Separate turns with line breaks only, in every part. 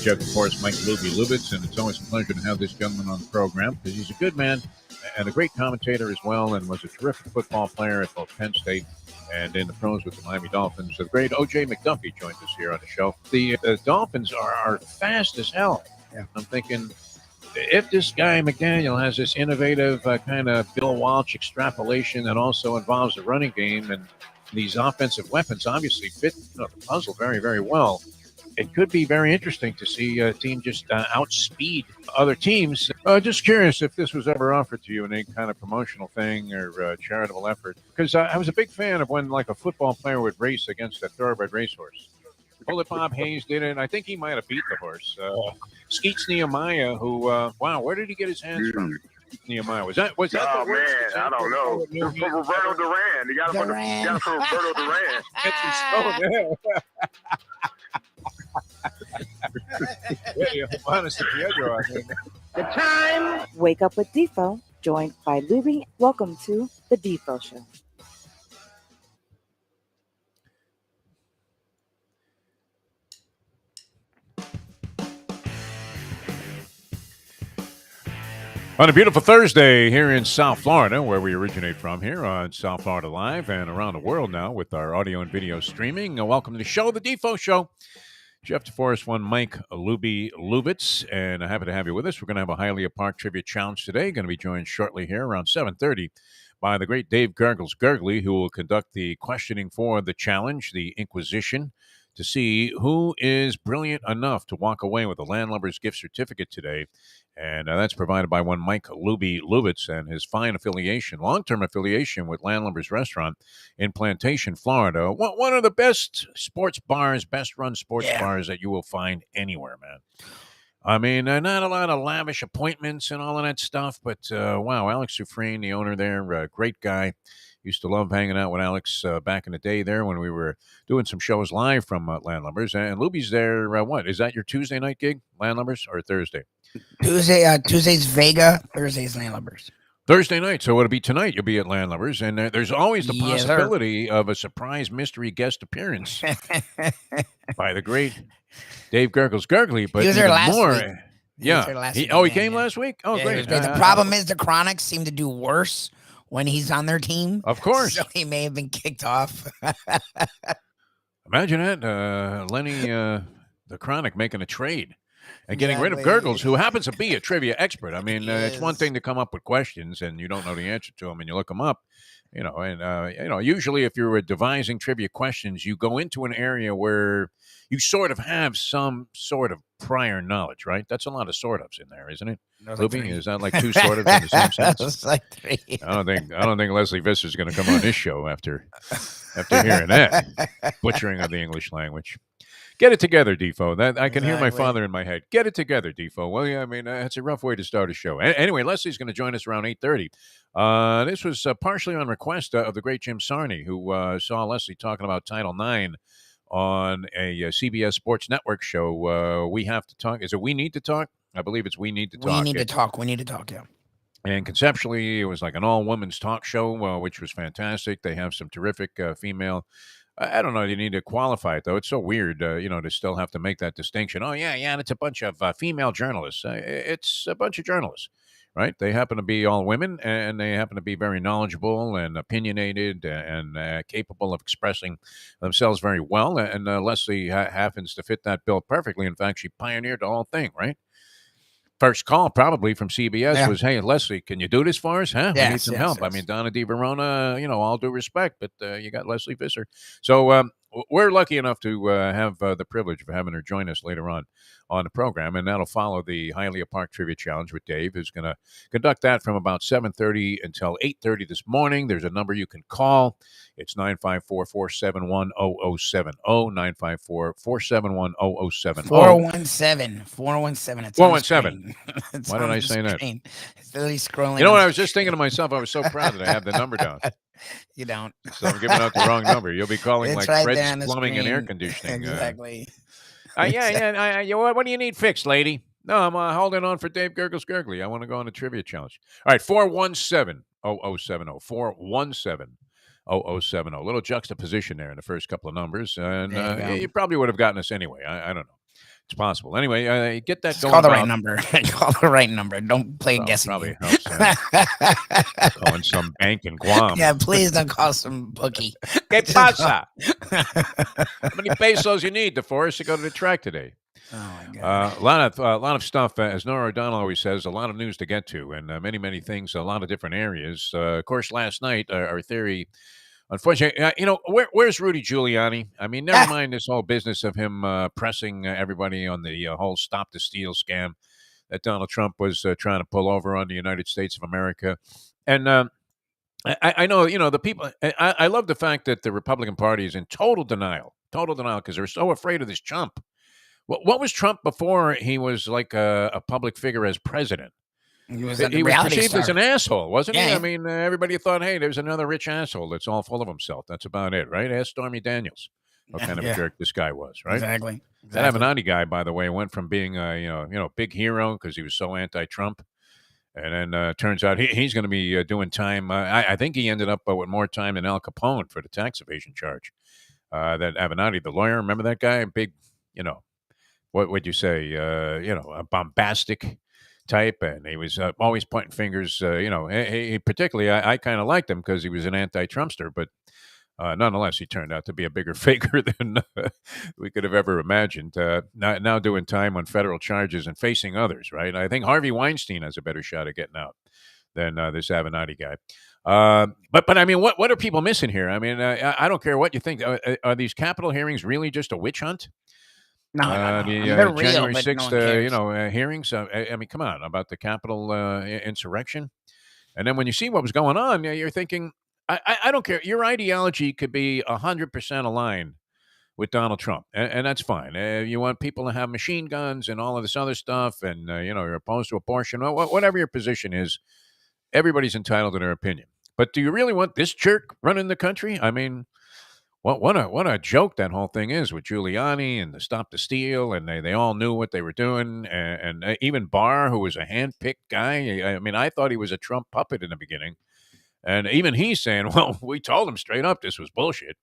Jeff DeForest, Mike Lubie, and it's always a pleasure to have this gentleman on the program because he's a good man and a great commentator as well, and was a terrific football player at both Penn State and in the pros with the Miami Dolphins. The great O.J. McDuffie joins us here on the show. The Dolphins are fast as hell. Yeah. I'm thinking, if this guy McDaniel has this innovative kind of Bill Walsh extrapolation that also involves the running game, and these offensive weapons obviously fit the puzzle very, very well, it could be very interesting to see a team just outspeed other teams. Just curious if this was ever offered to you in any kind of promotional thing or charitable effort, because I was a big fan of when like a football player would race against a thoroughbred racehorse. Bullet Bob Hayes did it. I think he might have beat the horse. Skeets Nehemiah, who, wow, where did he get his hands from? Nehemiah, was that
oh,
the
man,
worst?
I don't know. From Roberto Duran. You got it from Roberto Duran.
The time.
Wake up with Defo, joined by Lubie. Welcome to the Defo Show.
On a beautiful Thursday here in South Florida, where we originate from here on South Florida Live and around the world now with our audio and video streaming. Welcome to the show, the Defo Show. Jeff DeForest, one Mike Lubie, and I'm happy to have you with us. We're going to have a Hialeah Park Trivia Challenge today. Going to be joined shortly here around 7:30 by the great Dave Gurgles Gurgley, who will conduct the questioning for the challenge, the Inquisition, to see who is brilliant enough to walk away with a Landlubber's gift certificate today. And that's provided by one Mike Lubie and his fine affiliation, long-term affiliation with Landlubber's Restaurant in Plantation, Florida. One of the best sports bars, best-run sports bars that you will find anywhere, man. I mean, not a lot of lavish appointments and all of that stuff, but wow, Alex Dufresne, the owner there, great guy. Used to love hanging out with Alex back in the day there when we were doing some shows live from Landlubbers. And Lubie's there, what? Is that your Tuesday night gig, Landlubbers, or Thursday?
Tuesday's Vega, Thursday's Landlubbers.
Thursday night, so it'll be tonight. You'll be at Landlubbers, and there's always the possibility of a surprise mystery guest appearance by the great Dave Gurgles Gurgley. But
he was there last week.
Yeah. He came last week? Oh, great.
The problem is the Chronics seem to do worse when he's on their team.
Of course.
So he may have been kicked off.
Imagine that, Lenny, the Chronic, making a trade and getting rid of Gurgles, who happens to be a trivia expert. I mean, it's one thing to come up with questions and you don't know the answer to them and you look them up, usually if you're devising trivia questions, you go into an area where you sort of have some sort of prior knowledge, right? That's a lot of sort ofs in there, isn't it? Lubie, is that like two sort ofs in the same sentence?
It's like three.
I don't think Lesley Visser is going to come on this show after hearing that butchering of the English language. Get it together, Defo. That I can hear my father in my head. Get it together, Defo. Well, yeah, I mean, it's a rough way to start a show. Anyway, Leslie's going to join us around 8:30. This was partially on request of the great Jim Sarney, who saw Lesley talking about Title IX on a CBS Sports Network show. We have to talk. Is it We Need to Talk? I believe it's We Need to Talk.
We need to talk, yeah.
And conceptually, it was like an all-women's talk show, which was fantastic. They have some terrific female. I don't know. You need to qualify it, though. It's so weird, to still have to make that distinction. Oh, yeah, and it's a bunch of female journalists. It's a bunch of journalists, right? They happen to be all women, and they happen to be very knowledgeable and opinionated and capable of expressing themselves very well. And Lesley happens to fit that bill perfectly. In fact, she pioneered the whole thing, right? First call probably from CBS was, hey, Lesley, can you do this for us? Huh? We need some help. I mean, Donna DiVerona, all due respect, but you got Lesley Visser. So we're lucky enough to have the privilege of having her join us later on the program, and that'll follow the Hialeah Park Trivia Challenge with Dave, who's going to conduct that from about 7:30 until 8:30 this morning. There's a number you can call. It's 954-471-0070, 954-471-0070.
417. 417.
417. Why did I say that?
It's literally scrolling.
You know what? I was just thinking to myself, I was so proud that I have the number down.
You don't.
So I'm giving out the wrong number. You'll be calling
It's
like
right
Fred's Plumbing and Air Conditioning.
Exactly.
What do you need fixed, lady? No, I'm holding on for Dave Gurgles Gurgley. I want to go on a trivia challenge. All right, 417-0070. 417-0070. A little juxtaposition there in the first couple of numbers. And you probably would have gotten us anyway. I don't know. It's possible. Anyway, get that
Just
going.
call the right
about-
number. Call the right number. Don't play a guessing
probably
game.
helps. Calling some bank in Guam.
Yeah, please don't call some bookie.
¿Qué
Just call-
pasa? How many pesos you need, DeForest, to go to the track today?
Oh my god.
A lot of stuff, as Nora O'Donnell always says, a lot of news to get to, and many things, a lot of different areas. Of course, last night, our theory, unfortunately, where's Rudy Giuliani? I mean, never mind this whole business of him pressing everybody on the whole Stop the Steal scam that Donald Trump was trying to pull over on the United States of America. And I know, the people, I love the fact that the Republican Party is in total denial because they're so afraid of this Trump. What was Trump before he was like a public figure as president?
He was
perceived as an asshole, wasn't he?
Yeah.
I mean, everybody thought, hey, there's another rich asshole that's all full of himself. That's about it, right? Ask Stormy Daniels what kind of a jerk this guy was, right?
Exactly.
That Avenatti guy, by the way, went from being a big hero because he was so anti-Trump, and then turns out he's going to be doing time. I think he ended up with more time than Al Capone for the tax evasion charge. That Avenatti, the lawyer, remember that guy? Big, what would you say? A bombastic type, and he was always pointing fingers. He particularly, I kind of liked him because he was an anti-Trumpster, but nonetheless, he turned out to be a bigger figure than we could have ever imagined. Now doing time on federal charges and facing others, right? I think Harvey Weinstein has a better shot at getting out than this Avenatti guy. But I mean, what are people missing here? I mean, I don't care what you think. Are these Capitol hearings really just a witch hunt?
No.
They're
real,
January
but
6th,
no one cares.
hearings. I mean, come on, about the Capitol insurrection. And then when you see what was going on, you're thinking, I don't care. Your ideology could be 100% aligned with Donald Trump, and that's fine. You want people to have machine guns and all of this other stuff, and you're opposed to abortion. Whatever your position is, everybody's entitled to their opinion. But do you really want this jerk running the country? I mean, what a joke that whole thing is with Giuliani and the Stop the Steal, and they all knew what they were doing, and even Barr, who was a hand-picked guy. I mean, I thought he was a Trump puppet in the beginning, and even he's saying, well, we told him straight up this was bullshit.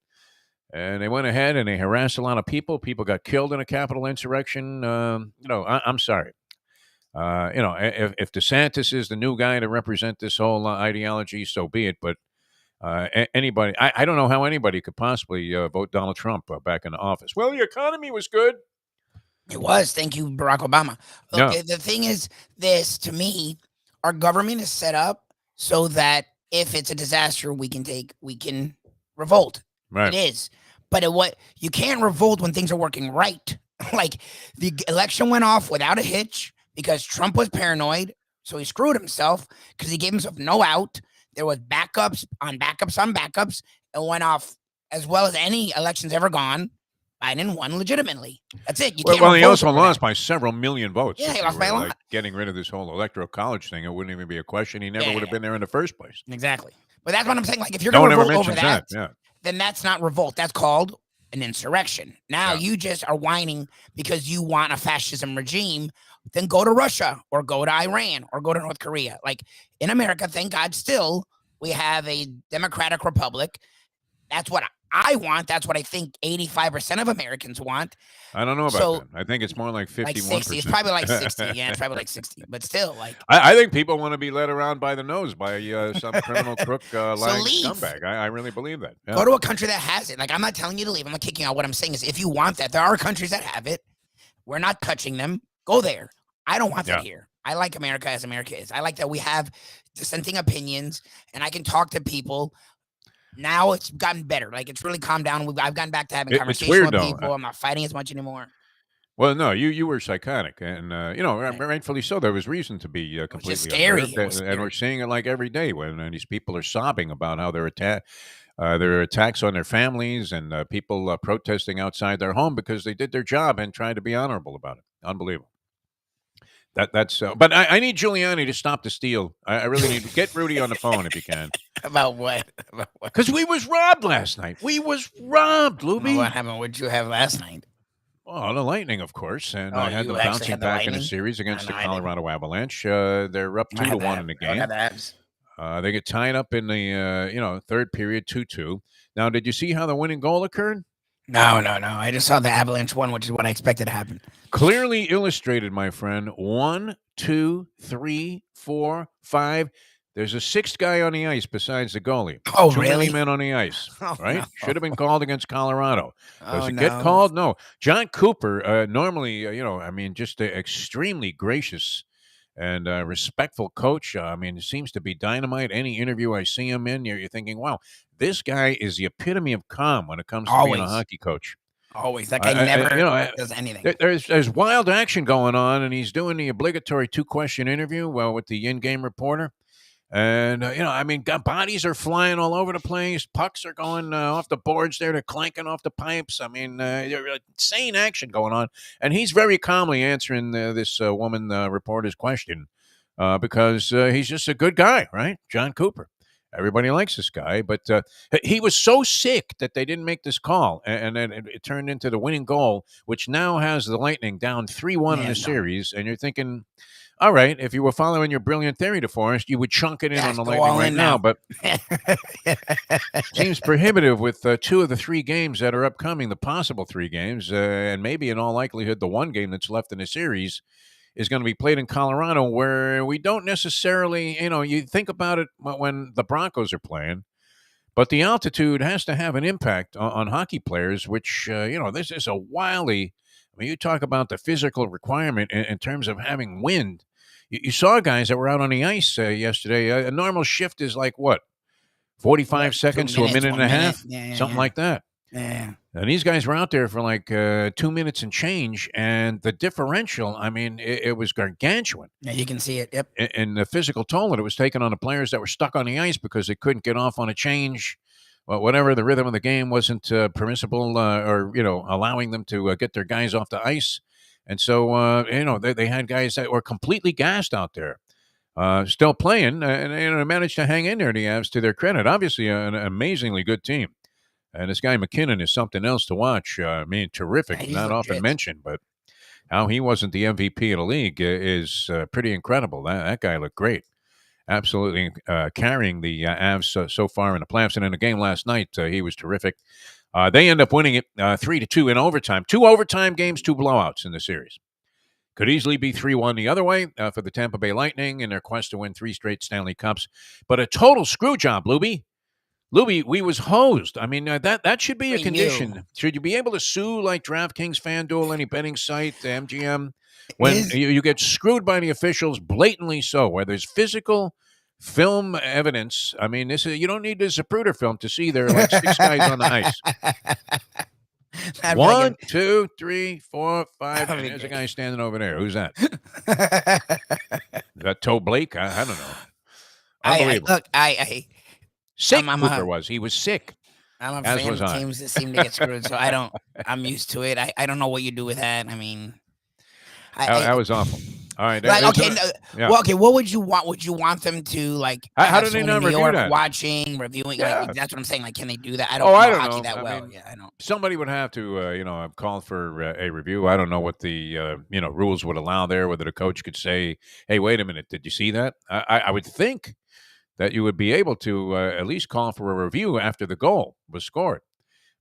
And they went ahead and they harassed a lot of people. People got killed in a Capitol insurrection. I'm sorry. If DeSantis is the new guy to represent this whole ideology, so be it. But anybody, I don't know how anybody could possibly vote Donald Trump back into office. Well, the economy was good.
It was. Thank you, Barack Obama. Look, the thing is, to me, our government is set up so that if it's a disaster, we can revolt.
Right.
It is. But you can't revolt when things are working right. Like the election went off without a hitch because Trump was paranoid. So he screwed himself because he gave himself no out. There was backups on backups on backups. It went off as well as any election's ever gone. Biden won legitimately. That's it. You can't
he also lost by several million votes.
Yeah, he lost by a lot.
Like getting rid of this whole electoral college thing, it wouldn't even be a question. He never would have been there in the first place.
Exactly. But that's what I'm saying. Like, if you're going to revolt over that,
yeah,
then that's not revolt. That's called an insurrection. Now you just are whining because you want a fascism regime. Then go to Russia or go to Iran or go to North Korea. Like in America, thank God, still we have a democratic republic. That's what I want. That's what I think 85% of Americans want.
I don't know about that. I think it's more like 51%.
Like 60. It's probably like 60. Yeah, it's probably like 60. But still, like
I think people want to be led around by the nose by some criminal crook lying scumbag. I really believe that. Yeah.
Go to a country that has it. Like, I'm not telling you to leave. I'm not kicking you out. What I'm saying is, if you want that, there are countries that have it. We're not touching them. Go there. I don't want that here. I like America as America is. I like that we have dissenting opinions and I can talk to people. Now it's gotten better. Like, it's really calmed down. I've gotten back to having conversations with people. I'm not fighting as much anymore.
Well, no, you were psychotic, and rightfully so. There was reason to be completely
scary.
And we're seeing it like every day when these people are sobbing about how there are attacks on their families and people protesting outside their home because they did their job and tried to be honorable about it. Unbelievable. But I need Giuliani to stop the steal. I really need to get Rudy on the phone if you can.
About what?
Because we was robbed last night. We was robbed, Lubie.
What happened? What did you have last night?
Oh, the Lightning, of course. And I had them bouncing back in a series against the Colorado Avalanche. They're up 2-1 in the game. They get tied up in the third period, 2-2. Now, did you see how the winning goal occurred?
No. I just saw the Avalanche one, which is what I expected to happen.
Clearly illustrated, my friend. 1, 2, 3, 4, 5. There's a sixth guy on the ice besides the goalie.
Oh,
Too
really?
many men on the ice,
Oh,
right?
no.
Should have been called against Colorado. Does
Oh,
it get
no.
called? No. John Cooper, normally, just an extremely gracious and respectful coach. It seems to be dynamite. Any interview I see him in, you're thinking, wow, this guy is the epitome of calm when it comes to being a
Always.
hockey coach.
Always. That guy never does anything.
There's wild action going on, and he's doing the obligatory 2-question interview with the in-game reporter. And, bodies are flying all over the place. Pucks are going off the boards there. They're clanking off the pipes. There's insane action going on. And he's very calmly answering this woman reporter's question because he's just a good guy, right? John Cooper. Everybody likes this guy. But he was so sick that they didn't make this call. And then it turned into the winning goal, which now has the Lightning down 3-1 in the series. And you're thinking, all right, if you were following your brilliant theory, DeForest, you would chunk it in on the Lightning right now. But seems prohibitive with 2 of the 3 games that are upcoming, the possible 3 games, and maybe in all likelihood the 1 game that's left in the series is going to be played in Colorado, where we don't necessarily, you think about it when the Broncos are playing, but the altitude has to have an impact on hockey players, which, this is a wildly, you talk about the physical requirement in terms of having wind. You saw guys that were out on the ice yesterday. A normal shift is like what? 45 seconds to a minute and a half? Something like that.
Yeah.
And these guys were out there for like 2 minutes and change, and the differential, it was gargantuan.
Yeah, you can see it. Yep.
And the physical toll that it was taking on the players that were stuck on the ice because they couldn't get off on a change. Well, whatever, the rhythm of the game wasn't permissible or allowing them to get their guys off the ice. And so, they had guys that were completely gassed out there. Still playing, and managed to hang in there, the Avs, to their credit. Obviously, an amazingly good team. And this guy McKinnon is something else to watch. Terrific.
Yeah,
Not often mentioned, but how he wasn't the MVP of the league is pretty incredible. That guy looked great. Absolutely carrying the Avs so far in the playoffs. And in the game last night, he was terrific. They end up winning it 3-2 in overtime. 2 overtime games, 2 blowouts in the series. Could easily be 3-1 the other way for the Tampa Bay Lightning in their quest to win 3 straight Stanley Cups. But a total screw job, Lubie. Lubie, we was hosed. That should be a condition. Should you be able to sue like DraftKings, FanDuel, any betting site, MGM, when you get screwed by the officials, blatantly so, where there's physical film evidence? You don't need the Zapruder film to see there are like 6 guys on the ice. 1, 2, 3, 4, 5. And there's a guy standing over there. Who's that? Is that Toe Blake? I don't know. Unbelievable. Sick Cooper was. He was sick.
I'm a fan of teams that seem to get screwed, so I'm used to it. I don't know what you do with that.
That was awful. All right.
What would you want? Would you want them to like?
How do they not review that?
Watching, reviewing.
Yeah.
Like, that's what I'm saying. Like, can they do that? I don't know hockey that well. I don't.
Somebody would have to, call for a review. I don't know what the rules would allow there. Whether the coach could say, "Hey, wait a minute, did you see that?" I would think that you would be able to at least call for a review after the goal was scored.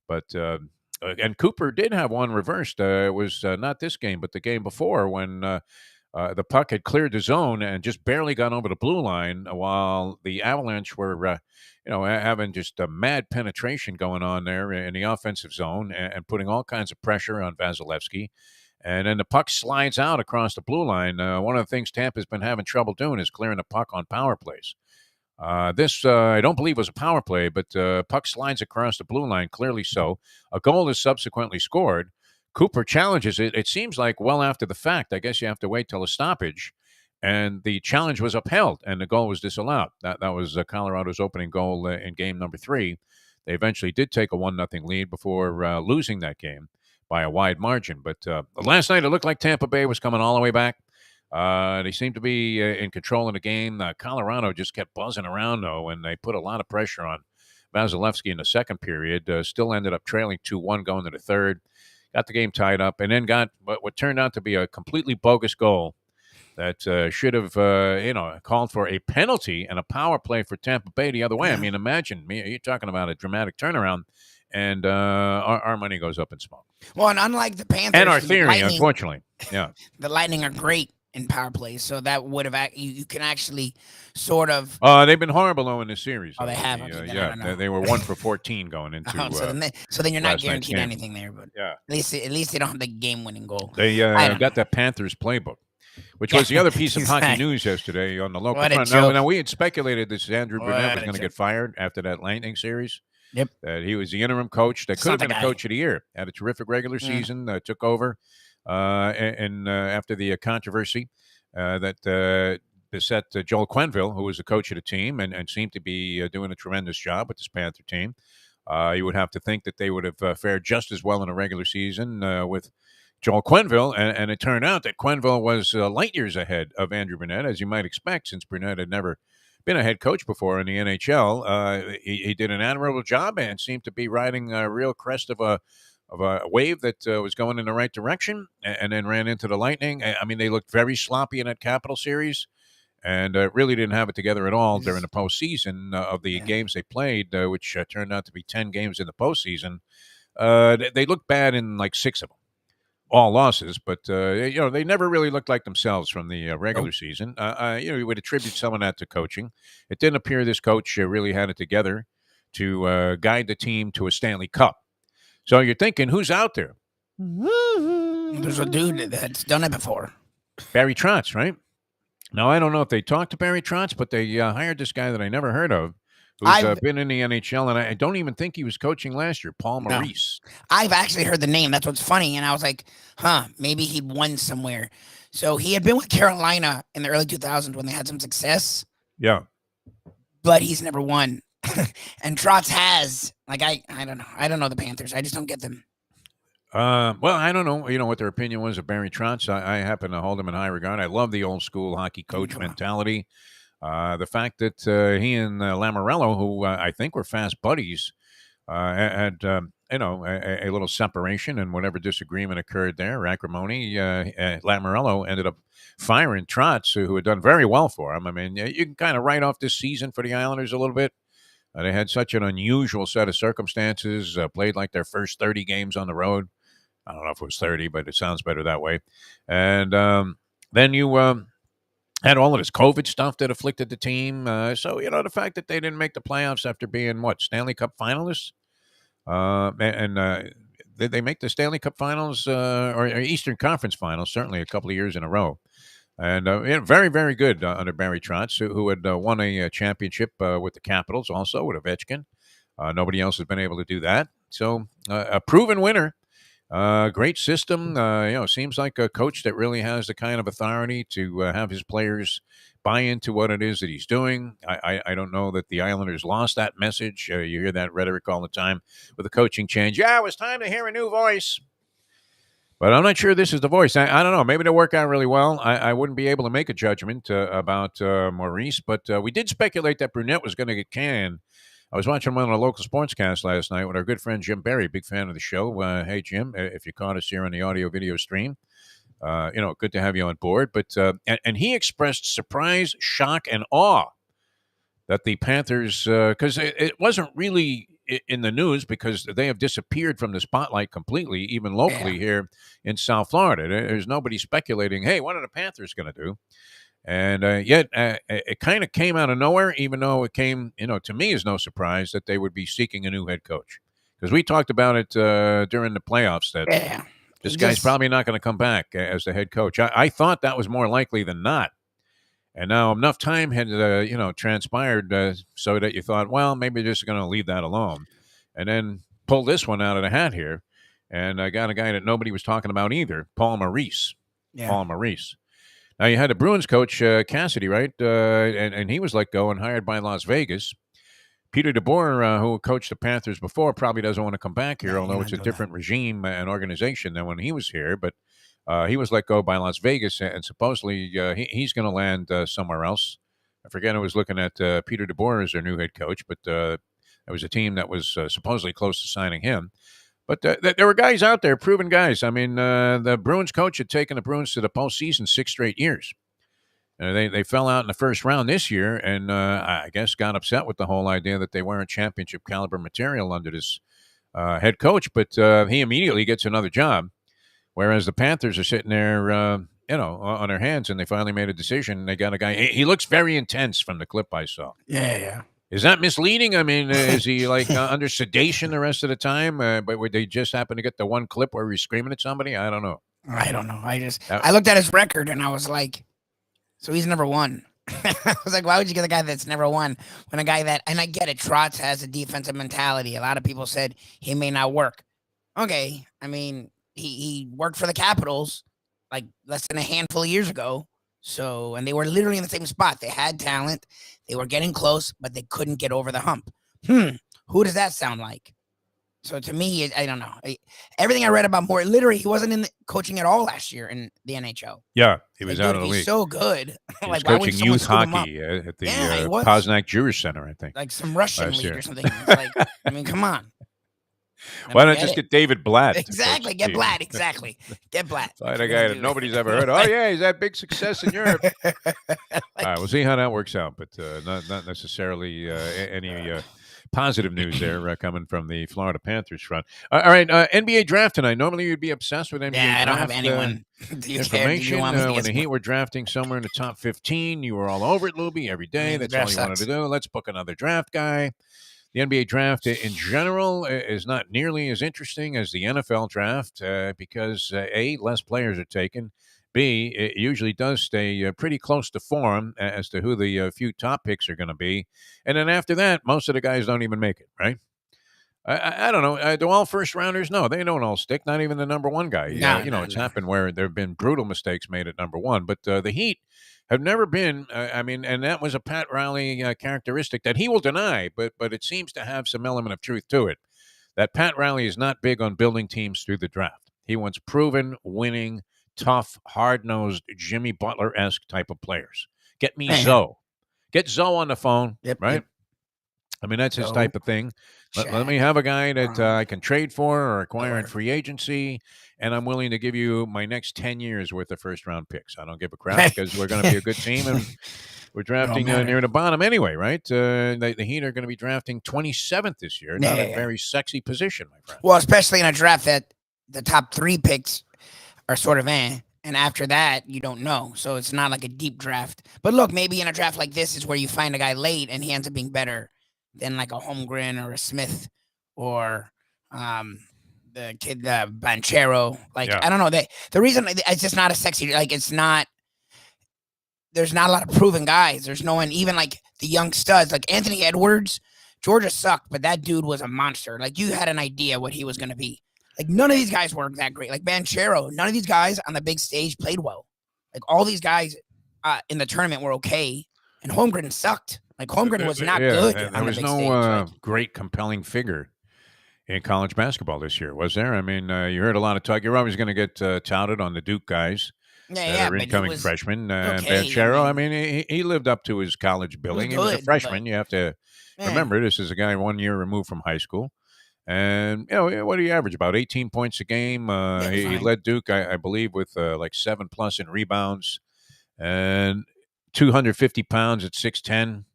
But and Cooper did have one reversed. It was not this game, but the game before when the puck had cleared the zone and just barely got over the blue line while the Avalanche were, having just a mad penetration going on there in the offensive zone and putting all kinds of pressure on Vasilevsky. And then the puck slides out across the blue line. One of the things Tampa's been having trouble doing is clearing the puck on power plays. This, I don't believe, was a power play, but puck slides across the blue line, clearly so. A goal is subsequently scored. Cooper challenges it. It seems like well after the fact. I guess you have to wait till a stoppage. And the challenge was upheld, and the goal was disallowed. That was Colorado's opening goal in game number 3. They eventually did take a 1-0 lead before losing that game by a wide margin. But last night, it looked like Tampa Bay was coming all the way back. They seemed to be in control of the game. Colorado just kept buzzing around, though, and they put a lot of pressure on Vasilevsky in the second period. Still ended up trailing 2-1 going to the third. Got the game tied up, and then got what turned out to be a completely bogus goal that should have, called for a penalty and a power play for Tampa Bay the other way.
Yeah.
Imagine, you're talking about a dramatic turnaround. and our money goes up in smoke.
Well, and unlike the Panthers,
And our
the
theory,
Lightning,
unfortunately. Yeah.
the Lightning are great in power plays, so that would have you can actually sort of.
They've been horrible though in this series.
Oh, they have.
The,
Okay, then I
yeah,
don't know.
they were 1 for 14 going into.
So then you're not
last night's
guaranteed
game.
anything there, but
Yeah.
at least they don't have the game-winning goal.
They got that Panthers playbook, which was the other piece of hockey news yesterday on the local
What a
front.
joke.
Now we had speculated that Andrew
What
Brunette was
a
going to
joke.
get fired after that Lightning series.
Yep.
That he was the interim coach. That
It's
could have
not
been
the
a
guy.
coach of the year. Had a terrific regular season. Took over, and after the controversy that beset Joel Quenneville, who was the coach of the team and seemed to be doing a tremendous job with this Panther team. You would have to think that they would have fared just as well in a regular season with Joel Quenneville, and it turned out that Quenneville was light years ahead of Andrew Brunette, as you might expect, since Brunette had never been a head coach before in the NHL. He did an admirable job and seemed to be riding a real crest of a wave that was going in the right direction, and then ran into the Lightning. I mean, they looked very sloppy in that Capital series, and really didn't have it together at all during the postseason of the games they played, which turned out to be 10 games in the postseason. They looked bad in like 6 of them. All losses, but they never really looked like themselves from the regular season. You would attribute some of that to coaching. It didn't appear this coach really had it together to guide the team to a Stanley Cup. So you're thinking, who's out there?
There's a dude that's done it before.
Barry Trotz, right? Now, I don't know if they talked to Barry Trotz, but they hired this guy that I never heard of, who's been in the NHL, and I don't even think he was coaching last year, Paul Maurice.
No. I've actually heard the name. That's what's funny. And I was like, maybe he'd won somewhere. So he had been with Carolina in the early 2000s when they had some success.
Yeah.
But he's never won. And Trotz has. Like, I don't know. I don't know the Panthers. I just don't get them.
Well, I don't know. What their opinion was of Barry Trotz. I happen to hold him in high regard. I love the old school hockey coach mentality. The fact that he and Lamoriello, who I think were fast buddies, had a little separation, and whatever disagreement occurred there, acrimony. Lamoriello ended up firing Trotz, who had done very well for him. I mean, you can kind of write off this season for the Islanders a little bit. They had such an unusual set of circumstances. Played like their first 30 games on the road. I don't know if it was 30, but it sounds better that way. And then you had all of this COVID stuff that afflicted the team. So, the fact that they didn't make the playoffs after being, Stanley Cup finalists? Did they make the Stanley Cup finals or Eastern Conference finals, certainly a couple of years in a row. And very, very good under Barry Trotz, who had won a championship with the Capitals, also with Ovechkin. Nobody else has been able to do that. So a proven winner. Great system. Seems like a coach that really has the kind of authority to have his players buy into what it is that he's doing. I don't know that the Islanders lost that message. You hear that rhetoric all the time with the coaching change. Yeah, it was time to hear a new voice. But I'm not sure this is the voice. I don't know. Maybe they'll work out really well. I wouldn't be able to make a judgment about Maurice, but we did speculate that Brunette was going to get canned. I was watching one of the local sportscasts last night with our good friend Jim Berry, big fan of the show. Hey, Jim, if you caught us here on the audio-video stream, good to have you on board. But and he expressed surprise, shock, and awe that the Panthers, because it wasn't really in the news because they have disappeared from the spotlight completely, even locally here in South Florida. There's nobody speculating, hey, what are the Panthers going to do? And yet it kind of came out of nowhere, even though it came, to me is no surprise that they would be seeking a new head coach. Because we talked about it during the playoffs that this guy's probably not going to come back as the head coach. I thought that was more likely than not. And now enough time had, transpired so that you thought, well, maybe they're just going to leave that alone. And then pull this one out of the hat here. And I got a guy that nobody was talking about either, Paul Maurice. Yeah. Paul Maurice. Now, you had the Bruins coach, Cassidy, right? And he was let go and hired by Las Vegas. Peter DeBoer, who coached the Panthers before, probably doesn't want to come back here, although it's a different regime and organization than when he was here. But he was let go by Las Vegas, and supposedly he's going to land somewhere else. I forget, I was looking at Peter DeBoer as their new head coach, but there was a team that was supposedly close to signing him. But there were guys out there, proven guys. I mean, the Bruins coach had taken the Bruins to the postseason 6 straight years. They fell out in the first round this year, and I guess got upset with the whole idea that they weren't championship caliber material under this head coach, but he immediately gets another job. Whereas the Panthers are sitting there, on their hands, and they finally made a decision. They got a guy. He looks very intense from the clip I saw.
Yeah.
Is that misleading? I mean, is he like under sedation the rest of the time? But would they just happen to get the one clip where he's screaming at somebody? I don't know.
I looked at his record and I was like, so he's number one. I was like, why would you get a guy that's never won when a guy that, and I get it, Trotz has a defensive mentality. A lot of people said he may not work. Okay. I mean, he worked for the Capitals like less than a handful of years ago. So, and they were literally in the same spot. They had talent. They were getting close, but they couldn't get over the hump. Who does that sound like? So to me, I don't know. Everything I read about Moore, literally, he wasn't in the coaching at all last year in the NHL.
Yeah, he was out of the league.
He's so good.
He was coaching youth hockey at the Poznak Jewish Center, I think.
Like some Russian league or something. It's like, I mean, come on.
Why not just get David Blatt?
Exactly. Get Blatt. Exactly. Get Blatt.
Find a guy that nobody's ever heard. Oh, yeah, he's had big success in Europe. All right, we'll see how that works out, but not necessarily any positive news there coming from the Florida Panthers front. All right, NBA draft tonight. Normally you'd be obsessed with NBA draft.
I don't have anyone.
Information. When the Heat were drafting somewhere in the top 15, you were all over it, Lubie, every day. That's all you wanted to do. Let's book another draft guy. The NBA draft in general is not nearly as interesting as the NFL draft because, A, less players are taken. B, it usually does stay pretty close to form as to who the few top picks are going to be. And then after that, most of the guys don't even make it, right? I don't know. Do all first-rounders? No, they don't all stick, not even the number one guy. It's happened where there have been brutal mistakes made at number one. But the Heat have never been, and that was a Pat Riley characteristic that he will deny, but it seems to have some element of truth to it, that Pat Riley is not big on building teams through the draft. He wants proven, winning, tough, hard-nosed, Jimmy Butler-esque type of players. Get me Zoe. Get Zoe on the phone, right? Yep. I mean, that's his type of thing. Let me have a guy that I can trade for or acquire in free agency, and I'm willing to give you my next 10 years worth of first-round picks. I don't give a crap because we're going to be a good team, and we're drafting near the bottom anyway, right? The Heat are going to be drafting 27th this year. Not a very sexy position, my friend.
Well, especially in a draft that the top 3 picks are sort of and after that, you don't know. So it's not like a deep draft. But look, maybe in a draft like this is where you find a guy late and he ends up being better than like a Holmgren or a Smith or the kid, Banchero. I don't know. The reason it's just not a sexy, there's not a lot of proven guys. There's no one, even like the young studs, like Anthony Edwards. Georgia sucked, but that dude was a monster. Like you had an idea what he was going to be. Like none of these guys were that great. Like Banchero, none of these guys on the big stage played well. Like all these guys in the tournament were okay, and Holmgren sucked. Like Holmgren was not good.
There was no great compelling figure in college basketball this year, was there? I mean, you heard a lot of talk. You're always going to get touted on the Duke guys. That are incoming freshmen. Banchero, I mean, he lived up to his college billing. He was a freshman. You have to remember, this is a guy 1 year removed from high school. And, what do you average? About 18 points a game. He led Duke, I believe, with like 7+ in rebounds and 250 pounds at 6'10".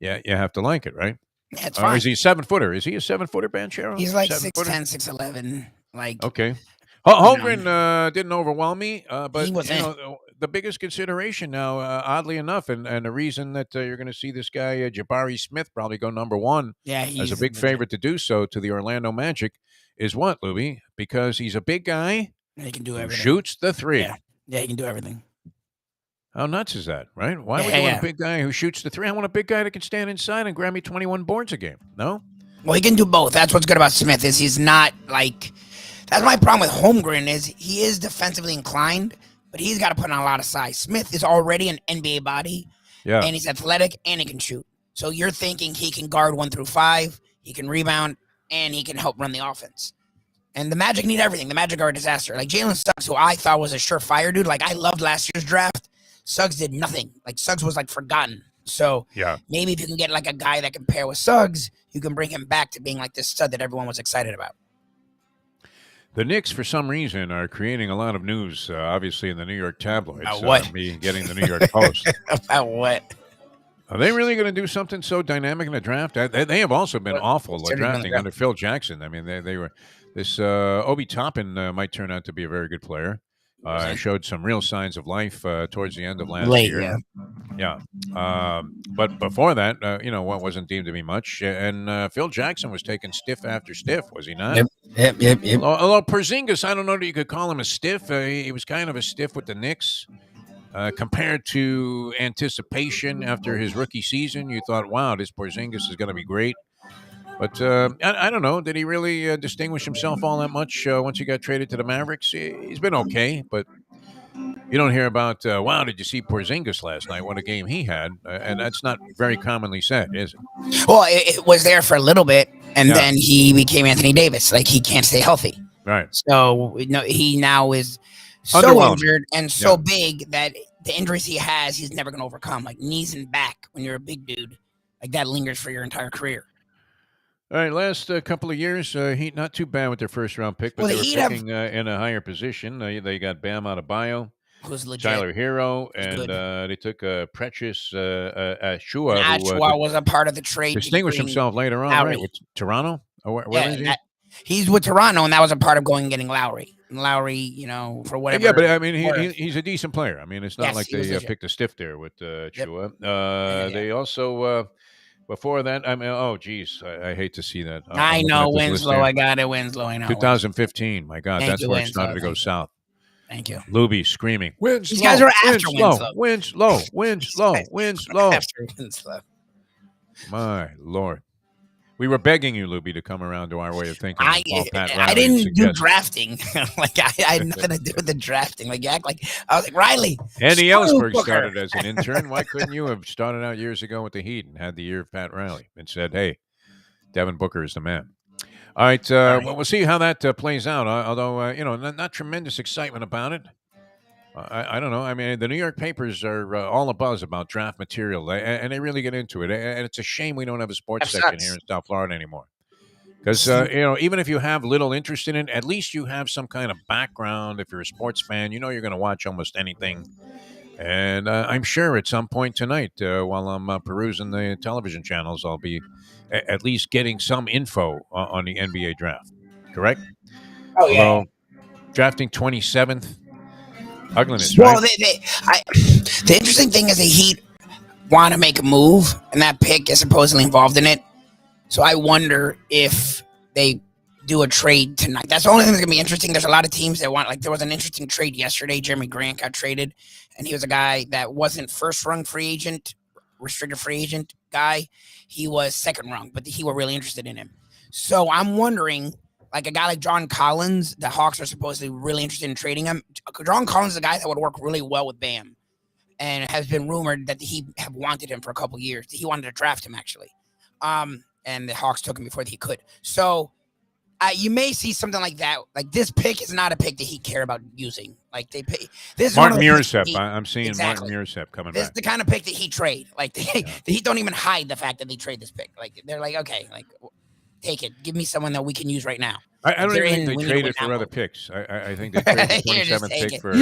Yeah, you have to like it, right?
Yeah, it's fine.
Is he a 7-footer? Is he a 7-footer, Banchero?
He's like 6'10", 6'11".
Okay. Holmgren didn't overwhelm me, but the biggest consideration now, oddly enough, and the reason that you're going to see this guy, Jabari Smith, probably go number one as a big favorite to do so to the Orlando Magic, is what, Lubie? Because he's a big guy.
And he can do everything.
Shoots the three.
Yeah, he can do everything.
How nuts is that, right? Why would you want a big guy who shoots the three? I want a big guy that can stand inside and grab me 21 boards a game. No?
Well, he can do both. That's what's good about Smith is he's not like... That's my problem with Holmgren is he is defensively inclined, but he's got to put on a lot of size. Smith is already an NBA body, and he's athletic, and he can shoot. So you're thinking he can guard 1 through 5, he can rebound, and he can help run the offense. And the Magic need everything. The Magic are a disaster. Like Jalen Suggs, who I thought was a surefire dude. Like I loved last year's draft. Suggs did nothing. Like Suggs was like forgotten. So maybe if you can get like a guy that can pair with Suggs, you can bring him back to being like this stud that everyone was excited about.
The Knicks, for some reason, are creating a lot of news, obviously, in the New York tabloids.
About what?
Me getting the New York Post.
About what?
Are they really going to do something so dynamic in the draft? They have also been awful at drafting under Phil Jackson. I mean, they were this Obi Toppin might turn out to be a very good player. Showed some real signs of life towards the end of last year. Yeah. But before that, what wasn't deemed to be much. And Phil Jackson was taking stiff after stiff, was he not?
Yep.
Although Porzingis, I don't know that you could call him a stiff. He was kind of a stiff with the Knicks. Compared to anticipation after his rookie season, you thought, wow, this Porzingis is going to be great. But I don't know. Did he really distinguish himself all that much once he got traded to the Mavericks? He's been okay, but you don't hear about, wow, did you see Porzingis last night? What a game he had. And that's not very commonly said, is it?
Well, it was there for a little bit, and then he became Anthony Davis. Like, he can't stay healthy.
Right.
So he now is so injured and so big that the injuries he has, he's never going to overcome. Like knees and back, when you're a big dude, like that lingers for your entire career.
All right, last couple of years, Heat not too bad with their first-round pick, but they were picking in a higher position. They got Bam Adebayo,
who's legit,
Tyler Hero, and they took Precious Achua.
Achua was a part of the trade.
Distinguished himself later on, right, with Toronto? Where is he?
He's with Toronto, and that was a part of going and getting Lowry. Lowry, for whatever.
Yeah, but I mean, he's a decent player. I mean, it's not like they picked a stiff there with Achua. They also... before that, I mean, oh, geez, I hate to see that.
I know, Winslow. I got it, Winslow. I know.
2015, my God, that's where it started to go south.
Thank you.
Lubie screaming, Winslow.
These guys are after
Winslow. Winslow.
After Winslow.
My Lord. We were begging you, Lubie, to come around to our way of thinking.
I didn't do drafting. Like I had nothing to do with the drafting. Like you act like I was like Riley.
Andy Ellsberg started as an intern. Why couldn't you have started out years ago with the Heat and had the year of Pat Riley and said, "Hey, Devin Booker is the man." All right, well, we'll see how that plays out. Although not tremendous excitement about it. I don't know. I mean, the New York papers are all abuzz about draft material, and they really get into it. And it's a shame we don't have a sports section here in South Florida anymore. Because, even if you have little interest in it, at least you have some kind of background. If you're a sports fan, you're going to watch almost anything. And I'm sure at some point tonight, while I'm perusing the television channels, I'll be at least getting some info on the NBA draft. Correct?
Oh, yeah.
Although, drafting 27th. Ugliness,
well,
right?
The interesting thing is the Heat want to make a move, and that pick is supposedly involved in it. So I wonder if they do a trade tonight. That's the only thing that's going to be interesting. There's a lot of teams that want, like there was an interesting trade yesterday. Jeremy Grant got traded, and he was a guy that wasn't first-rung free agent, restricted free agent guy. He was second-rung, but he were really interested in him. So I'm wondering, like a guy like John Collins, the Hawks are supposedly really interested in trading him. John Collins is a guy that would work really well with Bam, and it has been rumored that he have wanted him for a couple years. He wanted to draft him actually, and the Hawks took him before he could. So you may see something like that. Like this pick is not a pick that he care about using. Like they pay this.
Martin Mursep. I'm seeing Martin Mursep coming back.
This is the kind of pick that he trade. Like the Heat don't even hide the fact that they trade this pick. Like they're like, okay, like. Take it. Give me someone that we can use right now.
I don't even think they traded for other picks. I think they traded the 27th pick for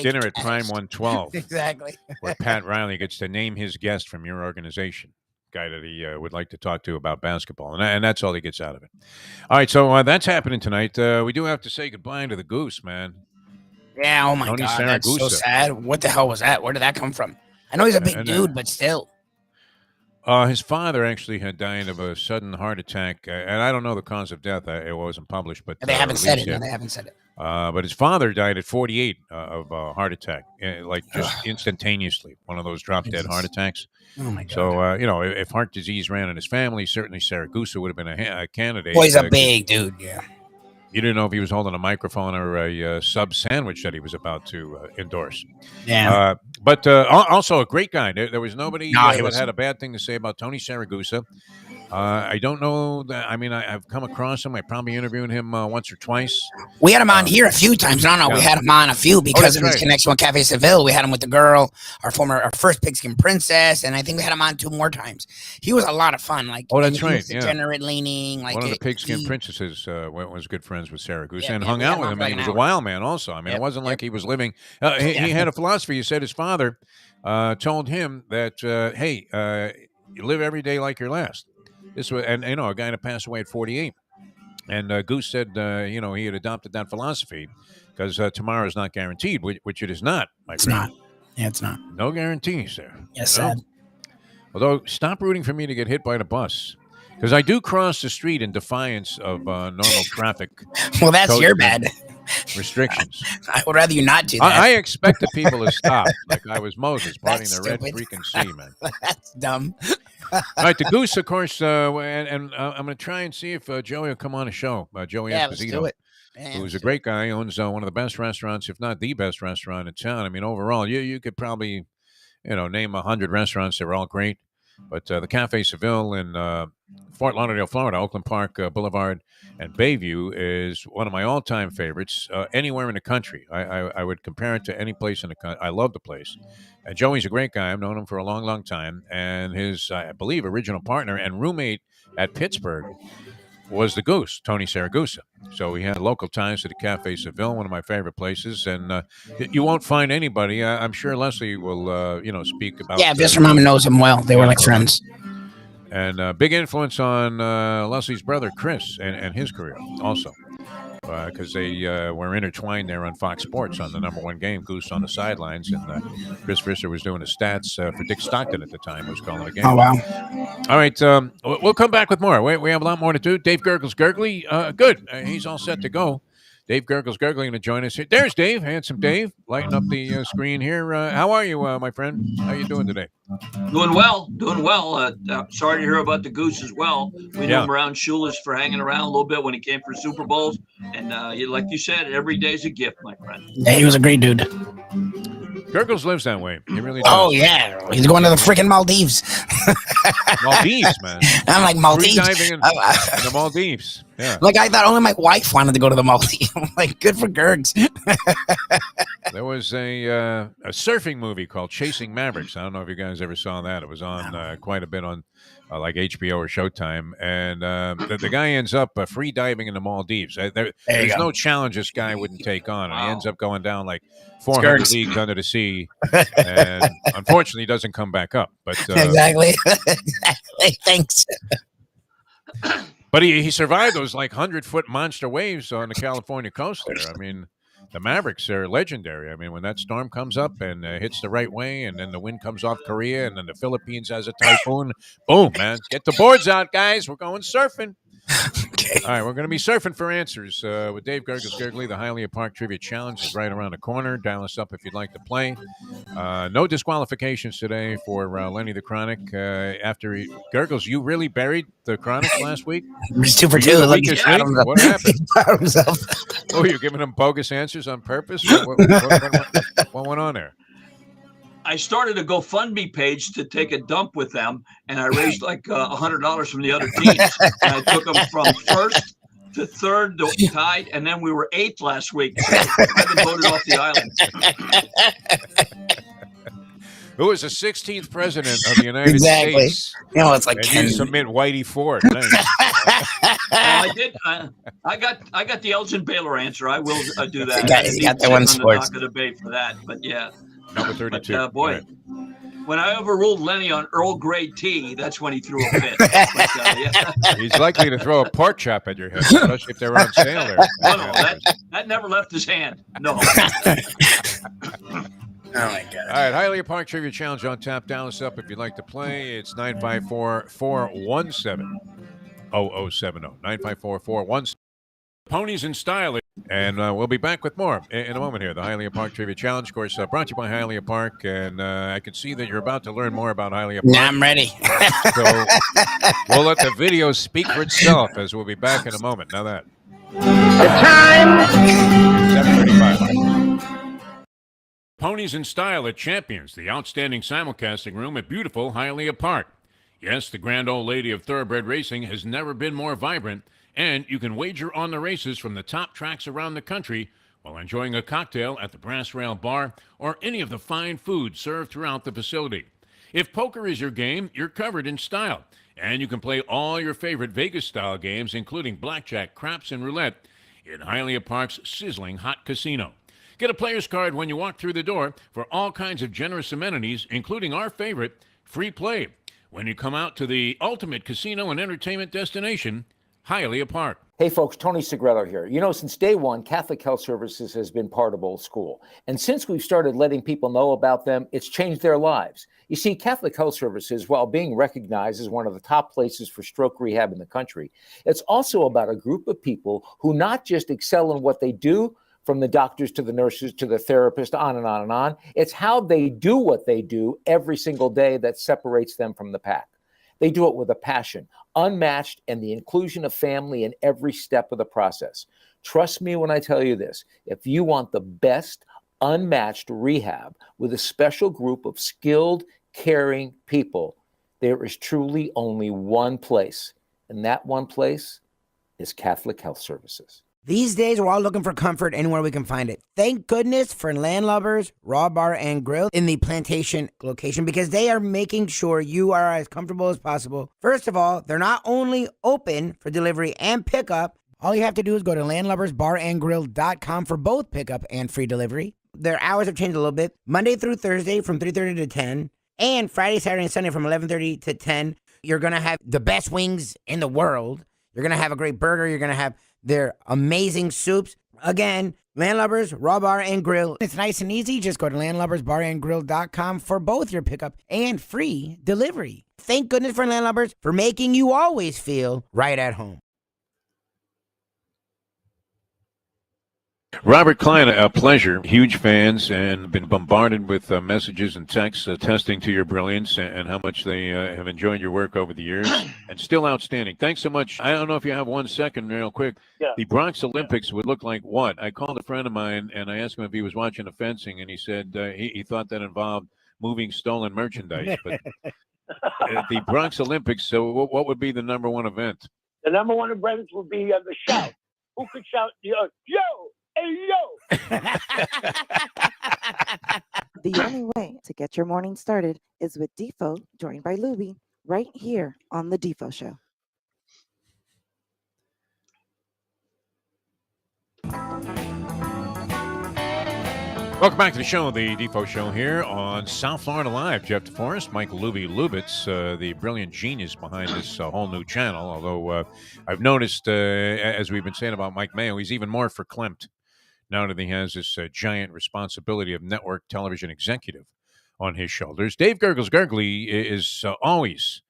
dinner at Prime 112.
Exactly.
Where Pat Riley gets to name his guest from your organization, guy that he would like to talk to about basketball. And that's all he gets out of it. All right, so that's happening tonight. We do have to say goodbye to the Goose, man.
Yeah, oh my
Tony
God,
Saragusa.
that's so sad. What the hell was that? Where did that come from? I know he's a big dude, but still.
His father actually had died of a sudden heart attack, and I don't know the cause of death. It wasn't published, but
they haven't said it. They haven't said it.
But his father died at 48 of a heart attack, like just instantaneously. One of those drop-dead heart attacks.
Oh my God!
So if heart disease ran in his family, certainly Saragusa would have been a candidate.
Boy, he's a big dude. Yeah.
You didn't know if he was holding a microphone or a sub sandwich that he was about to endorse.
Yeah.
But also a great guy. There was nobody that had a bad thing to say about Tony Saragusa. I don't know that. I mean, I've come across him. I probably interviewed him once or twice.
We had him on here a few times. No,
yeah.
we had him on a few because of his
right.
connection with Cafe Seville. We had him with the girl, our first pigskin princess, and I think we had him on 2 more times. He was a lot of fun. Like,
that's
he
right.
was degenerate leaning. Like
one of the pigskin princesses was good friends with Sarah Goose and hung
we
out
had
with
him
him.
for like
And he
an
was a
hour.
wild man. Also, I mean, it wasn't like he was living. He had a philosophy. He said his father told him that, hey, you live every day like your last. This was, and you know, a guy that passed away at 48. And Goose said, you know, he had adopted that philosophy because tomorrow is not guaranteed, which it is not.
It's not. Yeah, it's not.
No guarantees there.
Yes, sad.
Although, stop rooting for me to get hit by the bus because I do cross the street in defiance of normal traffic.
Well, that's your bad.
Restrictions.
I would rather you not do that.
I expect the people to stop like I was Moses parting the Red freaking sea, man.
That's dumb.
All right, the Goose, of course, and I'm going to try and see if Joey will come on a show. Joey Esposito,
let's do it.
who's a great guy, owns one of the best restaurants, if not the best restaurant in town. I mean, overall, you could probably, you know, name 100 restaurants that are all great. But the Cafe Seville in Fort Lauderdale, Florida, Oakland Park Boulevard, and Bayview is one of my all-time favorites anywhere in the country. I would compare it to any place in the country. I love the place. And Joey's a great guy. I've known him for a long, long time. And his, I believe, original partner and roommate at Pittsburgh was the Goose, Tony Saragusa. So we had local ties to the Cafe Seville, one of my favorite places. And you won't find anybody. I'm sure Lesley will, you know, speak about.
Yeah, Visser Mama knows him well. They were like friends.
And big influence on Leslie's brother, Chris, and his career also. Because they were intertwined there on Fox Sports on the #1 game, Goose on the sidelines, and Chris Visser was doing the stats for Dick Stockton at the time, who was calling the game.
Oh, wow.
All right, we'll come back with more. We have a lot more to do. Dave Gurgles Gurgly, good. He's all set to go. Dave Gurgles Gurgly going to join us here. There's Dave, handsome Dave, lighting up the screen here. How are you, my friend? How you doing today?
Doing well. Sorry to hear about the Goose as well. We knew him around Schuler's for hanging around a little bit when he came for Super Bowls. And like you said, every day's a gift, my friend.
Yeah, he was a great dude.
Gurgles lives that way. He really does.
Oh, yeah. He's going to the freaking Maldives.
Maldives, man.
I'm like, Maldives.
Free diving in the Maldives. Yeah.
Like, I thought only my wife wanted to go to the Maldives. I'm like, good for Gurgs.
There was a surfing movie called Chasing Mavericks. I don't know if you guys ever saw that. It was on quite a bit on like HBO or Showtime. And the guy ends up free diving in the Maldives. There's no challenge this guy wouldn't take on. And he ends up going down like 400 leagues under the sea. And unfortunately, he doesn't come back up. But
Exactly. Thanks.
But he survived those like 100-foot monster waves on the California coast there. I mean, the Mavericks are legendary. I mean, when that storm comes up and hits the right way, and then the wind comes off Korea, and then the Philippines has a typhoon, boom, man. Get the boards out, guys. We're going surfing.
Okay.
All right, we're going to be surfing for answers with Dave Gurgles Gurgly. The Hialeah Park Trivia Challenge is right around the corner. Dial us up if you'd like to play. No disqualifications today for Lenny the Chronic. After Gurgles, you really buried the Chronic last week?
He's 2 for 2.
What happened?
Himself.
Oh, you're giving him bogus answers on purpose? What went on there?
I started a GoFundMe page to take a dump with them, and I raised like $100 from the other teams. And I took them from first to third, tied, and then we were 8th last week. So I've been voted off the island.
Who was the 16th president of the United
Exactly.
States?
You know, it's like
And you submit Whitey Ford. Nice.
I did. I got the Elgin Baylor answer. I will do that.
You got that one sports.
I'm not going to debate for that, but yeah.
Number 32.
But, boy,
right.
When I overruled Lenny on Earl Grey tea, that's when he threw a fit. But, yeah.
He's likely to throw a pork chop at your head, especially if they're on sale there.
No, that never left his hand. No.
Oh, my God.
All right, Hialeah Park Trivia Challenge on tap. Dial us up if you'd like to play. It's 954-417-0070. 954-417. Ponies in Style. And we'll be back with more in a moment here. The Hialeah Park Trivia Challenge, of course, brought to you by Hialeah Park. And I can see that you're about to learn more about Hialeah Park.
Now I'm ready.
So we'll let the video speak for itself as we'll be back in a moment. Now that.
The time.
7:35. Ponies in Style at Champions, the outstanding simulcasting room at beautiful Hialeah Park. Yes, the grand old lady of thoroughbred racing has never been more vibrant, and you can wager on the races from the top tracks around the country while enjoying a cocktail at the Brass Rail Bar or any of the fine food served throughout the facility. If poker is your game, you're covered in style, and you can play all your favorite Vegas-style games, including blackjack, craps, and roulette, in Hialeah Park's sizzling hot casino. Get a player's card when you walk through the door for all kinds of generous amenities, including our favorite, free play, when you come out to the ultimate casino and entertainment destination, Hialeah Park.
Hey folks, Tony Segreto here. You know, since day one, Catholic Health Services has been part of Old School. And since we've started letting people know about them, it's changed their lives. You see, Catholic Health Services, while being recognized as one of the top places for stroke rehab in the country, it's also about a group of people who not just excel in what they do, from the doctors to the nurses to the therapist, on and on and on. It's how they do what they do every single day that separates them from the pack. They do it with a passion, unmatched, and the inclusion of family in every step of the process. Trust me when I tell you this. If you want the best, unmatched rehab with a special group of skilled, caring people, there is truly only one place, and that one place is Catholic Health Services.
These days, we're all looking for comfort anywhere we can find it. Thank goodness for Landlubbers, Raw Bar and Grill in the Plantation location, because they are making sure you are as comfortable as possible. First of all, they're not only open for delivery and pickup. All you have to do is go to landlubbersbarandgrill.com for both pickup and free delivery. Their hours have changed a little bit. Monday through Thursday from 3:30 to 10, and Friday, Saturday, and Sunday from 11:30 to 10. You're going to have the best wings in the world. You're going to have a great burger. You're going to have their amazing soups. Again, Landlubbers, Raw Bar and Grill. It's nice and easy. Just go to landlubbersbarandgrill.com for both your pickup and free delivery. Thank goodness for Landlubbers for making you always feel right at home.
Robert Klein, a pleasure. Huge fans and been bombarded with messages and texts attesting to your brilliance and how much they have enjoyed your work over the years, and still outstanding. Thanks so much. I don't know if you have 1 second real quick.
Yeah.
The Bronx Olympics would look like what? I called a friend of mine and I asked him if he was watching the fencing, and he said he thought that involved moving stolen merchandise. But the Bronx Olympics, so what would be the number one event?
The number one event would be the shout. Who could shout, yo, hey, yo!
The only way to get your morning started is with Defo, joined by Lubie, right here on the Defo Show.
Welcome back to the show, the Defo Show here on South Florida Live. Jeff DeForest, Mike Lubie Lubitz, the brilliant genius behind this whole new channel. Although I've noticed, as we've been saying about Mike Mayo, he's even more verklempt now that he has this giant responsibility of network television executive on his shoulders. Dave Gurgles Gurgley is always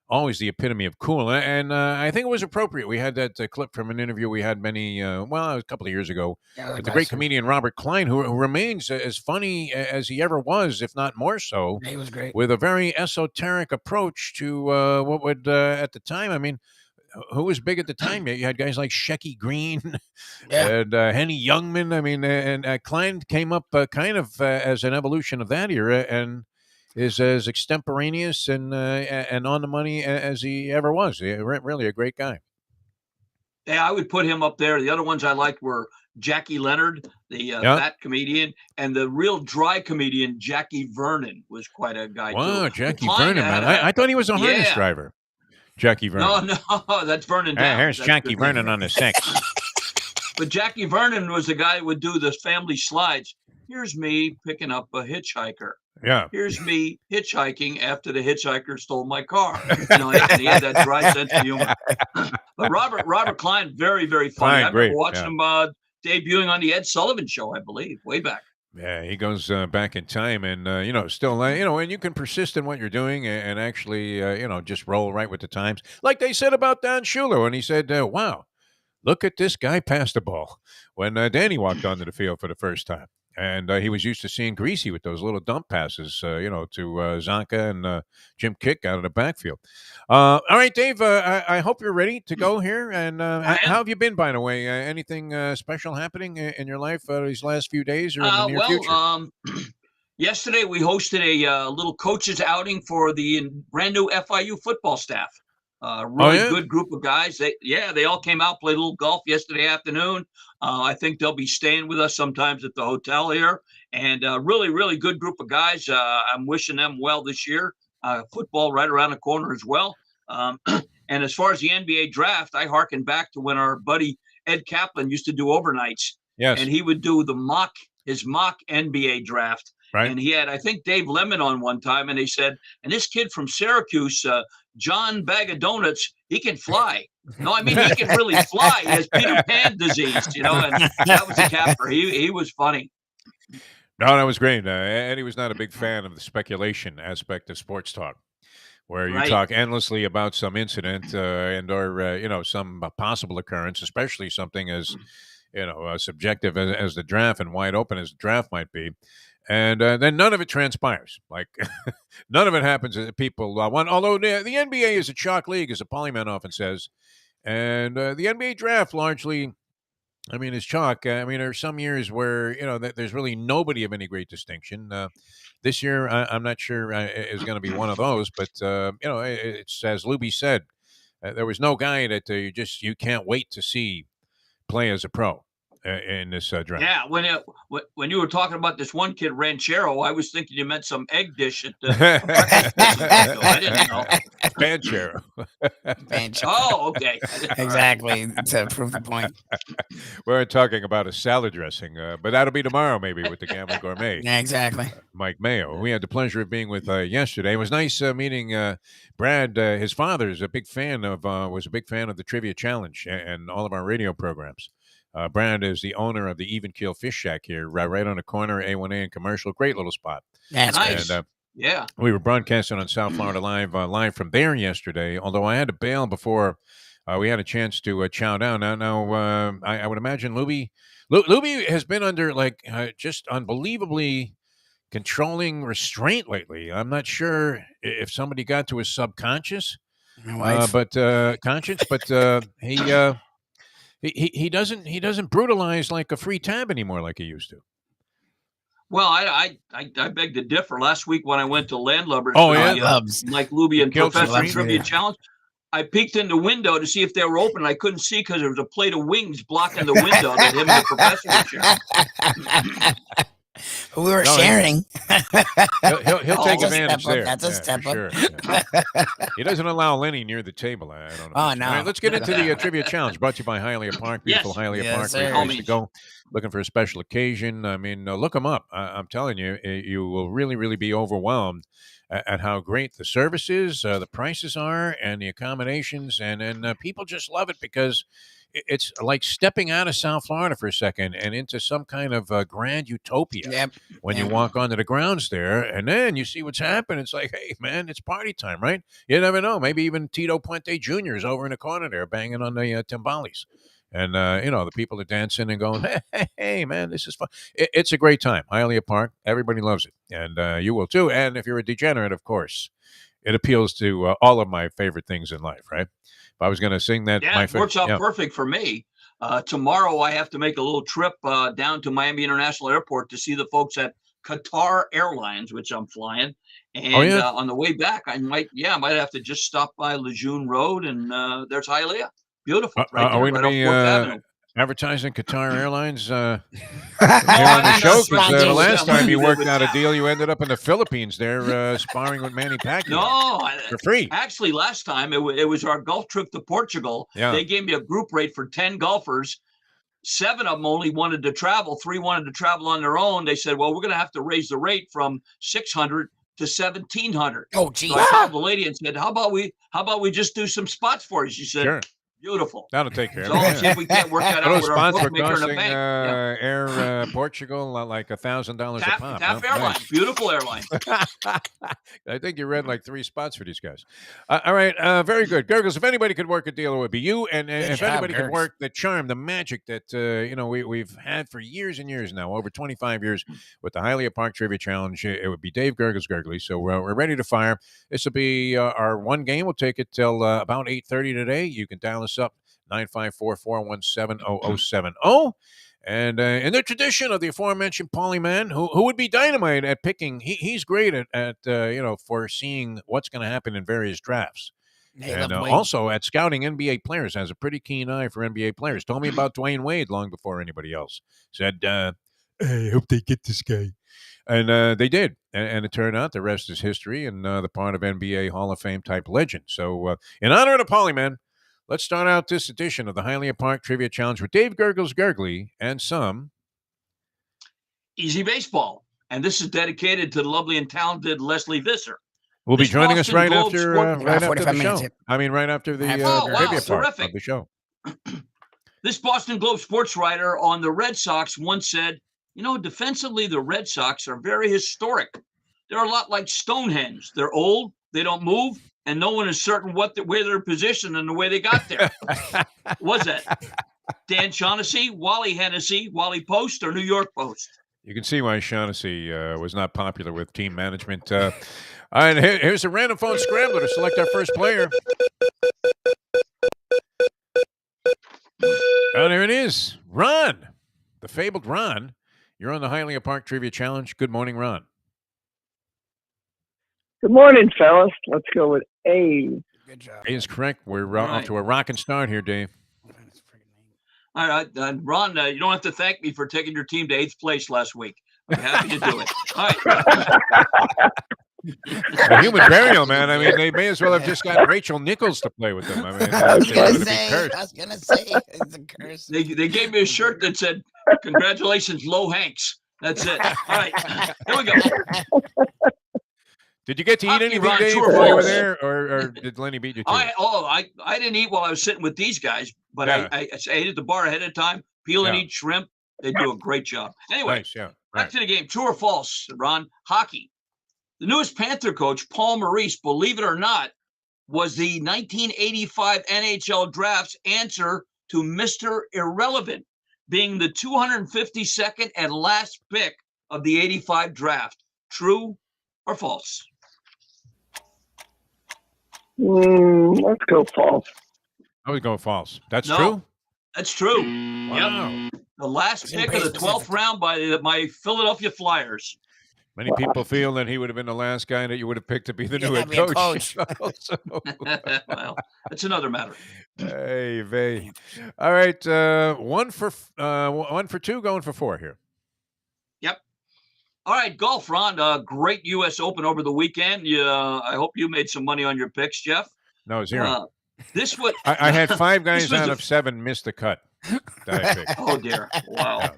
the epitome of cool. And I think it was appropriate. We had that clip from an interview we had a couple of years ago with the great comedian Robert Klein, who remains as funny as he ever was, if not more so.
He was great.
With a very esoteric approach to what would, at the time, I mean, who was big at the time? You had guys like Shecky Green and Henny Youngman. I mean, and Klein came up kind of as an evolution of that era and is as extemporaneous and on the money as he ever was. Really a great guy.
Yeah, I would put him up there. The other ones I liked were Jackie Leonard, the fat comedian, and the real dry comedian, Jackie Vernon, was quite a guy,
wow,
too.
Jackie Vernon, man. I thought he was a harness driver. Jackie Vernon.
No, that's Vernon down.
Here's Jackie Vernon on the six.
But Jackie Vernon was the guy who would do the family slides. Here's me picking up a hitchhiker.
Yeah.
Here's me hitchhiking after the hitchhiker stole my car. He had that dry sense of humor. But Robert Klein, very, very funny. I remember watching him debuting on the Ed Sullivan Show, I believe, way back.
Yeah, he goes back in time and, still, and you can persist in what you're doing and actually, just roll right with the times. Like they said about Don Shula when he said, wow, look at this guy pass the ball when Danny walked onto the field for the first time. And he was used to seeing Greasy with those little dump passes, to Zonka and Jim Kick out of the backfield. All right, Dave, I hope you're ready to go here. And how have you been, by the way? Anything special happening in your life these last few days or in the near future?
Yesterday, we hosted a little coaches outing for the brand new FIU football staff. Really good group of guys. They all came out, played a little golf yesterday afternoon. I think they'll be staying with us sometimes at the hotel here. And really, really good group of guys. I'm wishing them well this year. Football right around the corner as well. And as far as the NBA draft, I hearken back to when our buddy Ed Kaplan used to do overnights.
Yes.
And he would do his mock NBA draft.
Right.
And he had, I think, Dave Lemon on one time, and they said, and this kid from Syracuse, John Bag of Donuts, he can fly. No, I mean, he can really fly. He has Peter Pan disease, and that was the capper. He was funny.
No, that was great. Eddie was not a big fan of the speculation aspect of sports talk, where you talk endlessly about some incident or some possible occurrence, especially something as subjective as the draft and wide open as the draft might be. And then none of it transpires. Like, none of it happens as people want. Although the NBA is a chalk league, as a polyman often says. And the NBA draft largely, is chalk. There are some years where, there's really nobody of any great distinction. This year, I'm not sure is going to be one of those. But, it's as Lubie said, there was no guy that you can't wait to see play as a pro in this draft.
Yeah, when you were talking about this one kid, Ranchero, I was thinking you meant some egg dish at the I didn't know.
Ranchero.
Oh, okay.
Exactly, to prove the point.
We're talking about a salad dressing, but that'll be tomorrow maybe with the Gambling Gourmet.
Yeah, exactly.
Mike Mayo. We had the pleasure of being with yesterday. It was nice meeting Brad. His father is was a big fan of the Trivia Challenge and all of our radio programs. Brad is the owner of the Even Keel Fish Shack here, right on the corner, A1A and Commercial. Great little spot.
That's
nice.
And,
yeah.
We were broadcasting on South Florida live from there yesterday, although I had to bail before we had a chance to chow down. Now I would imagine Lubie has been under just unbelievably controlling restraint lately. I'm not sure if somebody got to his subconscious, but conscience, but he doesn't brutalize like a free tab anymore like he used to.
Well, I beg to differ. Last week when I went to Landlubber, Mike Lubie and Professor Trivia Challenge, I peeked in the window to see if they were open. I couldn't see because there was a plate of wings blocking the window that him and the professor were sharing.
We were sharing.
He'll take advantage there.
That's a step up.
Sure. Yeah. He doesn't allow Lenny near the table. I don't know.
Oh, no.
All right, let's get into the Trivia Challenge brought to you by Hialeah Park. Beautiful Hialeah Park. Great place to go. Looking for a special occasion. Look them up. I'm telling you, you will really, really be overwhelmed at how great the service is, the prices are, and the accommodations. And people just love it because it's like stepping out of South Florida for a second and into some kind of grand utopia when you walk onto the grounds there, and then you see what's happening. It's like, hey, man, it's party time, right? You never know. Maybe even Tito Puente Jr. is over in the corner there banging on the timbales. And, the people are dancing and going, hey, man, this is fun. It's a great time. Hialeah Park. Everybody loves it. And you will too. And if you're a degenerate, of course, it appeals to all of my favorite things in life, right? If I was going to sing that,
it works out perfect for me. Tomorrow, I have to make a little trip down to Miami International Airport to see the folks at Qatar Airlines, which I'm flying. And on the way back, I might have to just stop by Lejeune Road, and there's Hialeah. Beautiful.
Are we going to be advertising Qatar Airlines here on the show? Because the last time you worked out a deal, you ended up in the Philippines there sparring with Manny Pacquiao for free.
Actually, last time it was our golf trip to Portugal. Yeah. They gave me a group rate for 10 golfers. 7 of them only wanted to travel. 3 wanted to travel on their own. They said, well, we're going to have to raise the rate from $600 to $1,700.
Oh, geez.
So I called the lady and said, how about we just do some spots for you? She said, sure. Beautiful.
That'll take care of
it. So see if we can't work that out with our bookmaker in the bank.
Air Portugal, like $1,000 a pop.
TAP Airline. Nice. Beautiful airline.
I think you read like 3 spots for these guys. All right. Very good. Gurgles, if anybody could work a deal, it would be you. And if anybody could work the charm, the magic that we've had for years and years now, over 25 years with the Hialeah Park Trivia Challenge, it would be Dave Gurgles Gurgley. So we're ready to fire. This will be our one game. We'll take it till about 8:30 today. You can dial us up 954-417-0070. And in the tradition of the aforementioned Polyman, who would be dynamite at picking, he's great at foreseeing what's going to happen in various drafts.
They
And
love Dwayne.
also at scouting NBA players, has a pretty keen eye for NBA players. Told me about Dwayne Wade long before anybody else. Said, I hope they get this guy. And they did. And it turned out the rest is history and the part of NBA Hall of Fame type legend. So in honor of the Polyman, let's start out this edition of the Hialeah Park Trivia Challenge with Dave Gurgles Gurgley and some
Easy baseball. And this is dedicated to the lovely and talented Lesley Visser.
will be
This
joining us
Boston
right
Globe
after
Sport-
right after
45
the
minutes,
show.
yep.
I mean, right after the
Oh,
trivia part
terrific.
of the show.
This Boston Globe sports writer on the Red Sox once said, defensively, the Red Sox are very historic. They're a lot like Stonehenge. They're old, they don't move, and no one is certain where they're positioned and the way they got there. Was that Dan Shaughnessy, Wally Hennessy, Wally Post, or New York Post?
You can see why Shaughnessy was not popular with team management. All right, here's a random phone scrambler to select our first player. And there it is. Ron, the fabled Ron. You're on the Hialeah Park Trivia Challenge. Good morning, Ron.
Good morning, fellas. Let's go with A.
Good job.
A is correct. We're
All
off
right.
to a rocking start here, Dave.
All right, Ron, you don't have to thank me for taking your team to 8th place last week. I'm happy to do it. All right.
A human burial, man. I mean, they may as well have just got Rachel Nichols to play with them. I mean,
I was
they
gonna
would have been
say,
cursed.
I was gonna say, it's a curse.
They gave me a shirt that said, "Congratulations, Low Hanks." That's it. All right, here we go.
Did you get to eat
Hockey,
anything,
Ron,
Dave,
true or
while you were
false?
there, or did Lenny beat you to it?
I didn't eat while I was sitting with these guys, but
Yeah.
I ate at the bar ahead of time. Peel and
Yeah.
eat shrimp. They do a great job. Anyway,
Nice, yeah.
back
Right.
to the game. True or false, Ron? Hockey. The newest Panther coach, Paul Maurice, believe it or not, was the 1985 NHL draft's answer to Mr. Irrelevant, being the 252nd and last pick of the 85 draft. True or false?
Let's go false.
I would go false. That's
No.
true?
That's true.
Wow.
Yep. The last
It's
pick of
very
the 12th
specific.
round by my Philadelphia Flyers.
Many people feel that he would have been the last guy that you would have picked to be the
Yeah,
new head
that'd be a
coach.
coach.
So,
Well, that's another matter.
hey, vey. All right, one for two, going for four here.
Yep. All right, golf, Ron. Great U.S. Open over the weekend. I hope you made some money on your picks, Jeff.
No, zero.
This would.
I had five
this
guys
was
out
the-
of seven miss the cut that I picked.
Oh dear! Wow.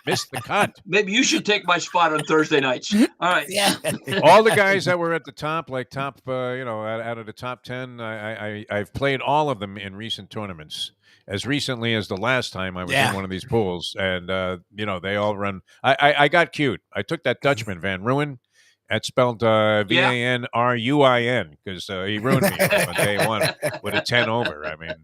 Missed the cut.
Maybe you should take my spot on Thursday nights. All right.
Yeah.
All the guys that were at the top, like top, out of the top 10, I've played all of them in recent tournaments. As recently as the last time I was
Yeah.
in one of these pools, and they all run. I got cute. I took that Dutchman Van Ruin. That's spelled Vanruin because he ruined me on day one with a 10 over. I mean,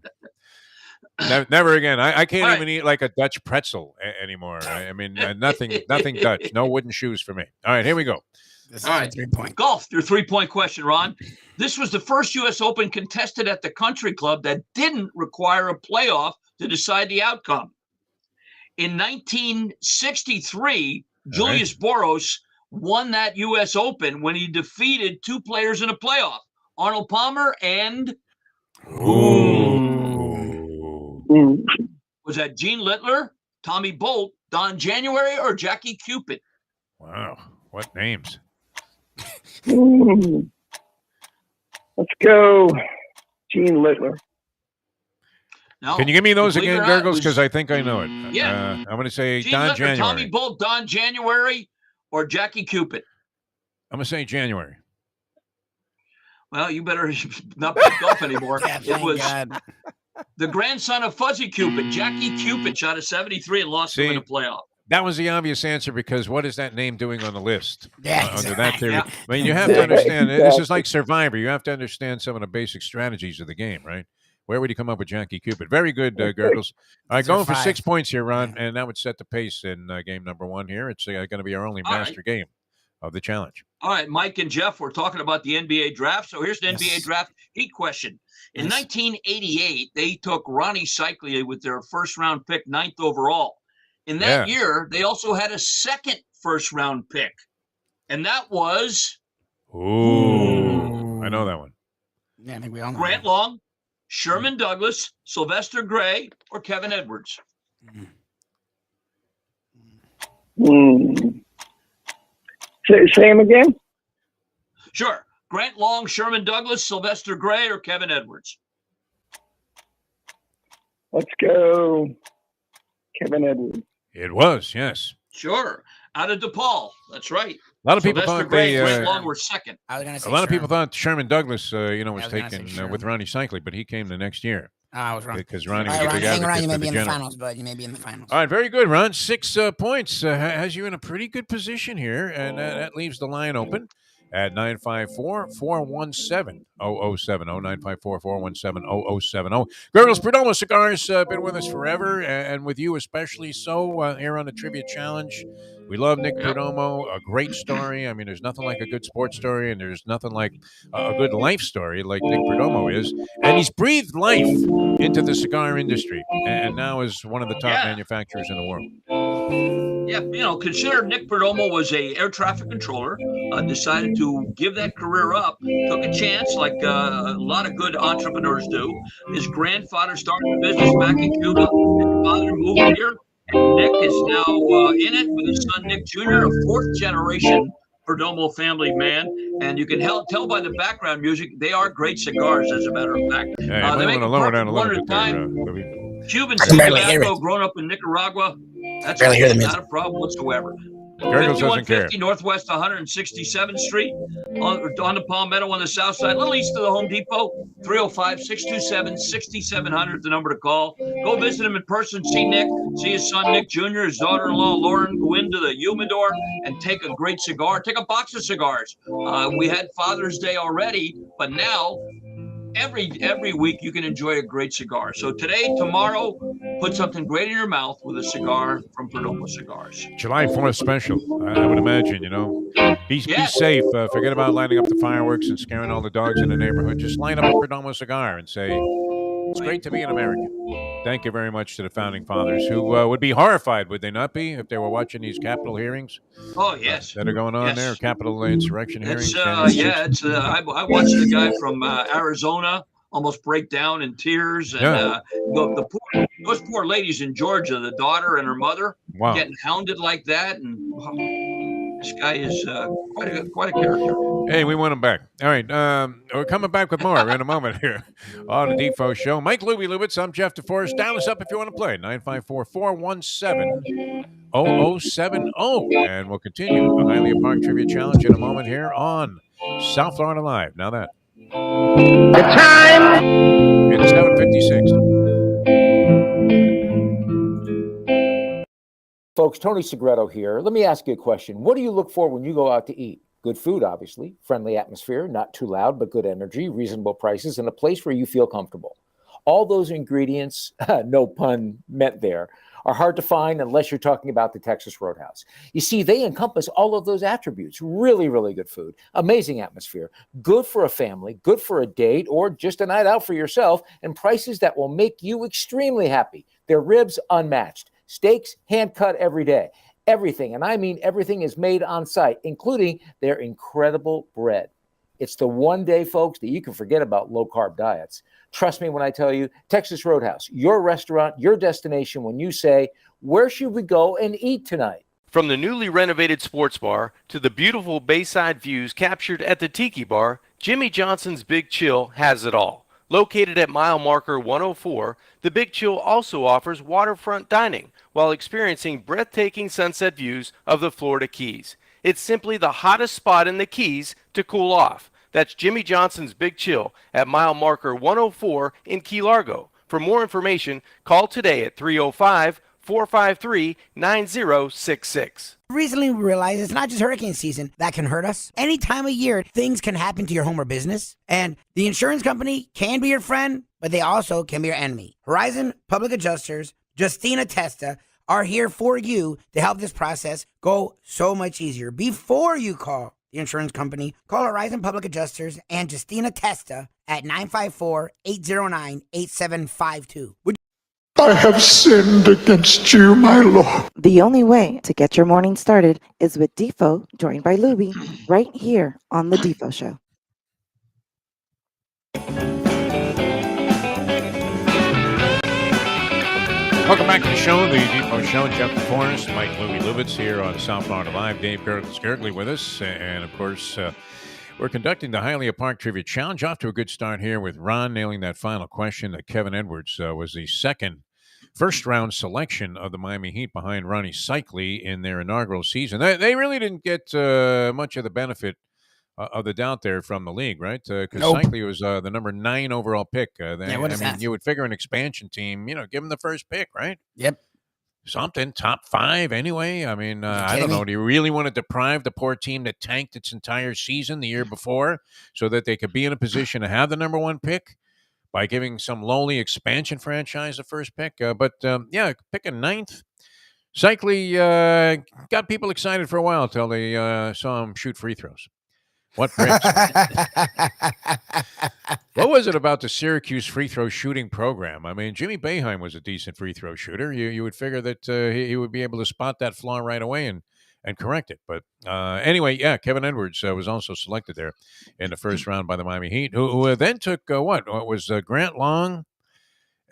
never again. I can't
All
even eat like a Dutch pretzel anymore. I mean, nothing Dutch. No wooden shoes for me. All right, here we go.
This is
All
a
right.
3-point.
Golf, your 3-point question, Ron. This was the first U.S. Open contested at the country club that didn't require a playoff to decide the outcome. In 1963, Julius Boros won that U.S. Open when he defeated two players in a playoff, Arnold Palmer and was that Gene Littler, Tommy Bolt, Don January, or Jackie Cupid?
Wow, what names?
Let's go Gene Littler.
Now,
Can you give me those
believe it
again,
or not, it
Gurgles?
was
Because I think I know it.
Yeah.
I'm going to say
Gene
Don
Littler, Tommy
January.
Bolt, Don January, or Jackie Cupid?
I'm going to say January.
Well, you better not play golf anymore.
Yeah,
It
thank
was
God.
the grandson of Fuzzy Cupid, Jackie Cupid, shot a 73 and lost him in
See,
a playoff.
That was the obvious answer because what is that name doing on the list?
Yeah,
Under that theory.
Yeah.
I mean, you have to understand, this is like Survivor. You have to understand some of the basic strategies of the game, right? Where would you come up with Jackie Cupid? Very good, Gurgles. All right,
These are
going for
5.
6 points here, Ron, and that would set the pace in game number 1 here. It's going to be our only
All right.
master game of the challenge.
All right, Mike and Jeff, we're talking about the NBA draft. So here's the NBA
Yes.
draft heat question. In
Yes.
1988, they took Ronnie Cyclia with their first-round pick, 9th overall. In that year, they also had a second first-round pick, and that was
I know that one.
Yeah, I think we all know.
Grant Long, Sherman Douglas, Sylvester Gray, or Kevin Edwards.
Say him again.
Sure. Grant Long, Sherman Douglas, Sylvester Gray, or Kevin Edwards.
Let's go, Kevin Edwards.
It was, yes.
Sure. Out of DePaul. That's right.
A lot of people
Sylvester
thought
Gray
they.
and Grant Long were second.
I was gonna say
A lot of people
Sherman.
thought Sherman Douglas, was
I was gonna
taken
say
with Ronnie Cycli, but he came the next year
I was wrong.
because Ronnie
All
was
right,
a big
Ron, hang around.
advocate
You
for
may
the
be in the
general.
finals, bud. You may be in the finals.
All right, very good, Ron. 6 points has you in a pretty good position here, and that leaves the line open at 954-417-0070, 954-417-0070. Gurgles Perdomo Cigars been with us forever, and with you especially so here on the Trivia Challenge. We love Nick Perdomo, a great story. I mean, there's nothing like a good sports story, and there's nothing like a good life story like Nick Perdomo is. And he's breathed life into the cigar industry, and now is one of the top manufacturers in the world.
Yeah, consider Nick Perdomo was a air traffic controller, decided to give that career up, took a chance like a lot of good entrepreneurs do. His grandfather started the business back in Cuba. His father moved here. And Nick is now in it with his son, Nick Jr., a fourth generation Perdomo family man. And you can tell by the background music, they are great cigars, as a matter of fact.
Hey,
they
want
make
to
a
lower
perfect
down a
one
little
at
bit
a
there,
time.
Louie.
Cuban
I can barely hear
tobacco,
it.
grown up in Nicaragua. That's
Barely hear the
not
music.
a problem whatsoever.
Gurgles doesn't care.
5150 Northwest 167th Street on the Palmetto on the south side, a little east of the Home Depot. 305-627-6700, the number to call. Go visit him in person, see Nick, see his son Nick Jr., his daughter-in-law Lauren. Go into the humidor and take a great cigar. Take a box of cigars. We had Father's Day already, but now every week you can enjoy a great cigar. So today, tomorrow, put something great in your mouth with a cigar from Perdomo Cigars.
July 4th special, I would imagine, Be safe. Forget about lighting up the fireworks and scaring all the dogs in the neighborhood. Just line up a Perdomo cigar and say, it's great to be an American. Thank you very much to the Founding Fathers, who would be horrified, would they not be, if they were watching these Capitol hearings?
Oh, yes.
That are going on there, Capitol insurrection hearings.
I watched the guy from Arizona almost break down in tears. And those poor ladies in Georgia, the daughter and her mother, getting hounded like that. And this guy is quite a character.
Hey, we want him back. All right, we're coming back with more in a moment here on the Defo Show. Mike Lubie Lubitz, I'm Jeff DeForest. Dial us up if you want to play, 954-417-0070. And we'll continue the Hialeah Park Trivia Challenge in a moment here on South Florida Live. Now that.
The time.
It's 7:56.
Folks, Tony Segreto here. Let me ask you a question. What do you look for when you go out to eat? Good food, obviously, friendly atmosphere, not too loud, but good energy, reasonable prices, and a place where you feel comfortable. All those ingredients, no pun meant there, are hard to find unless you're talking about the Texas Roadhouse. You see, they encompass all of those attributes. Really, really good food, amazing atmosphere, good for a family, good for a date, or just a night out for yourself, and prices that will make you extremely happy. Their ribs, unmatched. Steaks, hand cut every day. Everything, and I mean everything, is made on site, including their incredible bread. It's the one day, folks, that you can forget about low-carb diets. Trust me when I tell you, Texas Roadhouse, your restaurant, your destination when you say, where should we go and eat tonight?
From the newly renovated sports bar to the beautiful bayside views captured at the Tiki Bar, Jimmy Johnson's Big Chill has it all. Located at mile marker 104, the Big Chill also offers waterfront dining while experiencing breathtaking sunset views of the Florida Keys. It's simply the hottest spot in the Keys to cool off. That's Jimmy Johnson's Big Chill at mile marker 104 in Key Largo. For more information, call today at 305-453-9066.
Recently, we realized it's not just hurricane season that can hurt us. Any time of year, things can happen to your home or business. And the insurance company can be your friend, but they also can be your enemy. Horizon Public Adjusters, Justina Testa, are here for you to help this process go so much easier. Before you call the insurance company, call Horizon Public Adjusters and Justina Testa at 954-809-8752.
I have sinned against you, my Lord.
The only way to get your morning started is with Defo, joined by Lubie, right here on The Defo Show.
Welcome back to the show, the Defo Show. Jeff DeForest, Mike Louie Lubitz here on South Florida Live. Dave Gergley with us. And, of course, we're conducting the Hialeah Park Trivia Challenge. Off to a good start here with Ron nailing that final question. That Kevin Edwards was the first-round selection of the Miami Heat behind Ronnie Cycli in their inaugural season. They really didn't get much of the benefit of the doubt there from the league, right? Because
Nope.
Cycli was the number 9 overall pick.
What is that?
You would figure an expansion team, give them the first pick, right?
Yep.
Something, top 5 anyway. I mean, I don't
kidding
know.
me?
Do you really want to deprive the poor team that tanked its entire season the year before so that they could be in a position to have the number 1 pick by giving some lowly expansion franchise the first pick? But picking 9th. Cycli got people excited for a while until they saw him shoot free throws. What bricks? What was it about the Syracuse free throw shooting program? I mean, Jimmy Boeheim was a decent free throw shooter. You would figure that he would be able to spot that flaw right away and correct it. But anyway, Kevin Edwards was also selected there in the first round by the Miami Heat, who then took what was Grant Long,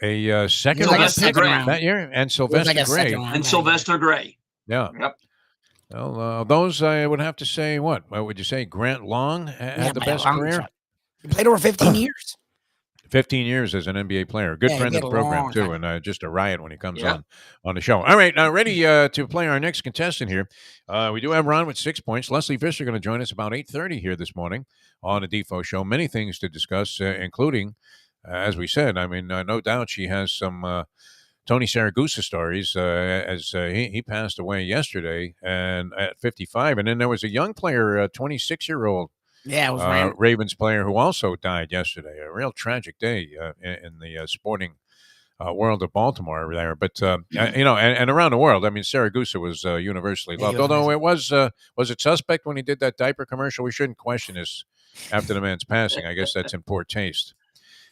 a second round pick that year, and Sylvester Gray.
And Sylvester Gray.
Yeah.
Yep.
Well, those I would have to say, what would you say? Grant Long had the best career?
He played over 15 years.
15 years as an NBA player. Good friend of the program, too, and just a riot when he comes on the show. All right, now ready to play our next contestant here. We do have Ron with 6 points. Lesley Visser going to join us about 8:30 here this morning on the Defo Show. Many things to discuss, including, as we said, I mean, no doubt she has some Tony Saragusa stories as he passed away yesterday and at 55. And then there was a young player, a 26-year-old
it was
Ravens player who also died yesterday. A real tragic day in the sporting world of Baltimore there. But, and around the world, I mean, Saragusa was universally loved. Although it was it suspect when he did that diaper commercial? We shouldn't question this after the man's passing. I guess that's in poor taste.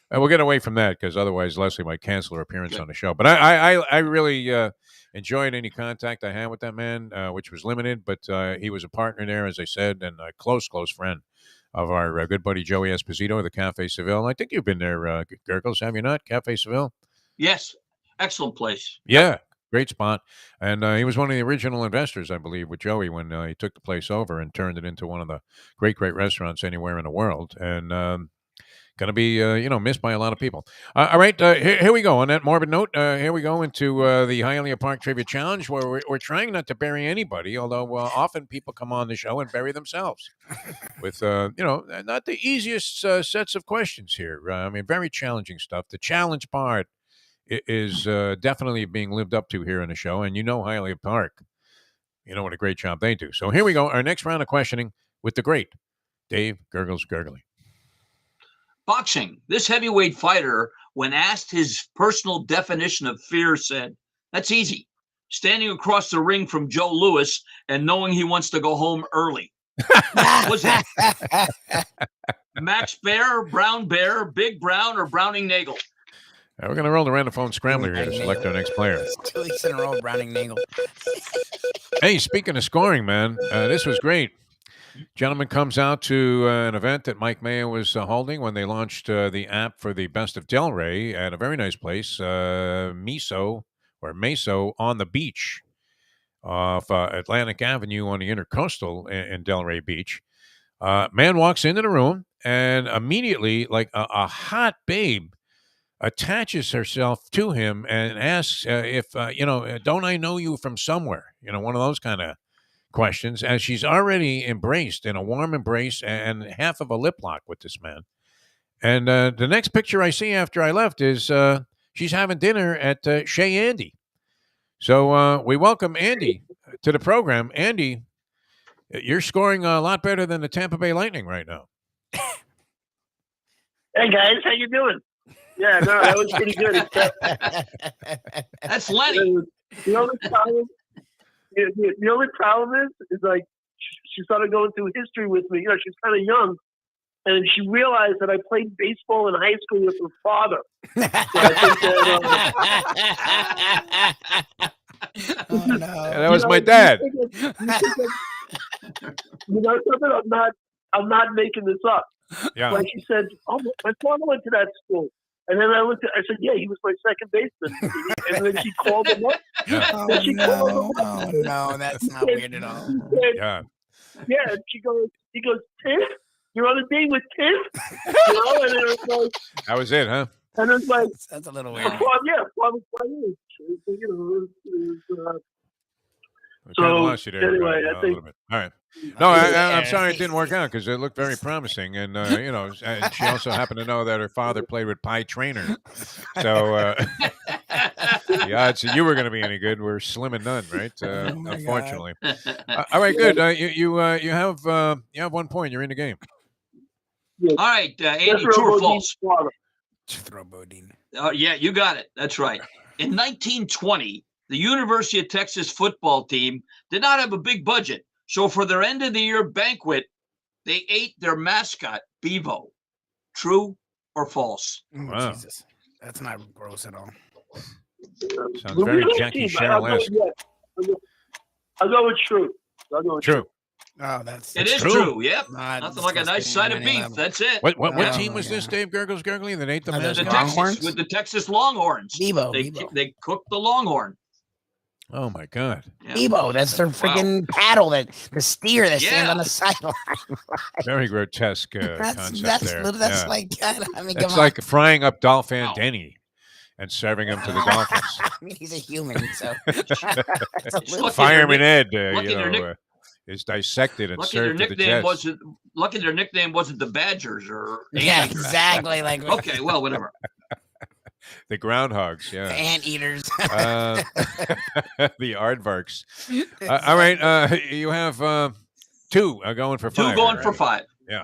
We'll get away from that because otherwise Lesley might cancel her appearance on the show. But I really enjoyed any contact I had with that man, which was limited. But he was a partner there, as I said, and a close friend of our good buddy Joey Esposito of the Cafe Seville. I think you've been there, Gurgles, have you not? Cafe Seville?
Yes. Excellent place.
Yeah. Great spot. And he was one of the original investors, I believe, with Joey when he took the place over and turned it into one of the great restaurants anywhere in the world. And going to be, missed by a lot of people. All right, here we go. On that morbid note, here we go into the Hialeah Park Trivia Challenge, where we're trying not to bury anybody, although often people come on the show and bury themselves with, not the easiest sets of questions here. I mean, very challenging stuff. The challenge part is definitely being lived up to here in the show, and Hialeah Park. You know what a great job they do. So here we go. Our next round of questioning with the great Dave Gurgles Gurgley.
Boxing. This heavyweight fighter, when asked his personal definition of fear, said, "That's easy. Standing across the ring from Joe Louis and knowing he wants to go home early." Was that Max Bear, Brown Bear, Big Brown, or Browning Nagel?
We're going to roll the random phone scrambler here to select our next player.
2 weeks in a row, Browning Nagel.
Hey, speaking of scoring, man, this was great. Gentleman comes out to an event that Mike Mayo was holding when they launched the app for the Best of Delray at a very nice place, Meso on the beach off Atlantic Avenue on the Intercoastal in Delray Beach. Man walks into the room and immediately, like a hot babe, attaches herself to him and asks if, don't I know you from somewhere? One of those kind of questions, as she's already embraced in a warm embrace and half of a lip lock with this man. And the next picture I see after I left is she's having dinner at Chez Andy. So we welcome Andy to the program. Andy, you're scoring a lot better than the Tampa Bay Lightning right now.
Hey guys, how you doing? Yeah, no, that was pretty good.
That's Lenny.
The only problem is like she started going through history with me. She's kind of young, and she realized that I played baseball in high school with her father. So I think that,
Oh, no.
Yeah, that was my dad.
Something, I'm not making this up.
Yeah.
Like she said, oh, my father went to that school. And then I said, yeah, he was my second baseman. And then she called him up.
Oh, no, that's not weird at all.
Said,
Yeah.
yeah, and he goes, Tiff? You're on a date with Tiff? You know, and it was like,
That was it, huh?
and it's like,
That's a little weird.
Father,
I
So,
kinda lost you there,
anyway, I
a
think-
little bit. All right. No, I'm sorry it didn't work out because it looked very promising, and and she also happened to know that her father played with Pie Traynor, so the odds that you were going to be any good were slim and none, right?
Oh my
Unfortunately. All right, good. You have 1 point. You're in the game.
All right, Andy,
That's
true or
Robo
false?
Dean's father.
Throw Bodine.
Yeah, you got it. That's right. In 1920, the University of Texas football team did not have a big budget. So for their end of the year banquet, they ate their mascot, Bevo. True or false?
Oh,
Wow.
Jesus. That's not gross at all.
Sounds very Jackie Cheryl-esque.
I'll go with true.
True.
Oh, that's
It is
true.
true. Yep.
not
Nothing like a nice
disgusting
side
on
of
any
beef.
level.
That's it.
What
Oh,
team was
my
this,
God.
Dave Gurgles Gurgly? That ate the
Oh, the
The
mascot?
Longhorns?
Texas, with the Texas Longhorns.
Bebo.
They cooked the Longhorn.
Oh my God!
Yeah.
Bebo, that's their freaking paddle, the steer that stands on the sideline.
Very grotesque concept there.
That's
Yeah.
like, I mean,
It's
come
like frying up Dolphin
Wow.
Denny and serving him to the Dolphins.
on. I mean, he's a human, so.
It's lucky
Fireman
their
Ed,
lucky their nick-
is dissected and
Lucky their
served to the
nickname
Jets.
wasn't the Badgers or
Yeah, exactly. Like
Okay, well, whatever.
The Groundhogs,
the
yeah.
anteaters.
The Aardvarks. All right, you have 2 going for 5.
Two going
here,
for
right?
5.
Yeah.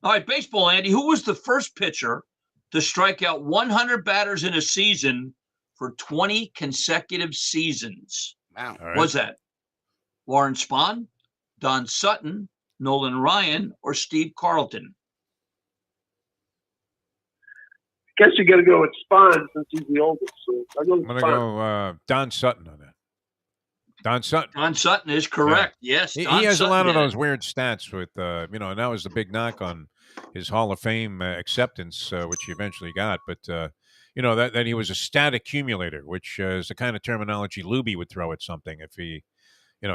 All right, baseball, Andy. Who was the first pitcher to strike out 100 batters in a season for 20 consecutive seasons?
Wow.
All right.
Was that Warren Spahn, Don Sutton, Nolan Ryan, or Steve Carlton?
Guess you got to go with Spahn since he's the oldest. So I'll go
I'm
with
going to
Spahn.
go Don Sutton on that. Don Sutton.
Don Sutton is correct. Yes,
He
Don
has
Sutton
a lot of
did it.
those weird stats with, and that was the big knock on his Hall of Fame acceptance, which he eventually got. But, that he was a stat accumulator, which is the kind of terminology Lubie would throw at something if he,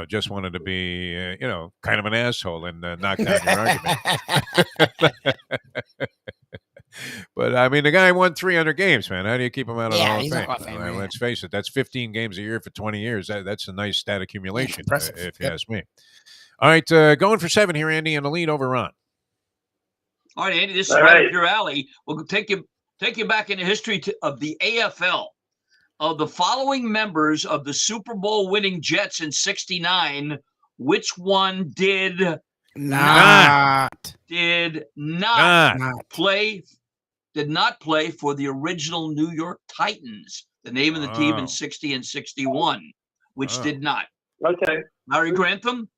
just wanted to be, kind of an asshole and knock down your argument. But, I mean, the guy won 300 games, man. How do you keep him out of the Hall of
he's a
Fame?
Hall of Famer, yeah.
Let's face it. That's 15 games a year for 20 years. That's a nice stat accumulation,
impressive.
if you
Yep.
ask me. All right, going for 7 here, Andy, and the lead over Ron.
All right, Andy, this is
All
right
right.
up your alley. We'll take you back in the history of the AFL. Of the following members of the Super Bowl winning Jets in '69, which one did not play for the original New York Titans, the name of the team
Oh.
in '60 and '61, which
Oh.
did not?
Okay.
Larry Grantham,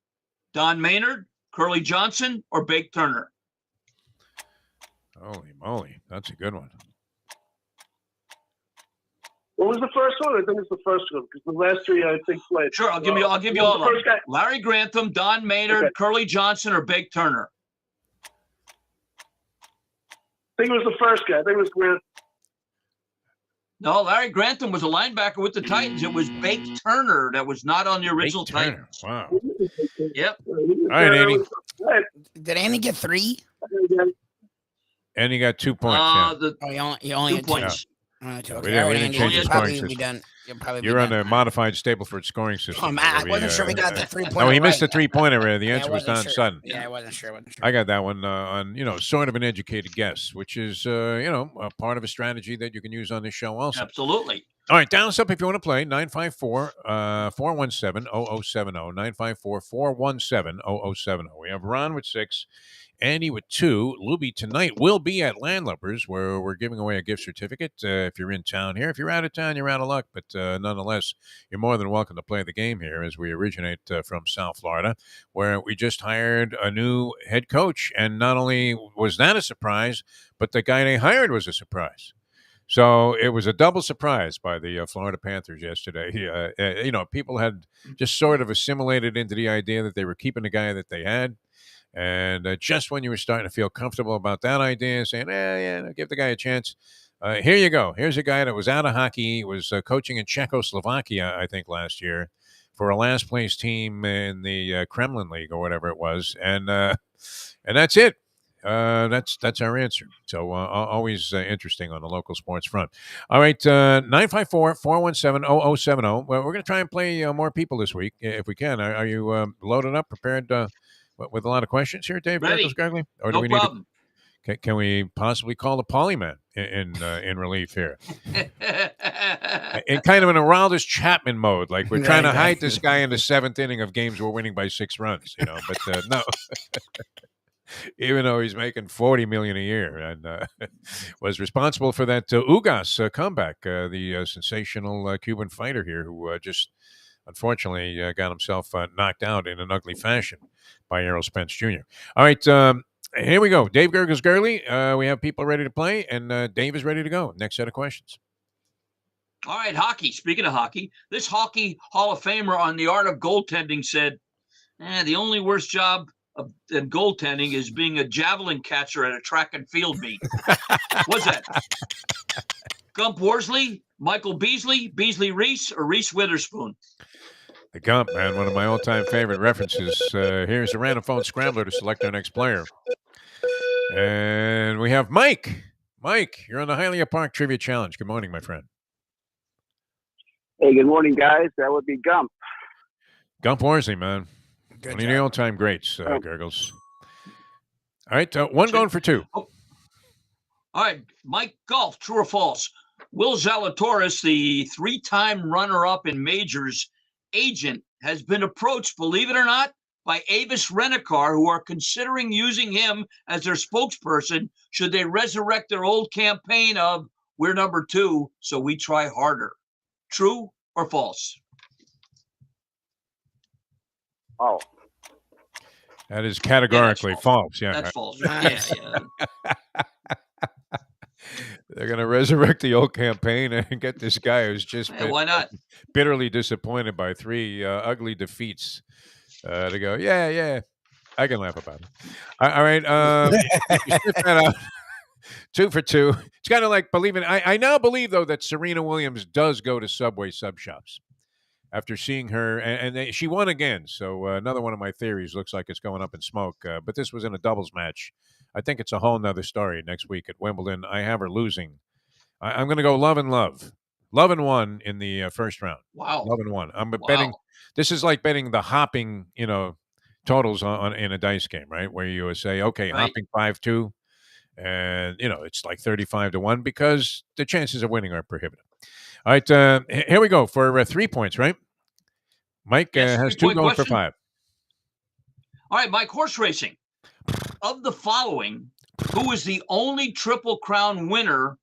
Don Maynard, Curly Johnson, or Bake Turner?
Holy moly, that's a good one.
What was the first one? I think it's the first one because the last 3 I think played.
Sure, I'll give you
Who
all
was
of
the
them.
first guy?
Larry Grantham, Don Maynard,
Okay.
Curly Johnson, or Bake Turner?
I think it was the first guy. I think it was Grant.
No, Larry Grantham was a linebacker with the Titans. It was Bake Turner that was not on the original
Bake Turner.
Titans.
Wow.
Yep.
All right, Andy.
Did Andy get 3?
And you got 2 points. Yeah.
Oh, you only
2
had 2.
points.
Okay.
we didn't
Andy,
change
you'll
the
probably
scoring
be
system.
done. You'll probably
You're
be
on
done.
the modified Stableford scoring system.
Oh, man, I wasn't sure we got the 3-pointer.
No, he missed the
right.
3-pointer. The
Yeah, I
answer was
wasn't
Don
sure.
Sutton.
Yeah, I wasn't sure.
I got that one on, sort of an educated guess, which is, a part of a strategy that you can use on this show also.
Absolutely.
All right, down us up if you want to play. 954-417-0070. 954-417-0070. We have Ron with 6, Andy with 2. Lubie tonight will be at Landlubbers, where we're giving away a gift certificate if you're in town here. If you're out of town, you're out of luck. But nonetheless, you're more than welcome to play the game here as we originate from South Florida, where we just hired a new head coach. And not only was that a surprise, but the guy they hired was a surprise. So it was a double surprise by the Florida Panthers yesterday. People had just sort of assimilated into the idea that they were keeping the guy that they had. And just when you were starting to feel comfortable about that idea, saying, give the guy a chance, here you go. Here's a guy that was out of hockey, was coaching in Czechoslovakia, I think, last year for a last-place team in the Kremlin League or whatever it was. And that's it. That's our answer. So always interesting on the local sports front. All right, 954-417-0070. Well, we're going to try and play more people this week if we can. Are you loaded up, prepared with a lot of questions here, Dave?
Ready.
Or
No problem.
Can we possibly call the polyman in relief here? In kind of an Aroldis Chapman mode, like we're trying to hide this guy in the 7th inning of games we're winning by 6 runs, But no. Even though he's making $40 million a year, and was responsible for that Ugas comeback, the sensational Cuban fighter here, who just unfortunately got himself knocked out in an ugly fashion by Errol Spence Jr. All right, here we go. Dave Gurgles Gurley. We have people ready to play, and Dave is ready to go. Next set of questions.
All right, hockey. Speaking of hockey, this Hockey Hall of Famer on the art of goaltending said, the only worst job in goaltending is being a javelin catcher at a track and field meet. What's that? Gump Worsley, Michael Beasley, Beasley Reese, or Reese Witherspoon?
The Gump, man, one of my all-time favorite references. Here's a random phone scrambler to select our next player. And we have Mike. Mike, you're on the Hialeah Park Trivia Challenge. Good morning, my friend.
Hey, good morning, guys. That would be Gump.
Gump Worsley, man.
Good
One of the all-time greats, Gurgles. All right, one going for 2.
Oh. All right, Mike Golf, true or false? Will Zalatoris, the 3-time runner-up in majors agent, has been approached, believe it or not, by Avis Rent-A-Car, who are considering using him as their spokesperson should they resurrect their old campaign of "We're number 2, so we try harder." True or false?
Oh,
That is categorically false. Yeah,
That's false. Yeah.
They're going to resurrect the old campaign and get this guy who's just
Why not?
bitterly disappointed by 3 ugly defeats to go, yeah, I can laugh about it. All right, you spit that out. 2 for 2. It's kind of like believing. I now believe, though, that Serena Williams does go to Subway sub shops after seeing her, and she won again. So another one of my theories looks like it's going up in smoke. But this was in a doubles match. I think it's a whole nother story next week at Wimbledon. I have her losing. I'm going to go love and 1 in the first round.
Wow.
Love and 1. I'm betting. This is like betting the hopping, totals on in a dice game, right? Where you would say, okay,
Right.
hopping 5-2, and it's like 35-1 because the chances of winning are prohibitive. All right, here we go for 3 points, right? Mike
Yes,
has 2
3-point
going for
question.
5.
All right, Mike, horse racing. Of the following, who is the only Triple Crown winner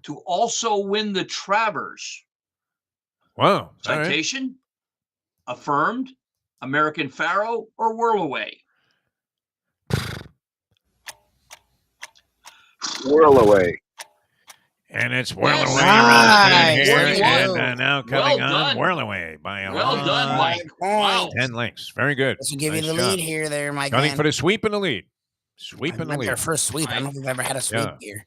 to also win the Travers?
Wow. All right.
Citation, Affirmed, American Pharaoh, or Whirlaway?
Whirlaway.
And it's Whirlaway
Nice.
around here.
41.
And now coming
Well
on
done.
Whirlaway by a
Well
long
done, Mike. Wow.
10 lengths. Very good.
This will give you
Nice
the
job.
lead here, there, Mike.
Gunning
Man.
for the sweep in the lead. Sweep in the
Our
lead.
first sweep. I don't know if we've ever had a sweep
Yeah.
here.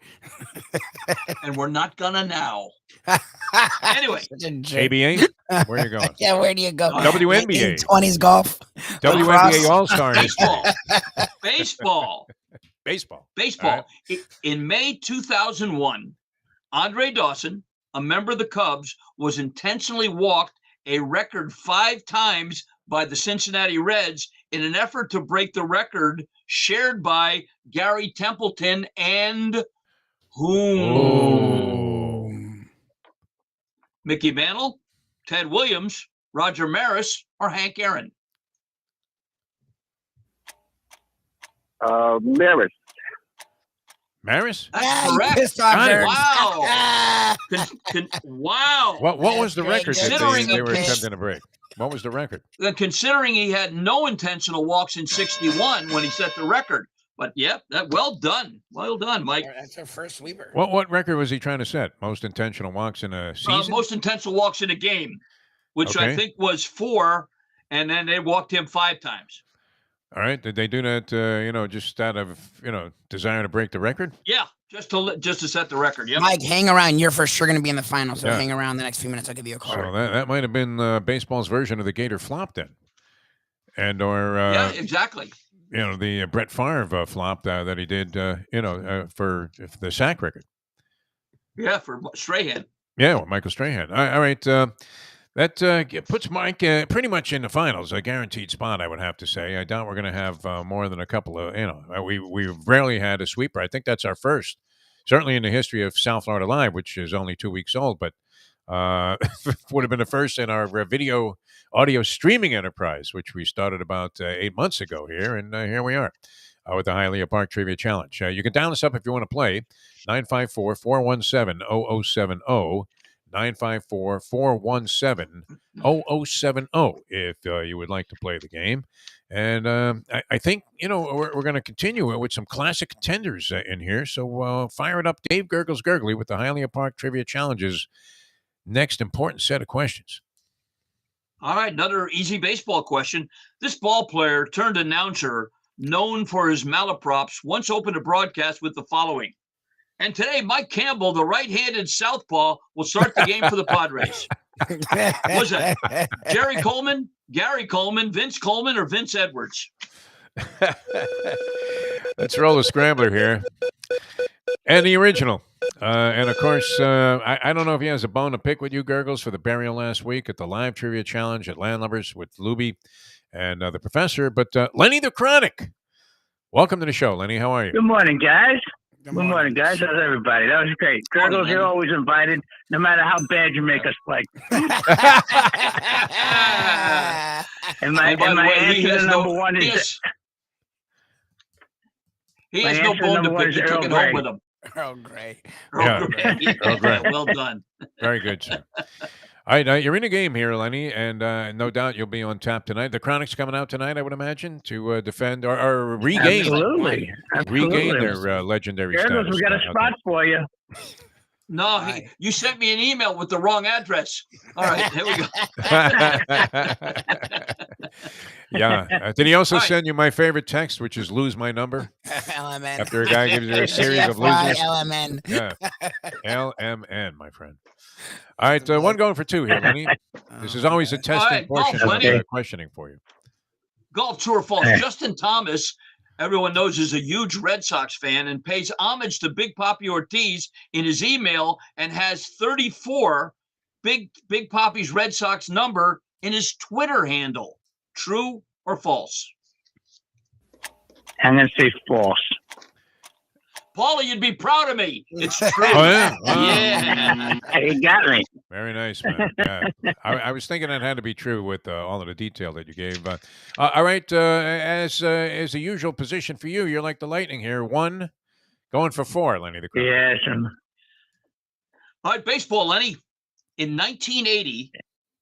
And we're not gonna now. Anyway.
Such a jerk.
ABA, where are you going?
Yeah, where do you go?
WNBA.
20s golf.
WNBA All-Star history.
Baseball.
Baseball.
Baseball.
All
In May 2001, Andre Dawson, a member of the Cubs, was intentionally walked a record 5 times by the Cincinnati Reds in an effort to break the record shared by Gary Templeton and whom?
Oh.
Mickey Mantle, Ted Williams, Roger Maris, or Hank Aaron?
Maris.
Maris?
That's
you
correct.
pissed off
Got it.
Gergs.
Wow. Wow.
What was the record that
Considering
they were
it-
attempting to break? What was the record?
Considering he had no intentional walks in 61 when he set the record. But yep, well done. Well done, Mike.
That's our first sweeper.
What record was he trying to set? Most intentional walks in a season?
Most intentional walks in a game, which I
Okay.
think was 4, and then they walked him 5 times.
All right. Did they do that, just out of, desire to break the record?
Yeah, just to set the record. Yep.
Mike, hang around. You're for sure going to be in the final, so
Yeah.
hang around the next few minutes. I'll give you a call.
So that might have been baseball's version of the Gator flop then. Or
Yeah, exactly.
the Brett Favre flop that he did, for the sack record.
Yeah, for Strahan.
Yeah, well, Michael Strahan. All right. That puts Mike pretty much in the finals, a guaranteed spot, I would have to say. I doubt we're going to have more than a couple of, we've rarely had a sweeper. I think that's our first, certainly in the history of South Florida Live, which is only 2 weeks old, but would have been the first in our video audio streaming enterprise, which we started about 8 months ago here, and here we are with the Hialeah Park Trivia Challenge. You can dial us up if you want to play, 954-417-0070, 954-417-0070 if you would like to play the game. And I think, we're going to continue with some classic contenders in here. So fire it up, Dave Gurgles Gurgley with the Hialeah Park Trivia Challenge's next important set of questions.
All right, another easy baseball question. This ball player turned announcer, known for his malaprops, once opened a broadcast with the following. And today, Mike Campbell, the right-handed southpaw, will start the game for the Padres. Was that Jerry Coleman, Gary Coleman, Vince Coleman, or Vince Edwards?
Let's roll a scrambler here. And the original. And, of course, I don't know if he has a bone to pick with you, Gurgles, for the burial last week at the live trivia challenge at Landlubbers with Lubie and the professor. But Lenny the Chronic, welcome to the show, Lenny. How are you?
Good morning, guys. Good morning, guys. How's everybody? That was great. Gurgles, you're always invited, no matter how bad you make us play. And my answer to number one is...
He has no bone to pick. He took it home with him.
Earl Grey.
Yeah. Earl Grey.
Well done.
Very good, sir. All right, you're in a game here, Lenny, and no doubt you'll be on tap tonight. The Chronic's coming out tonight, I would imagine, to defend or regain,
Absolutely.
regain their legendary
Gurgles,
status.
we got a spot for you.
No, you sent me an email with the wrong address. All right, here we go.
Yeah. Did he also send you my favorite text, which is lose my number?
LMN.
After a guy gives you a series of losers.
LMN.
Yeah. LMN, my friend. All right, one going for two here, Lenny. This is always a testing portion of questioning for you.
Golf, true or false? Justin Thomas, everyone knows, is a huge Red Sox fan and pays homage to Big Papi Ortiz in his email and has 34 Big Papi's Red Sox number in his Twitter handle. True or false?
I'm going to say false.
Paula, you'd be proud of me. It's true.
Oh, yeah? Wow.
Yeah.
He got me.
Very nice, man. Yeah. I was thinking that had to be true with all of the detail that you gave. All right, as a usual position for you, you're like the Lightning here. 1, going for 4, Lenny the Crow.
Yes.
All right, baseball, Lenny. In 1980,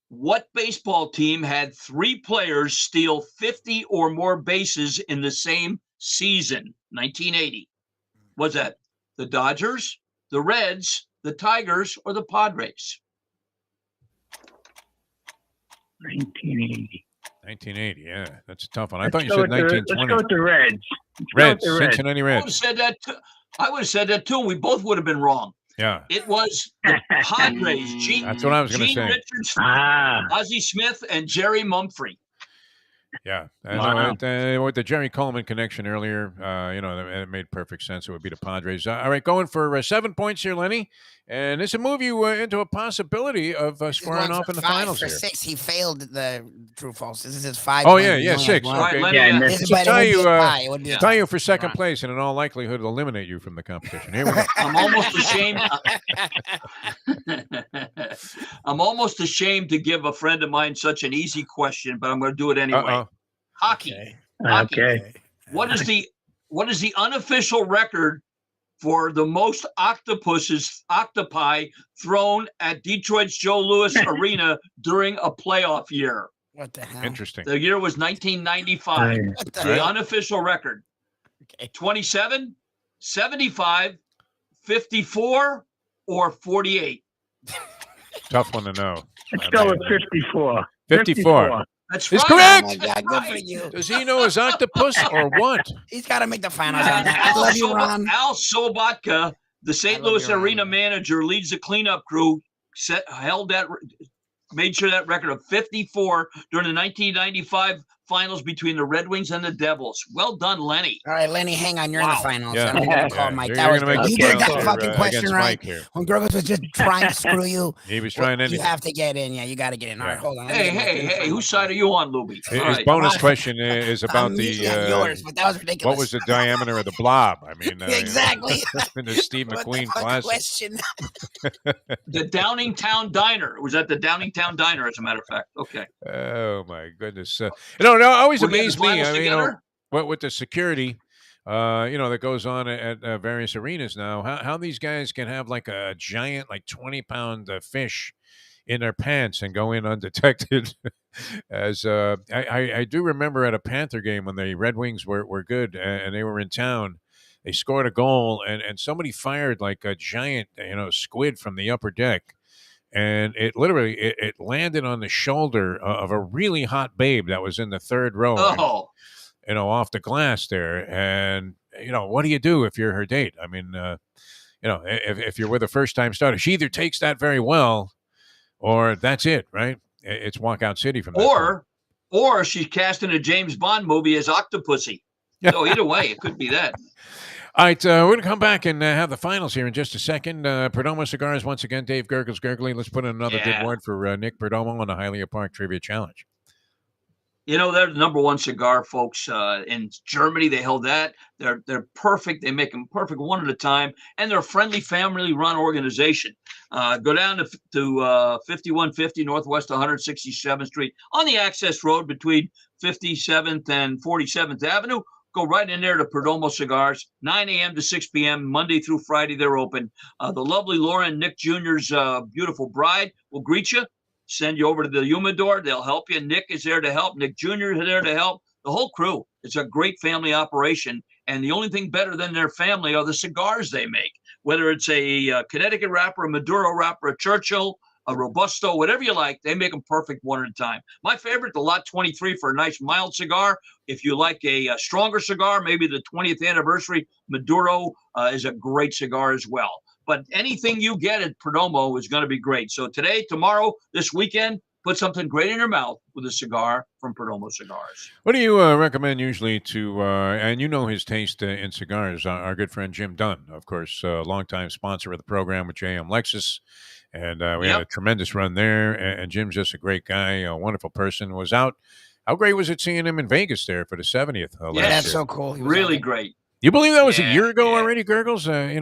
what baseball team had 3 players steal 50 or more bases in the same season? 1980. Was that the Dodgers, the Reds, the Tigers, or the Padres?
1980.
1980, yeah. That's a tough one. I thought you said
Let's
1920.
go with the Reds.
Reds, Cincinnati
I would
Reds.
have said that too. I would have said that too. We both would have been wrong.
Yeah.
It was the Padres.
That's what I was going to
Gene
say.
Richards,
Ah.
Ozzie Smith, and Jerry Mumphrey.
Yeah.
Wow.
With the Jerry Coleman connection earlier, it made perfect sense. It would be the Padres. All right, going for 7 points here, Lenny. And this will move you into a possibility of squaring off in the finals
for
here.
6. He failed the true false. This is his 5.
Oh, yeah, 6.
All right,
Okay.
Lenny,
Yeah,
This is,
So
but
tie
it would
you,
be a tie. It would be a
tie
tie.
you for second
Right.
place, and in all likelihood, eliminate you from the competition. Here we go.
I'm almost ashamed. I'm almost ashamed to give a friend of mine such an easy question, but I'm going to do it anyway.
Uh-oh.
Hockey.
Okay.
Hockey.
Okay.
What is the unofficial record for the most octopi thrown at Detroit's Joe Louis Arena during a playoff year?
What the hell?
Interesting.
The year was 1995.
What the
The
hell?
unofficial record.
Okay.
27, 75, 54, or 48?
Tough one to know.
Let's go with 54.
54.
That's
It's
right.
Oh my
correct.
God, good for you.
Does he know his octopus or what?
He's got to make the finals on that. I love you, Ron.
Al Sobotka, the St.
love
Louis
you, Ron.
Arena manager, leads the cleanup crew, made sure that record of 54 during the 1995 finals between the Red Wings and the Devils. Well done, Lenny.
All right, Lenny, hang on. You're in
Wow.
the finals.
Yeah.
I'm going to call Mike.
You're
That was
gonna make
you
the
did that
finals
fucking
here,
question
against
right.
Mike here.
When Grogus was just trying to screw you.
He was trying
You
anything.
have to get in. Yeah, you got to get in. All right, hold on. Let me get back to the
Hey,
finals.
whose side are you on, Lubie?
His
All right.
bonus question is about
I'm usually on yours, but that was ridiculous.
what was the diameter of the blob? I mean,
Exactly.
in the Steve
What the
McQueen
fuck
classic.
question?
The Downingtown Diner. It was at the Downingtown Diner, as a matter of fact. Okay.
Oh my goodness! No, always
We're getting
amazed me.
finals
I mean,
together?
what with the security, that goes on at various arenas now. How these guys can have like a giant, like 20-pound fish in their pants and go in undetected. As I do remember at a Panther game when the Red Wings were good and they were in town. They scored a goal and somebody fired like a giant, squid from the upper deck. And it literally it landed on the shoulder of a really hot babe that was in the third row,
Oh,
off the glass there. And what do you do if you're her date? I mean, if you're with a first time starter, she either takes that very well, or that's it, right? It's walkout city from that point.
or she's cast in a James Bond movie as Octopussy. So either way, it could be that.
All right, we're going to come back and have the finals here in just a second. Perdomo Cigars, once again, Dave Gurgles Gurgley. Let's put in another good
Yeah.
word for Nick Perdomo on the Hialeah Park Trivia Challenge.
They're the number one cigar, folks. In Germany, they held that. They're perfect. They make them perfect one at a time, and they're a friendly, family-run organization. Go down to 5150 Northwest 167th Street on the access road between 57th and 47th Avenue. Go right in there to Perdomo Cigars, 9 a.m. to 6 p.m., Monday through Friday, they're open. The lovely Laura and Nick Jr.'s beautiful bride will greet you, send you over to the humidor. They'll help you. Nick is there to help. Nick Jr. is there to help. The whole crew. It's a great family operation. And the only thing better than their family are the cigars they make, whether it's a Connecticut wrapper, a Maduro wrapper, a Churchill, a Robusto, whatever you like, they make them perfect one at a time. My favorite, the Lot 23 for a nice mild cigar. If you like a stronger cigar, maybe the 20th anniversary Maduro is a great cigar as well. But anything you get at Perdomo is going to be great. So today, tomorrow, this weekend, put something great in your mouth with a cigar from Perdomo Cigars.
What do you recommend usually to, and you know his taste in cigars, our good friend Jim Dunn, of course, longtime sponsor of the program with JM Lexus. And we had a tremendous run there. And Jim's just a great guy, a wonderful person. Was out. How great was it seeing him in Vegas there for the 70th?
Yeah,
last
That's
year?
so cool. He was
Really
out
great.
You believe that was a year ago
yeah.
already, Gurgles?
I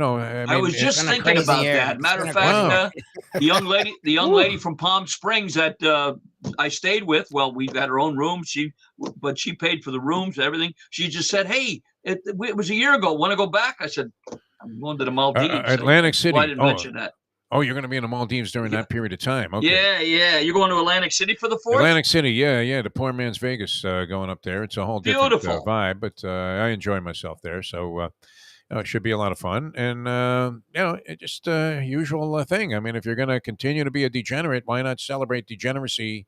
was just
been a
thinking
crazy
about
year.
that.
It's
Matter
been
of
a
fact,
crazy
the young lady from Palm Springs that I stayed with. Well, we've got her own room. She paid for the rooms, everything. She just said, "Hey, it was a year ago. Want to go back?" I said, "I'm going to the Maldives."
Atlantic City.
Well, I didn't mention that.
Oh, you're going to be in the Maldives during that period of time. Okay.
Yeah. You're going to Atlantic City for the 4th?
Atlantic City, yeah. The poor man's Vegas going up there. It's a whole different
Beautiful.
vibe, but I enjoy myself there. So it should be a lot of fun. And, it's just a usual thing. I mean, if you're going to continue to be a degenerate, why not celebrate degeneracy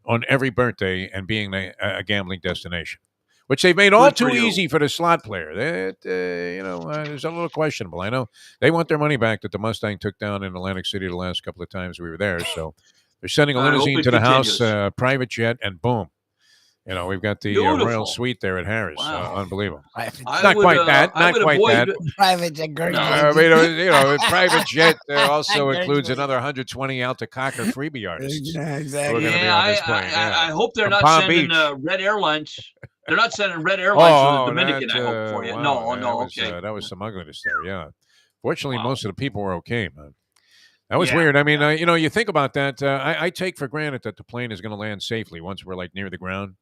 on every birthday and being a gambling destination? Which they've made all
Good for
too
you.
easy for the slot player. That it's a little questionable. I know they want their money back that the Mustang took down in Atlantic City the last couple of times we were there. So they're sending a
I hope
limousine
it
to the house,
continues.
private jet, and boom, we've got the
Beautiful.
royal suite there at Harris.
Wow.
Unbelievable.
I
Not
would,
quite that.
I
Not
would
quite
avoid-
that.
Private jet girl.
I mean, a private jet also
Great
includes
movie.
another 120 out to Cocker freebie artists.
Yeah,
We're
exactly.
gonna be
Yeah,
on this plane,
I hope they're
From
not
Palm
sending
Beach.
Red Airlines. They're not sending Red Airlines to the Dominican.
that,
I hope for you.
wow,
No, okay.
That was some ugliness there. Yeah. Fortunately,
Wow.
most of the people were okay, man. That was
Yeah,
weird. I mean, you think about that. I take for granted that the plane is going to land safely once we're like near the ground.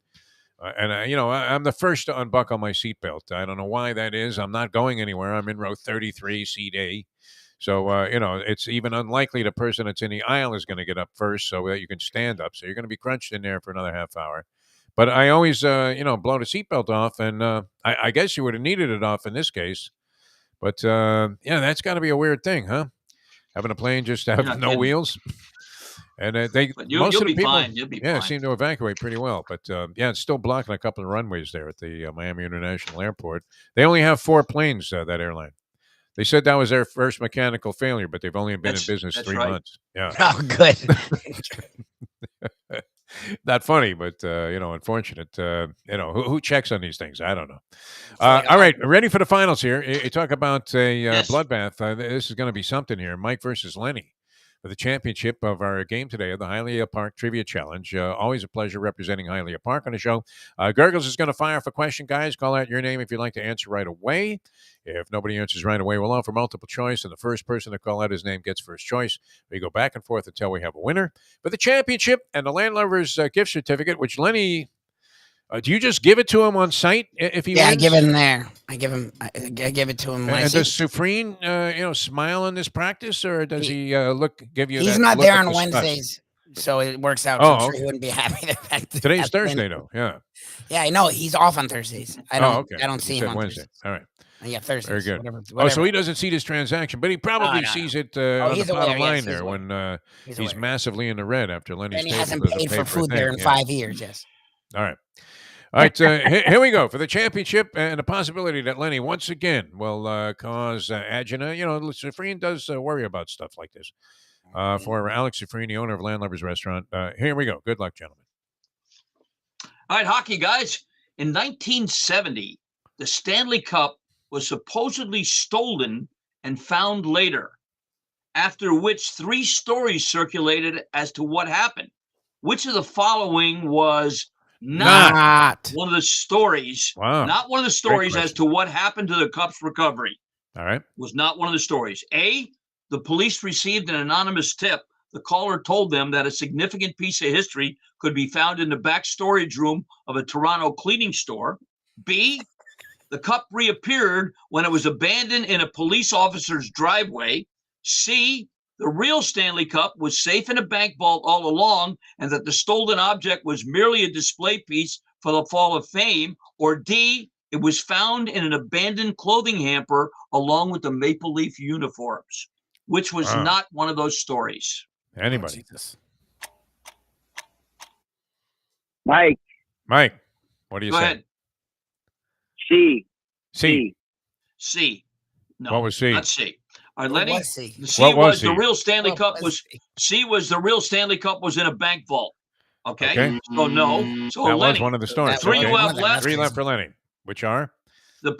I'm the first to unbuckle my seatbelt. I don't know why that is. I'm not going anywhere. I'm in row 33, seat A. So, it's even unlikely the person that's in the aisle is going to get up first so that you can stand up. So you're going to be crunched in there for another half hour. But I always, blow the seatbelt off. And I guess you would have needed it off in this case. But, that's got to be a weird thing, huh? Having a plane just have no
kidding.
wheels. And
You'll
most of the
be
people,
fine. You'll be fine.
seem to evacuate pretty well. But it's still blocking a couple of runways there at the Miami International Airport. They only have 4 planes, that airline. They said that was their first mechanical failure, but they've only been in business 3 months. Yeah.
Oh, good.
Not funny, but unfortunate. Who checks on these things? I don't know. All right, ready for the finals here. You talk about a bloodbath. This is going to be something here. Mike versus Lenny for the championship of our game today of the Hialeah Park Trivia Challenge. Always a pleasure representing Hialeah Park on the show. Gurgles is going to fire off a question, guys. Call out your name if you'd like to answer right away. If nobody answers right away, we'll offer multiple choice, and the first person to call out his name gets first choice. We go back and forth until we have a winner for the championship and the Landlubber's gift certificate, which Lenny, do you just give it to him on site if he wins?
I give it him there. I give it to him.
And does Sufreen, smile in this practice, or does he give you?
He's not there on Wednesdays, so it works out. I'm sure he wouldn't be happy.
Today's Thursday, though. Yeah.
Yeah, I know he's off on Thursdays. I don't see him on
Wednesday.
Thursdays.
All right.
Yeah, Thursday.
Very good.
Whatever.
So he doesn't see this transaction, but he probably sees it on the bottom line there when he's massively in the red after Lenny's.
And he hasn't paid for food there in 5 years. Yes.
All right. Here we go for the championship and the possibility that Lenny once again will cause agina. Sufreen does worry about stuff like this. For Alex Sufreen, the owner of Landlubber's Restaurant. Here we go. Good luck, gentlemen.
All right, hockey guys. In 1970, the Stanley Cup was supposedly stolen and found later, after which 3 stories circulated as to what happened. Which of the following was not one of the stories?
Wow.
Not one of the stories as to what happened to the Cup's recovery.
All right.
Was not one of the stories. A, the police received an anonymous tip. The caller told them that a significant piece of history could be found in the back storage room of a Toronto cleaning store. B, the Cup reappeared when it was abandoned in a police officer's driveway. C, the real Stanley Cup was safe in a bank vault all along, and that the stolen object was merely a display piece for the Fall of Fame. Or D, it was found in an abandoned clothing hamper along with the Maple Leaf uniforms, which was not one of those stories.
Anybody?
Mike,
what do you
Go
say?
ahead. C. No.
What was C?
Not C. All right, Lenny.
What was C?
C
What was
the
C?
real Stanley
What
Cup
was
C was the real Stanley Cup was in a bank vault. Okay.
Okay.
So no. So
That
Lenny,
was one of the stories.
Three
Okay.
left.
3 left for Lenny. Which are?
The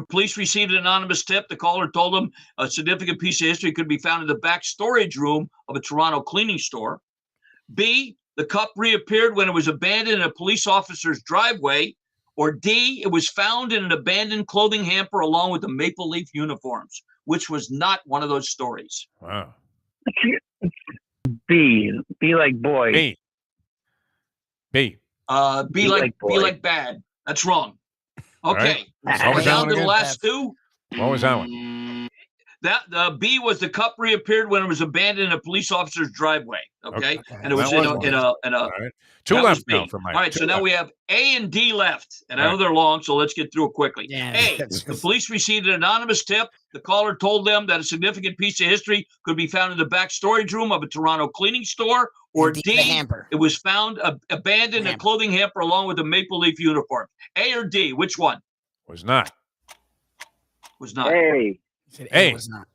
police received an anonymous tip. The caller told them a significant piece of history could be found in the back storage room of a Toronto cleaning store. B, the Cup reappeared when it was abandoned in a police officer's driveway. Or D, it was found in an abandoned clothing hamper along with the Maple Leaf uniforms, which was not one of those stories.
Wow.
B like boy.
B.
Be like bad. That's wrong. Okay.
Right. What was that
Down
one
to the
again?
last 2.
What was that one?
That B was the Cup reappeared when it was abandoned in a police officer's driveway. Okay. And it was in a
All right. 2
that
left
was B.
now for Mike.
All right, so now we have A and D left. And I know they're long, so let's get through it quickly.
Yeah.
A, the police received an anonymous tip. The caller told them that a significant piece of history could be found in the back storage room of a Toronto cleaning store. Or
D,
D,
the hamper.
it was found abandoned in a clothing hamper along with the Maple Leaf uniform. A or D, which one?
Was not.
Was not.
Hey.
A.
Was not.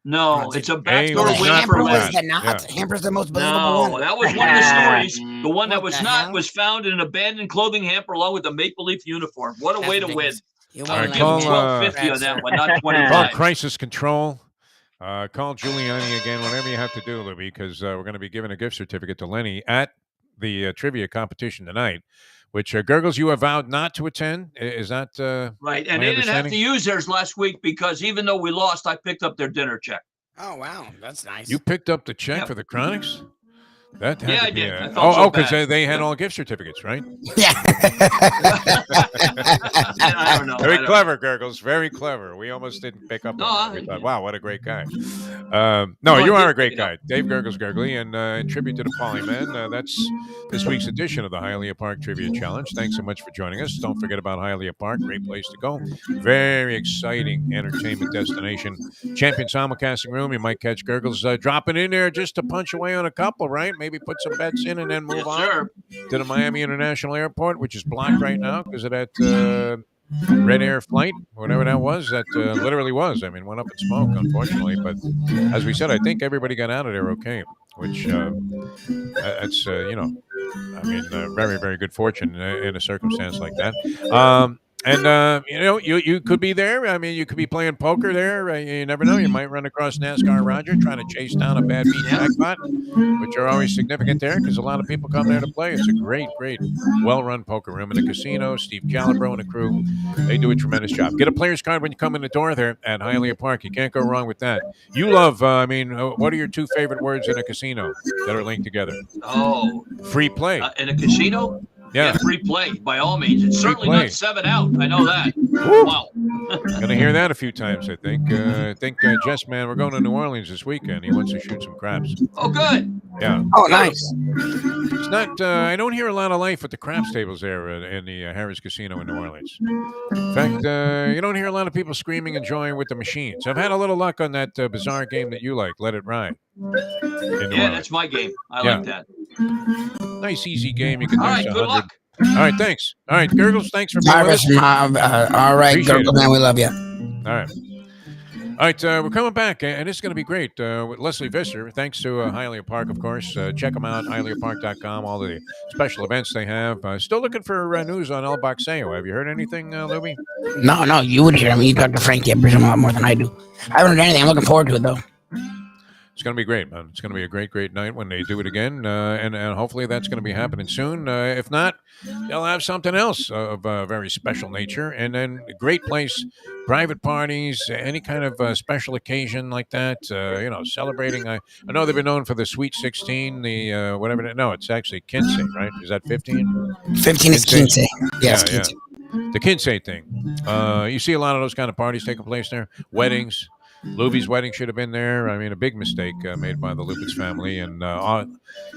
No, it's a backdoor
was
win
not
for
for
Lenny.
that.
Not. Hamper's the most believable
No,
one.
that was one of the stories. The one that
What
was
the
not
hell?
was found in an abandoned clothing hamper along with the Maple Leaf uniform. What a
That's
way to win.
ridiculous. You
All
won't
right,
let
Give him
call,
me-
$12.50 on that one, not
Call
25.
crisis control. Call Giuliani again, whatever you have to do, Lubie, because we're going to be giving a gift certificate to Lenny at the trivia competition tonight, which Gurgles, you have vowed not to attend. Is that
Right, and
my
they didn't have
understanding?
to use theirs last week because even though we lost, I picked up their dinner check.
Oh wow, that's nice.
You picked up the check
Yep.
for the Chronics? That had
Yeah,
to
I
be
did. I felt so
oh, because
bad.
they had all gift certificates, right?
Yeah.
I don't know.
Very clever, Gurgles. Very clever. We almost didn't pick up
No,
on that. We thought, wow, what a great guy. No,
No,
you
I
are
did
a great
pick it up.
guy. Dave Gurgles Gurgley. And in tribute to the Polymen, that's this week's edition of the Hialeah Park Trivia Challenge. Thanks so much for joining us. Don't forget about Hialeah Park. Great place to go. Very exciting entertainment destination. Champion simulcasting room. You might catch Gurgles dropping in there just to punch away on a couple, right? Maybe put some bets in and then move
Yes,
on
sir.
to the Miami International Airport, which is blocked right now because of that Red Air flight, whatever that was. That literally was. I mean, went up in smoke, unfortunately. But as we said, I think everybody got out of there okay, which that's, I mean, very, very good fortune in a circumstance like that. You could be there. I mean, you could be playing poker there. You never know. You might run across NASCAR Roger trying to chase down a bad beat jackpot, which are always significant there because a lot of people come there to play. It's a great, great, well-run poker room in the casino. Steve Calabro and the crew, they do a tremendous job. Get a player's card when you come in the door there at Hialeah Park. You can't go wrong with that. You love, what are your two favorite words in a casino that are linked together?
Oh,
Free play.
in a casino?
Yeah.
Free play by all means. It's certainly
play.
not 7 out. I know that.
Woo.
Wow.
Gonna hear that a few times, I think. Jess, man, we're going to New Orleans this weekend. He wants to shoot some craps.
Oh, good.
Yeah.
Oh, nice.
It's not. I don't hear a lot of life at the craps tables there in the Harris Casino in New Orleans. In fact, you don't hear a lot of people screaming and joying with the machines. I've had a little luck on that bizarre game that you like, Let It Ride.
Yeah, that's my game. I like that.
Nice, easy game. You can.
All right, good luck.
All right, thanks. All right, Gurgles, thanks for being with us.
All right, Gurgle, man, we love you.
All right. All right, we're coming back, and it's going to be great with Lesley Visser. Thanks to Hialeah Park, of course. Check them out, hialeahpark.com, all the special events they have. Still looking for news on El Boxeo. Have you heard anything, Lubie?
No, you would hear. I mean, you talk to Frankie a lot more than I do. I haven't heard anything. I'm looking forward to it, though.
It's going to be great, man. It's going to be a great, great night when they do it again, and hopefully that's going to be happening soon. If not, they'll have something else of a very special nature, and then a great place, private parties, any kind of special occasion like that. Celebrating. I know they've been known for the Sweet 16, the whatever. No, it's actually Quince, right? Is that 15?
15 is Quince. Yes,
yeah,
Quince.
Yeah. The Quince thing. You see a lot of those kind of parties taking place there. Weddings. Lubie's wedding should have been there. I mean, a big mistake made by the Lubitz family, and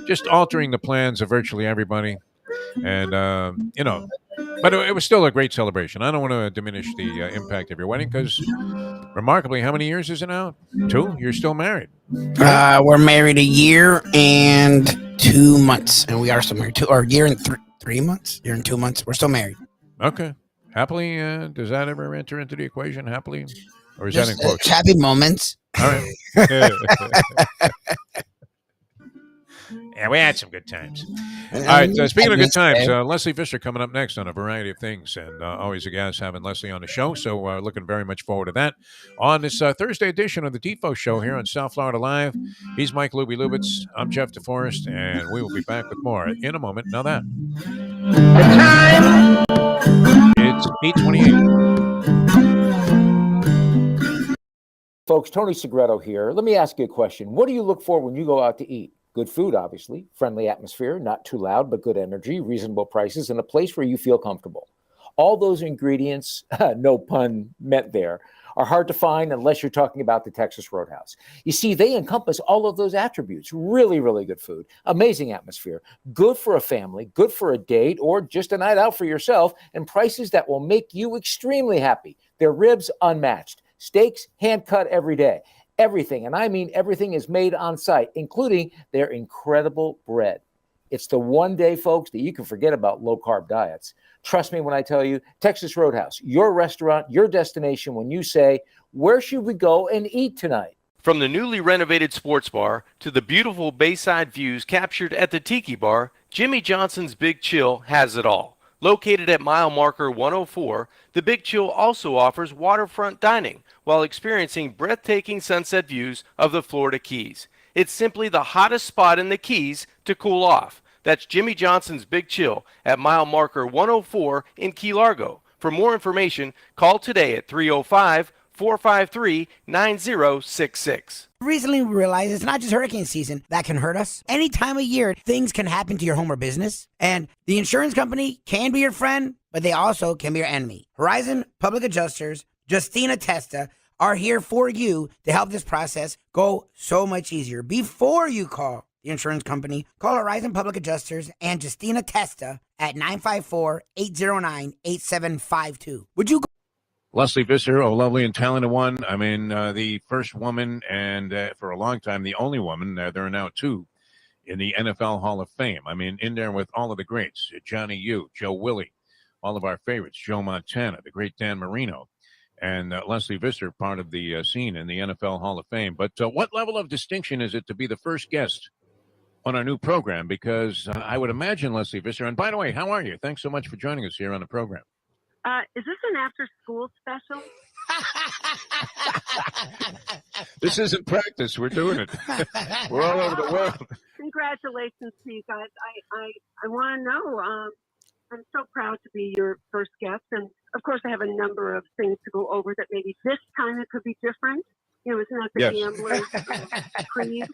just altering the plans of virtually everybody. And but it was still a great celebration. I don't want to diminish the impact of your wedding because, remarkably, how many years is it now? 2? You're still married.
We're married a year and 2 months, and we are still married. A year and 3 months. Year and 2 months. We're still married.
Okay. Happily, does that ever enter into the equation? Happily. Or is
Just,
that in quotes?
Happy moments.
All right. Yeah, we had some good times. All right. Speaking of good times, Lesley Visser coming up next on a variety of things, and always a gas having Lesley on the show. So looking very much forward to that on this Thursday edition of the Defo Show here on South Florida Live. He's Mike Lubie Lubitz. I'm Jeff DeForest, and we will be back with more in a moment. Now that
The time.
it's 8:28.
Folks, Tony Segreto here. Let me ask you a question. What do you look for when you go out to eat? Good food, obviously, friendly atmosphere, not too loud, but good energy, reasonable prices, and a place where you feel comfortable. All those ingredients, no pun meant there, are hard to find unless you're talking about the Texas Roadhouse. You see, they encompass all of those attributes. Really, really good food, amazing atmosphere, good for a family, good for a date, or just a night out for yourself, and prices that will make you extremely happy. Their ribs unmatched. Steaks hand-cut every day. Everything, and I mean everything, is made on site, including their incredible bread. It's the one day, folks, that you can forget about low-carb diets. Trust me when I tell you, Texas Roadhouse, your restaurant, your destination when you say, where should we go and eat tonight?
From the newly renovated sports bar to the beautiful bayside views captured at the Tiki Bar, Jimmy Johnson's Big Chill has it all. Located at mile marker 104, the Big Chill also offers waterfront dining while experiencing breathtaking sunset views of the Florida Keys. It's simply the hottest spot in the Keys to cool off. That's Jimmy Johnson's Big Chill at mile marker 104 in Key Largo. For more information, call today at 305 453-9066.
Recently, we realized it's not just hurricane season that can hurt us. Any time of year, things can happen to your home or business. And the insurance company can be your friend, but they also can be your enemy. Horizon Public Adjusters, Justina Testa, are here for you to help this process go so much easier. Before you call the insurance company, call Horizon Public Adjusters and Justina Testa at 954-809-8752. Would you go?
Lesley Visser, a lovely and talented one. I mean, the first woman and for a long time, the only woman, there are now two, in the NFL Hall of Fame. I mean, in there with all of the greats, Johnny U, Joe Willie, all of our favorites, Joe Montana, the great Dan Marino, and Lesley Visser, part of the scene in the NFL Hall of Fame. But what level of distinction is it to be the first guest on our new program? Because I would imagine, Lesley Visser, and by the way, how are you? Thanks so much for joining us here on the program.
Is this an after-school special?
This isn't practice. We're doing it. We're all over the world.
Congratulations to you guys. I want to know. I'm so proud to be your first guest. And, of course, I have a number of things to go over that maybe this time it could be different. You know, it's not the gambler's creed.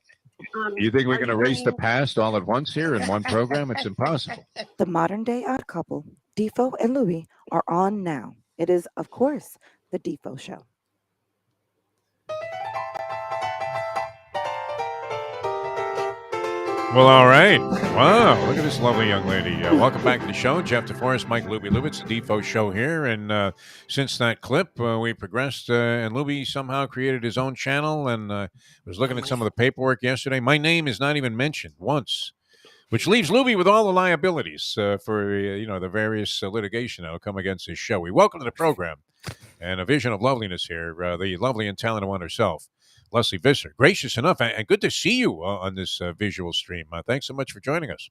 You think we can erase the past all at once here in one program? It's impossible.
The modern-day odd couple, Defo and Lubie, are on now. It is, of course, the Defo Show.
Well, all right. Wow, look at this lovely young lady. Welcome back to the show. Jeff DeForest, Mike Lubie. It's the Defo Show here. And since that clip, we progressed, and Lubie somehow created his own channel. And was looking at some of the paperwork yesterday. My name is not even mentioned once, which leaves Lubie with all the liabilities for the various litigation that will come against his show. We welcome to the program and a vision of loveliness here, the lovely and talented one herself, Lesley Visser. Gracious enough, and good to see you on this visual stream. Thanks so much for joining us.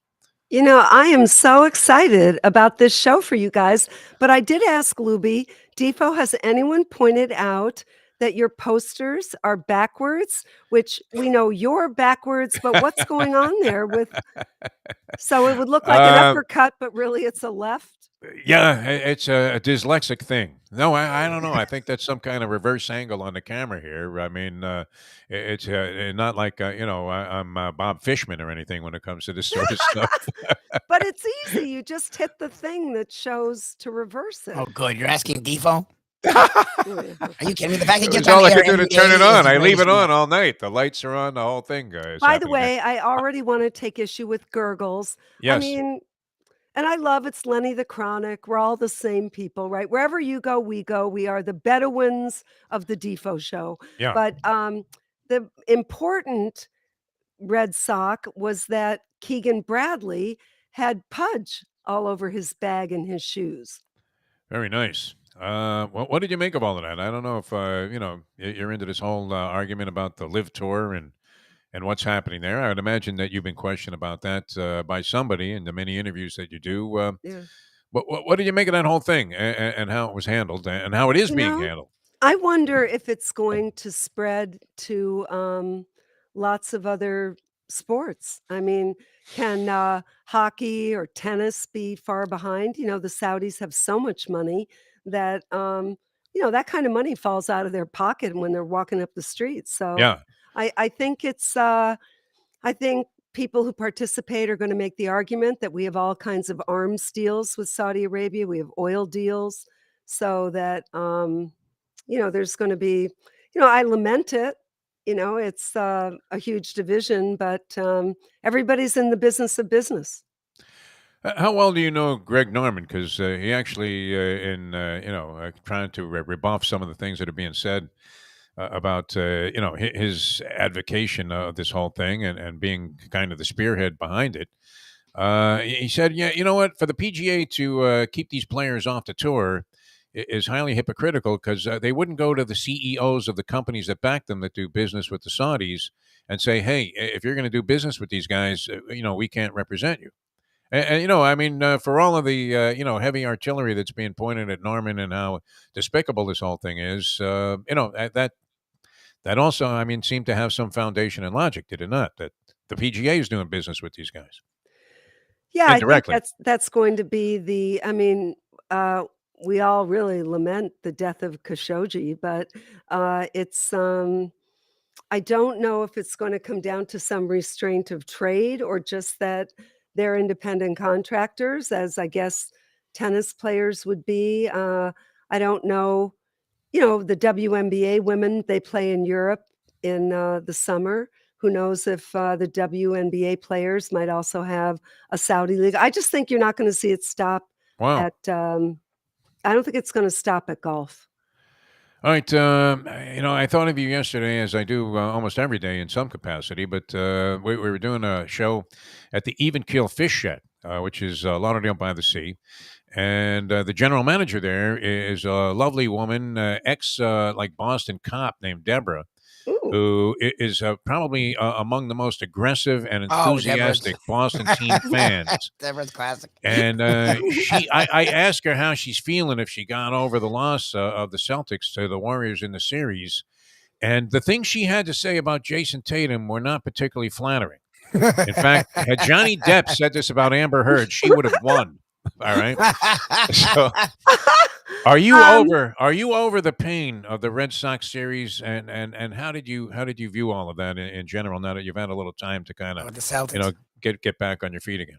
You know, I am so excited about this show for you guys, but I did ask Lubie, Defo, has anyone pointed out that your posters are backwards, which we know you're backwards, but what's going on there with, so it would look like an uppercut, but really it's a left?
Yeah, it's a dyslexic thing. No, I don't know. I think that's some kind of reverse angle on the camera here. I mean, it's not like, I'm Bob Fishman or anything when it comes to this sort of stuff.
But it's easy. You just hit the thing that shows to reverse it.
Oh, good. You're asking Defo? Are you kidding me? The fact that
That's all I can do to turn it on. I leave it on all night. The lights are on, the whole thing, guys.
By the way, I already want to take issue with gurgles.
Yes.
I mean, and I love it's Lenny the Chronic. We're all the same people, right? Wherever you go, we go. We are the Bedouins of the Defo Show.
Yeah.
But the important red sock was that Keegan Bradley had pudge all over his bag and his shoes.
Very nice. What did you make of all of that? I don't know if you're into this whole argument about the Live Tour and what's happening there. I would imagine that you've been questioned about that by somebody in the many interviews that you do.
Yeah.
What did you make of that whole thing and how it was handled and how it is being handled?
I wonder if it's going to spread to lots of other sports. I mean, can hockey or tennis be far behind? You know, the Saudis have so much money that, that kind of money falls out of their pocket when they're walking up the street. So
yeah.
I think it's, I think people who participate are going to make the argument that we have all kinds of arms deals with Saudi Arabia. We have oil deals so that, there's going to be, I lament it. It's a huge division, but everybody's in the business of business.
How well do you know Greg Norman? Because he actually, trying to rebuff some of the things that are being said about his advocation of this whole thing and being kind of the spearhead behind it. He said, yeah, you know what, for the PGA to keep these players off the tour is highly hypocritical because they wouldn't go to the CEOs of the companies that back them that do business with the Saudis and say, hey, if you're going to do business with these guys, we can't represent you. And for all of the, heavy artillery that's being pointed at Norman and how despicable this whole thing is, that also, seemed to have some foundation and logic, did it not? That the PGA is doing business with these guys.
Yeah,
indirectly.
I think that's going to be the, we all really lament the death of Khashoggi, but it's I don't know if it's going to come down to some restraint of trade or just that they're independent contractors, as I guess tennis players would be. I don't know. You know, the WNBA women, they play in Europe in the summer. Who knows if the WNBA players might also have a Saudi league? I just think you're not going to see it stop
Wow.
at. I don't think it's going to stop at golf.
All right. I thought of you yesterday, as I do almost every day in some capacity, but we were doing a show at the Even Keel Fish Shed, which is Lauderdale by the Sea. And the general manager there is a lovely woman, ex like Boston cop named Deborah,
Ooh.
who is probably among the most aggressive and
Oh, Deborah's.
enthusiastic Boston team fans.
Deborah's classic.
And I asked her how she's feeling if she got over the loss of the Celtics to the Warriors in the series. And the things she had to say about Jason Tatum were not particularly flattering. In fact, had Johnny Depp said this about Amber Heard, she would have won. All right. So, are you over the pain of the Red Sox series, and how did you view all of that in general? Now that you've had a little time to kind
Oh,
of
the Celtics.
get back on your feet again.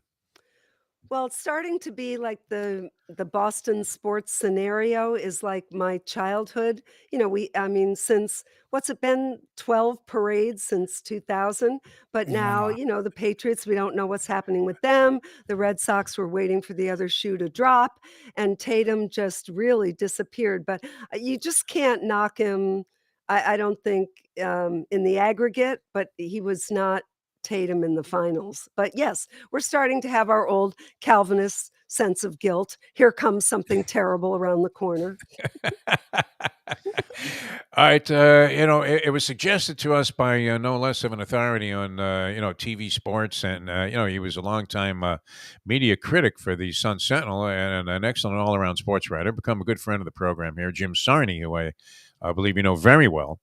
Well, it's starting to be like the Boston sports scenario is like my childhood. You know, I mean, since what's it been 12 parades since 2000, but now,
Yeah.
you know, the Patriots, we don't know what's happening with them. The Red Sox were waiting for the other shoe to drop, and Tatum just really disappeared, but you just can't knock him. I don't think in the aggregate, but he was not Tatum in the finals. But yes, we're starting to have our old Calvinist sense of guilt. Here comes something terrible around the corner.
All right. It was suggested to us by no less of an authority on, TV sports. And, he was a longtime media critic for the Sun Sentinel and an excellent all around sports writer, become a good friend of the program here, Jim Sarney, who I believe you know very well.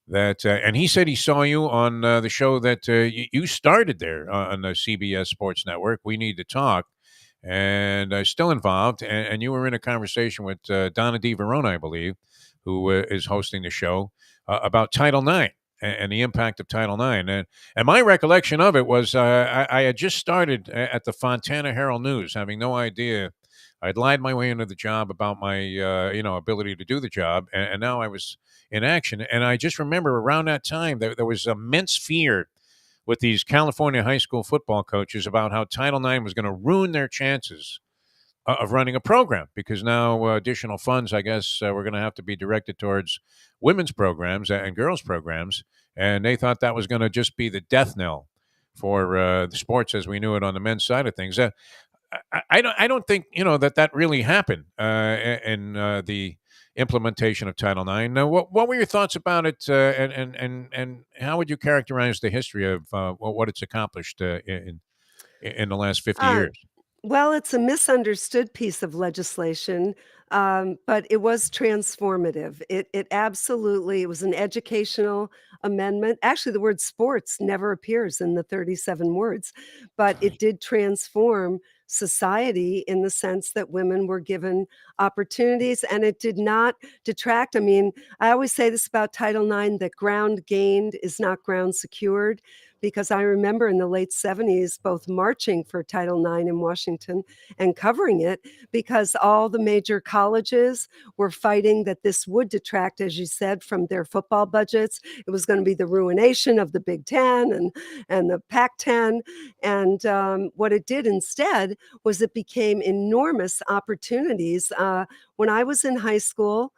And he said he saw you on the show that you started there on the CBS Sports Network. We Need to Talk, and still involved. And you were in a conversation with Donna D. Verona, I believe, who is hosting the show about Title IX and the impact of Title IX. And my recollection of it was I had just started at the Fontana Herald News, having no idea. I'd lied my way into the job about my ability to do the job, and now I was in action. And I just remember around that time there was immense fear with these California high school football coaches about how Title IX was going to ruin their chances of running a program, because now additional funds, I guess, were going to have to be directed towards women's programs and girls' programs. And they thought that was going to just be the death knell for the sports as we knew it on the men's side of things. I don't think that really happened in the implementation of Title IX. Now, what were your thoughts about it, and how would you characterize the history of what it's accomplished in the last 50 years?
Well, it's a misunderstood piece of legislation, but it was transformative. It absolutely it was an educational amendment. Actually, the word sports never appears in the 37 words, but it did transform society in the sense that women were given opportunities, and it did not detract. I mean, I always say this about Title IX, that ground gained is not ground secured, because I remember in the late 70s both marching for Title IX in Washington and covering it, because all the major colleges were fighting that this would detract, as you said, from their football budgets. It was going to be the ruination of the Big Ten and the Pac-10. And what it did instead was it became enormous opportunities. When I was in high school,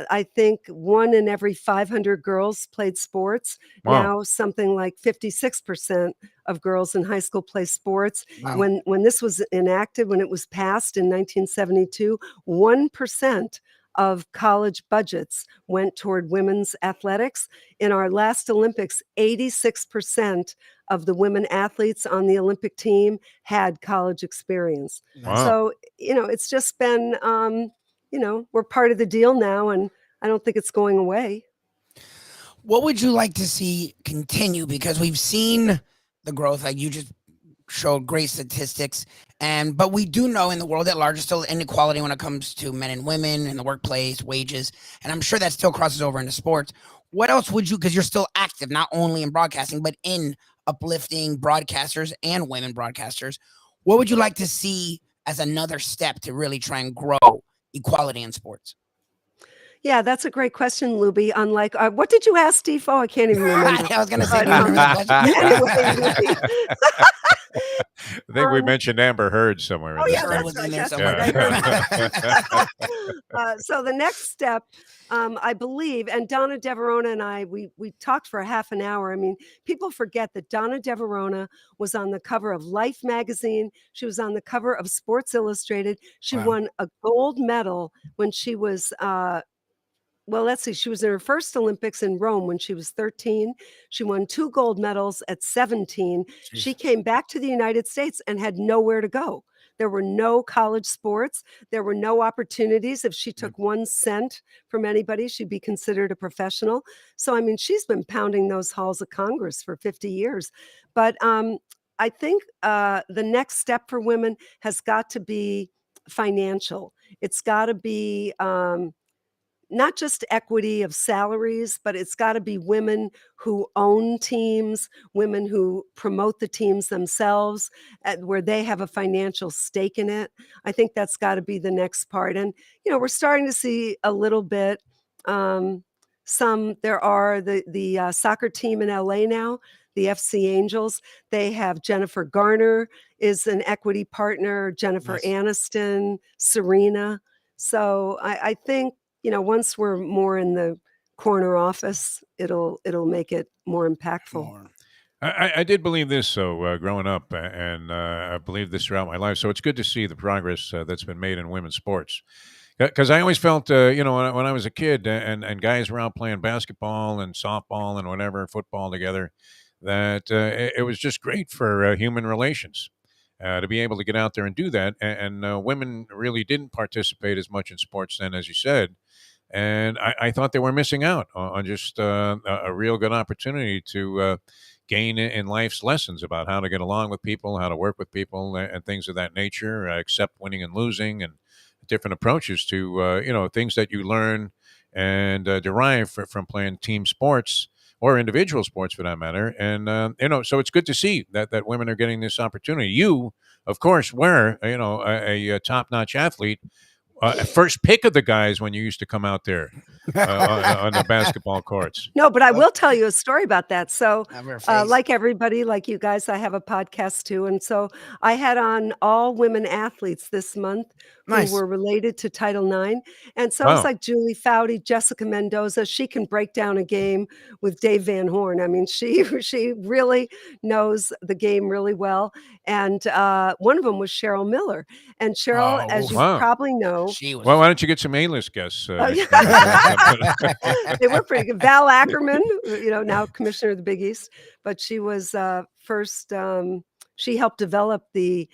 I think 1 in every 500 girls played sports.
Wow.
Now something like 56% of girls in high school play sports.
Wow.
When this was enacted, when it was passed in 1972, 1% of college budgets went toward women's athletics. In our last Olympics, 86% of the women athletes on the Olympic team had college experience.
Wow.
So, it's just been we're part of the deal now, and I don't think it's going away.
What would you like to see continue? Because we've seen the growth, like you just showed great statistics. But we do know in the world at large, there's still inequality when it comes to men and women in the workplace, wages. And I'm sure that still crosses over into sports. What else would you, because you're still active, not only in broadcasting, but in uplifting broadcasters and women broadcasters, what would you like to see as another step to really try and grow equality in sports?
Yeah, that's a great question, Lubie. Unlike, what did you ask, Defo? I can't even remember.
I was going to say,
Anyway,
I think we mentioned Amber Heard somewhere.
Oh,
in
yeah,
this
was
thing.
in there
that's
somewhere.
right. So the next step, I believe, and Donna Deverona and I, we talked for half an hour. I mean, people forget that Donna Deverona was on the cover of Life magazine. She was on the cover of Sports Illustrated. She
Wow.
won a gold medal when she was well, let's see. She was in her first Olympics in Rome when she was 13. She won 2 gold medals at 17. She came back to the United States and had nowhere to go. There were no college sports. There were no opportunities. If she took 1 cent from anybody, she'd be considered a professional. So, I mean, she's been pounding those halls of Congress for 50 years. But I think the next step for women has got to be financial. It's got to be not just equity of salaries, but it's got to be women who own teams, women who promote the teams themselves, where they have a financial stake in it. I think that's got to be the next part. And, you know, we're starting to see a little bit. There are the soccer team in LA now, the FC Angels. They have Jennifer Garner is an equity partner, Jennifer Aniston, Serena. So I think, you know, once we're more in the corner office, it'll make it more impactful.
I did believe this, so growing up, and I believed this throughout my life. So it's good to see the progress that's been made in women's sports. Because I always felt, you know, when I was a kid and guys were out playing basketball and softball and whatever, football together, that it was just great for human relations. To be able to get out there and do that. And women really didn't participate as much in sports then, as you said. And I thought they were missing out on just a real good opportunity to gain in life's lessons about how to get along with people, how to work with people, and things of that nature, accept winning and losing, and different approaches to, you know, things that you learn and derive from playing team sports or individual sports for that matter. And, you know, so it's good to see that women are getting this opportunity. You, of course, were, you know, a top-notch athlete. First pick of the guys when you used to come out there on the basketball courts.
No, but I will tell you a story about that. So, like everybody, like you guys, I have a podcast too. And so I had on all women athletes this month who were related to Title IX. And so it's like Julie Foudy, Jessica Mendoza. She can break down a game with Dave Van Horn. I mean, she really knows the game really well. And one of them was Cheryl Miller. And Cheryl, as you probably know,
well, why don't you get some A-list guests?
They were pretty good. Val Ackerman, you know, now commissioner of the Big East, but she was first. She helped develop the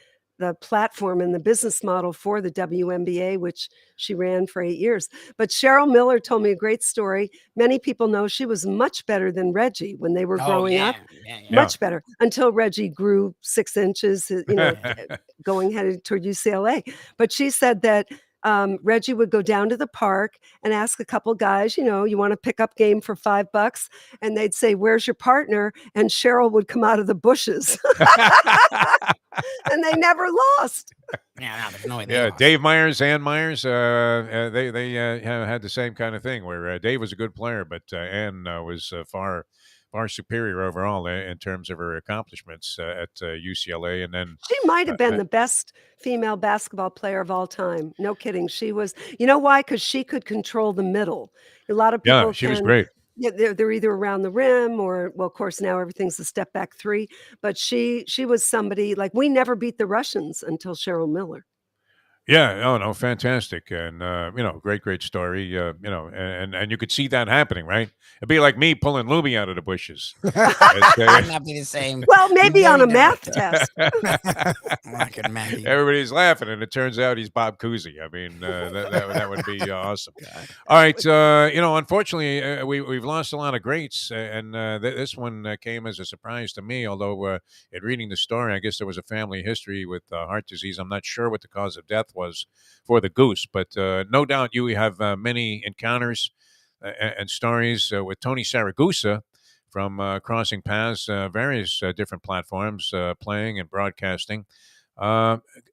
platform and the business model for the WNBA, which she ran for 8 years. But Cheryl Miller told me a great story. Many people know she was much better than Reggie when they were growing up. Much better until Reggie grew 6 inches, you know, headed toward UCLA. But she said that Reggie would go down to the park and ask a couple guys, you know, you want to pick up game for $5? And they'd say, where's your partner? And Cheryl would come out of the bushes. And they never lost.
There's no way they lost.
Dave Myers, Ann Myers, they had the same kind of thing where Dave was a good player, but Ann was far superior overall in terms of her accomplishments at UCLA. And then
she might have been the best female basketball player of all time. No kidding. She was, you know why? Because she could control the middle. A lot of people
she was great.
Yeah, they're either around the rim or, well, of course, now everything's a step back 3. But she was somebody like we never beat the Russians until Cheryl Miller.
Yeah, oh no, fantastic, and great story. And you could see that happening, right? It'd be like me pulling Lubie out of the bushes.
Would not be the same.
Well, maybe on a
Very
math
different.
test.
Not good, Maggie.
Everybody's laughing, and it turns out he's Bob Cousy. I mean, that would be awesome. All right, unfortunately, we've lost a lot of greats, and this one came as a surprise to me. Although, in reading the story, I guess there was a family history with heart disease. I'm not sure what the cause of death was for the goose, but no doubt you have many encounters and stories with Tony Saragusa from crossing paths, various different platforms, playing and broadcasting.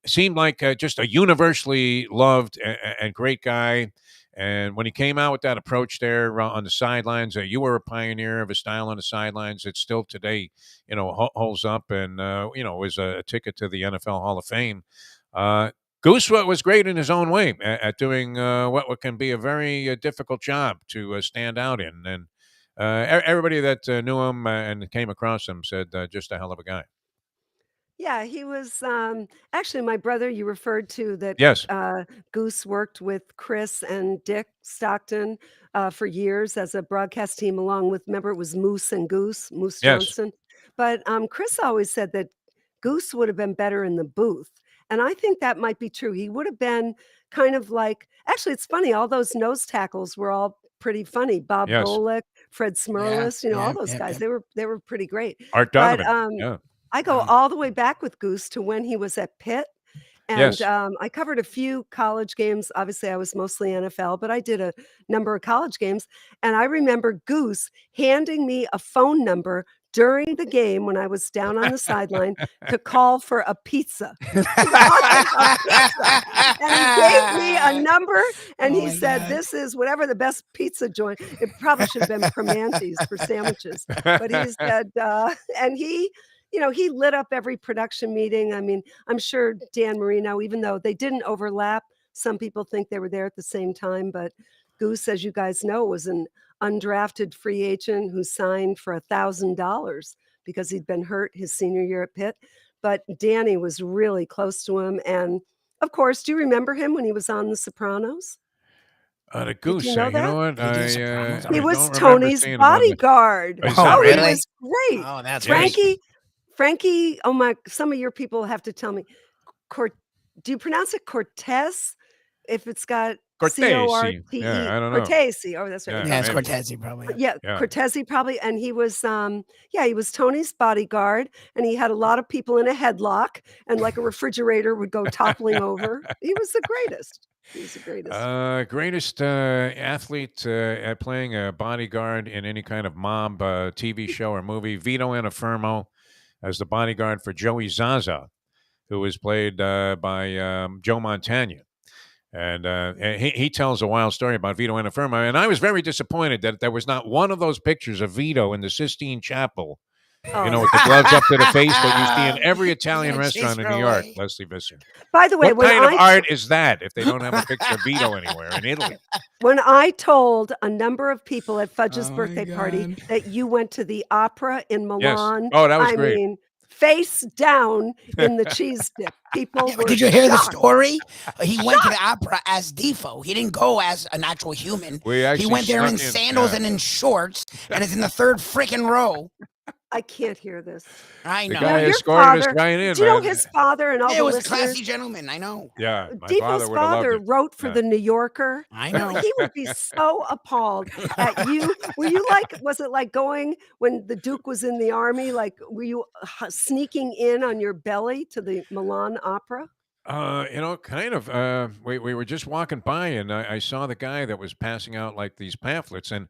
Seemed like just a universally loved and great guy. And when he came out with that approach there on the sidelines, you were a pioneer of a style on the sidelines that still today, holds up and, was a ticket to the NFL Hall of Fame. Goose was great in his own way at doing what can be a very difficult job to stand out in. And everybody that knew him and came across him said just a hell of a guy.
Yeah, he was actually my brother you referred to that
Yes.
Goose worked with Chris and Dick Stockton for years as a broadcast team along with, remember, it was Moose and Goose, Moose
Yes.
Johnston. But Chris always said that Goose would have been better in the booth. And I think that might be true. He would have been kind of like, actually, it's funny, all those nose tackles were all pretty funny. Bob
Yes.
Golick, Fred Smirlis, all
yeah,
those
yeah,
guys.
yeah.
They were pretty great.
Art
But
Donovan. Yeah.
I go all the way back with Goose to when he was at Pitt. And
Yes.
I covered a few college games. Obviously, I was mostly NFL, but I did a number of college games. And I remember Goose handing me a phone number during the game when I was down on the sideline to call for a pizza. He wanted a pizza. And he gave me a number and
Oh
he
my
said,
God.
this is whatever the best pizza joint. It probably should have been Primanti's for sandwiches. But he said, and he lit up every production meeting. I mean, I'm sure Dan Marino, even though they didn't overlap, some people think they were there at the same time. But Goose, as you guys know, was an undrafted free agent who signed for $1,000 because he'd been hurt his senior year at Pitt. But Danny was really close to him. And of course, do you remember him when he was on The Sopranos?
The Goose.
you know
You know
that?
what?
Did he do Sopranos?
He
I
was
don't remember
Tony's
seeing him on the-
bodyguard.
Oh, is that
Oh,
right?
he was great.
Oh, that's
Yes.
great.
Frankie, oh my, some of your people have to tell me. Do you pronounce it Cortez? If it's got
Cortese.
Cortese.
Yeah, I don't know.
Cortese. Oh, that's right.
Yeah,
Yeah, it's
maybe.
Cortese probably.
Yeah,
Yeah.
Cortese probably. And he was he was Tony's bodyguard and he had a lot of people in a headlock and like a refrigerator would go toppling over. He was the greatest. He was the greatest.
Greatest athlete at playing a bodyguard in any kind of mob TV show or movie. Vito Anafirmo as the bodyguard for Joey Zaza, who was played by Joe Montana. And he tells a wild story about Vito Anafirmo. And I was very disappointed that there was not one of those pictures of Vito in the Sistine Chapel, with the gloves up to the face that you see in every Italian
gonna chase
restaurant in
her
New York,
away.
Lesley Visser.
By the way,
What
when
kind of art is that if they don't have a picture of Vito anywhere in Italy?
When I told a number of people at Fudge's
Oh my
birthday party
God.
that you went to the opera in Milan,
Oh, that was
I
great.
mean, face down in the cheese dip. People
Yeah,
were
but did you hear the
shocked.
story? He went to the opera as Defo. He didn't go as a natural human.
We
He
actually
went there in
snuck
sandals
yeah.
and in shorts, and is in the third freaking row.
I can't hear this.
I
The
know.
guy
your
escorted us
father-
right in,
Do you know
man.
his father and all
It
the
was a
listeners?
classy gentleman. I know.
Yeah, my
Defoe's
father would have loved
father
it.
wrote for
Yeah.
the New Yorker.
I know.
He would be so appalled at you. Were you like, was it like going when the Duke was in the army? Like, were you sneaking in on your belly to the Milan Opera?
Kind of. We were just walking by, and I saw the guy that was passing out like these pamphlets, and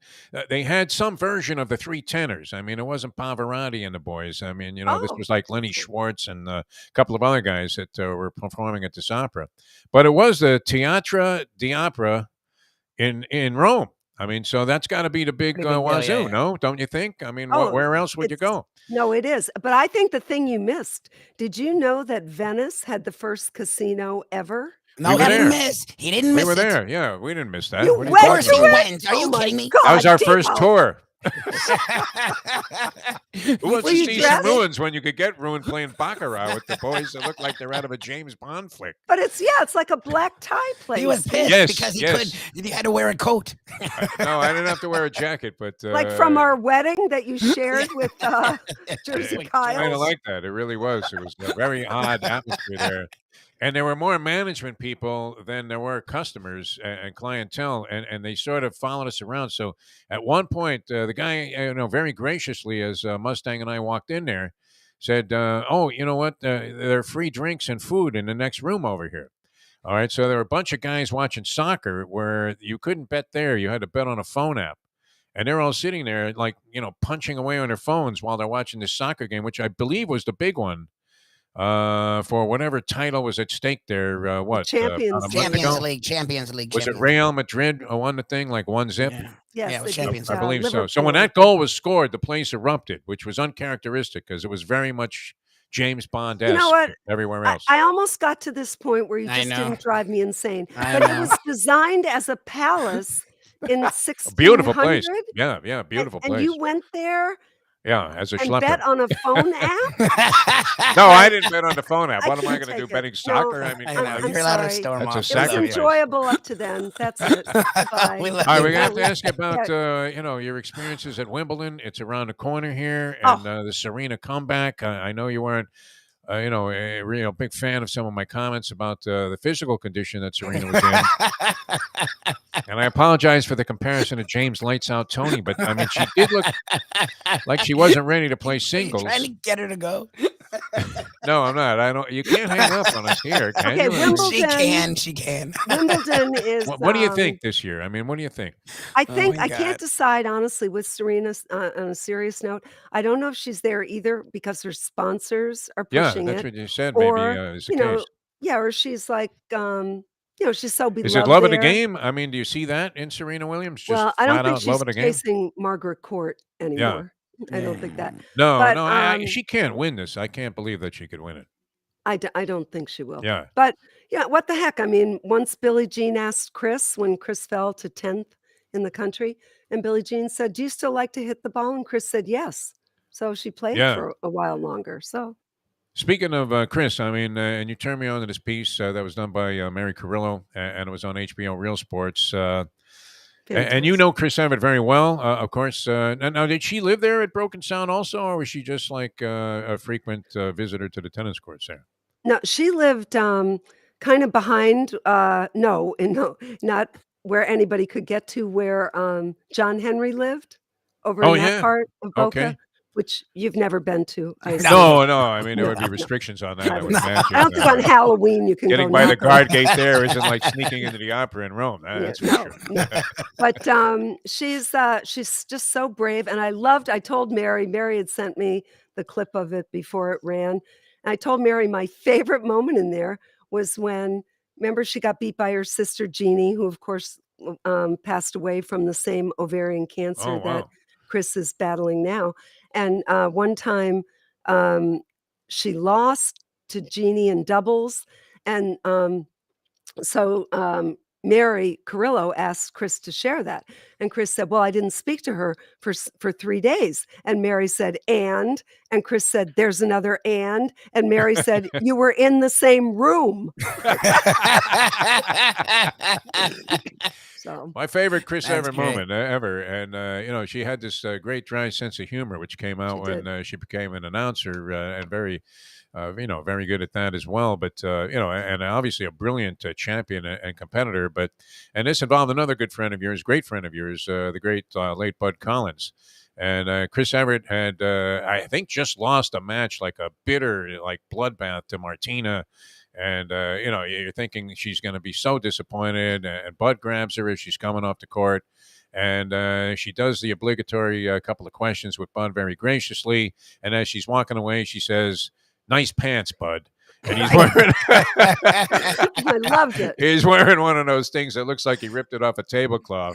they had some version of the Three Tenors. I mean, it wasn't Pavarotti and the boys. I mean, this
Oh.
was like Lenny Schwartz and a couple of other guys that were performing at this opera. But it was the Teatro d'Opera in Rome. I mean, so that's got to be the big
Pretty big deal,
wazoo,
yeah, yeah.
no? Don't you think? I mean,
Oh,
where else would you
it's-
go?
No, it is. But I think the thing you missed, did you know that Venice had the first casino ever?
No,
We
he
were
didn't
there.
miss. He didn't
We
miss
were
it.
there. Yeah, we didn't miss that.
You
What are
went
talking
Of course he
about?
went. Are you
Oh my
kidding me?
God,
That was our first
Devo.
tour. Who wants
Were
to
you
see some
dressed?
ruins when you could get ruined playing baccarat with the boys that look like they're out of a James Bond flick?
But it's like a black tie place.
He was pissed
Yes,
because he
yes.
he had to wear a coat.
No, I didn't have to wear a jacket, but
Like from our wedding that you shared with Jersey
kind of
Kyle's.
like that. It really was. It was a very odd atmosphere there. And there were more management people than there were customers and clientele, and they sort of followed us around. So at one point, the guy, very graciously, as Mustang and I walked in there, said, "Oh, you know what? There are free drinks and food in the next room over here." All right, so there were a bunch of guys watching soccer where you couldn't bet there; you had to bet on a phone app. And they're all sitting there, like, punching away on their phones while they're watching this soccer game, which I believe was the big one for whatever title was at stake there. About a month ago?
Champions League.
Was it Real Madrid won the thing like 1-0?
Yeah.
Yes,
Yeah, it was
they
Champions
beat,
I believe so. So
Liverpool.
when that goal was scored, the place erupted, which was uncharacteristic because it was very much James Bond-esque
You know what?
everywhere else.
I almost got to this point where you
I
just
know.
didn't drive me insane.
I
But
know.
it was designed as a palace in 1600.
A beautiful place. Yeah, beautiful
And
place.
you went there
Yeah, as a
and
schlepper.
bet on a phone app?
No, I didn't bet on the phone app.
I
What am I
can't
going to do?
take it.
Betting
No,
soccer? I mean,
I
come
know.
on.
I'm
You're allowed to
sorry.
storm
That's
off.
a
It was
sacrifice.
enjoyable up to then. That's it. Bye.
We love
All right,
you.
we're going to have to
Yeah.
ask you about your experiences at Wimbledon. It's around the corner here,
Oh.
and the Serena comeback. I know you weren't, a real big fan of some of my comments about the physical condition that Serena was in, and I apologize for the comparison to James Lights Out Tony, but I mean she did look like she wasn't ready to play
Are you
singles.
trying to get her to go?
No, I'm not. I don't. You can't hang up on us here, can
Okay,
you? I mean,
Wimbledon.
She can.
Wimbledon is.
what do you think this year? I mean, what do you think?
I
Oh
think
my
I can't
God.
decide honestly with Serena on a serious note. I don't know if she's there either because her sponsors are
Yeah,
pushing
that's
it,
what you said.
or
Maybe is the
you know,
case.
yeah, or she's like, she's so beloved
Is it love of the
there.
game? I mean, do you see that in Serena Williams? Just
Well, I don't
flat
think
out
she's
love of the game?
chasing Margaret Court
Yeah.
anymore. I don't think that.
No,
But
no, she can't win this. I can't believe that she could win it.
I don't think she will.
Yeah.
But yeah, what the heck? I mean, once Billie Jean asked Chris when Chris fell to 10th in the country, and Billie Jean said, "Do you still like to hit the ball?" And Chris said, "Yes." So she played
Yeah.
for a while longer. So
Speaking of Chris, I mean, and you turned me on to this piece that was done by Mary Carrillo, and it was on HBO Real Sports. And you know Chris Evert very well, of course. Now, did she live there at Broken Sound also, or was she just like a frequent visitor to the tennis courts there?
no, she lived kind of behind. No, not where anybody could get to where John Henry lived over
Oh,
in that
yeah.
part of Boca,
Okay.
which you've never been to. I assume.
No, I mean, there would be
No.
restrictions on that, I would
No.
imagine.
I don't think on Halloween you can
Getting
go
by the
knocking.
guard gate there isn't like sneaking into the opera in Rome.
Yeah,
That's for
no,
sure.
no. But she's just so brave, and I told Mary had sent me the clip of it before it ran, and I told Mary my favorite moment in there was when, remember, she got beat by her sister Jeannie, who of course passed away from the same ovarian cancer
Oh,
that
wow.
Chris is battling now. And one time she lost to Jeannie in doubles, and so Mary Carrillo asked Chris to share that, and Chris said, "Well, I didn't speak to her for 3 days." And Mary said, and Chris said, "There's another and Mary said, "You were in the same room." So
My favorite Chris
That's
Evert
great.
moment ever. And, she had this great dry sense of humor, which came out
She
when she became an announcer and very, very good at that as well. But, and obviously a brilliant champion and competitor. And this involved another good friend of yours, great friend of yours, the great late Bud Collins. And Chris Evert had, I think, just lost a match, like a bitter, like bloodbath to Martina. And, you're thinking she's going to be so disappointed. And Bud grabs her as she's coming off the court. And she does the obligatory couple of questions with Bud very graciously. And as she's walking away, she says, "Nice pants, Bud." And he's wearing
I loved it.
he's wearing one of those things that looks like he ripped it off a tablecloth,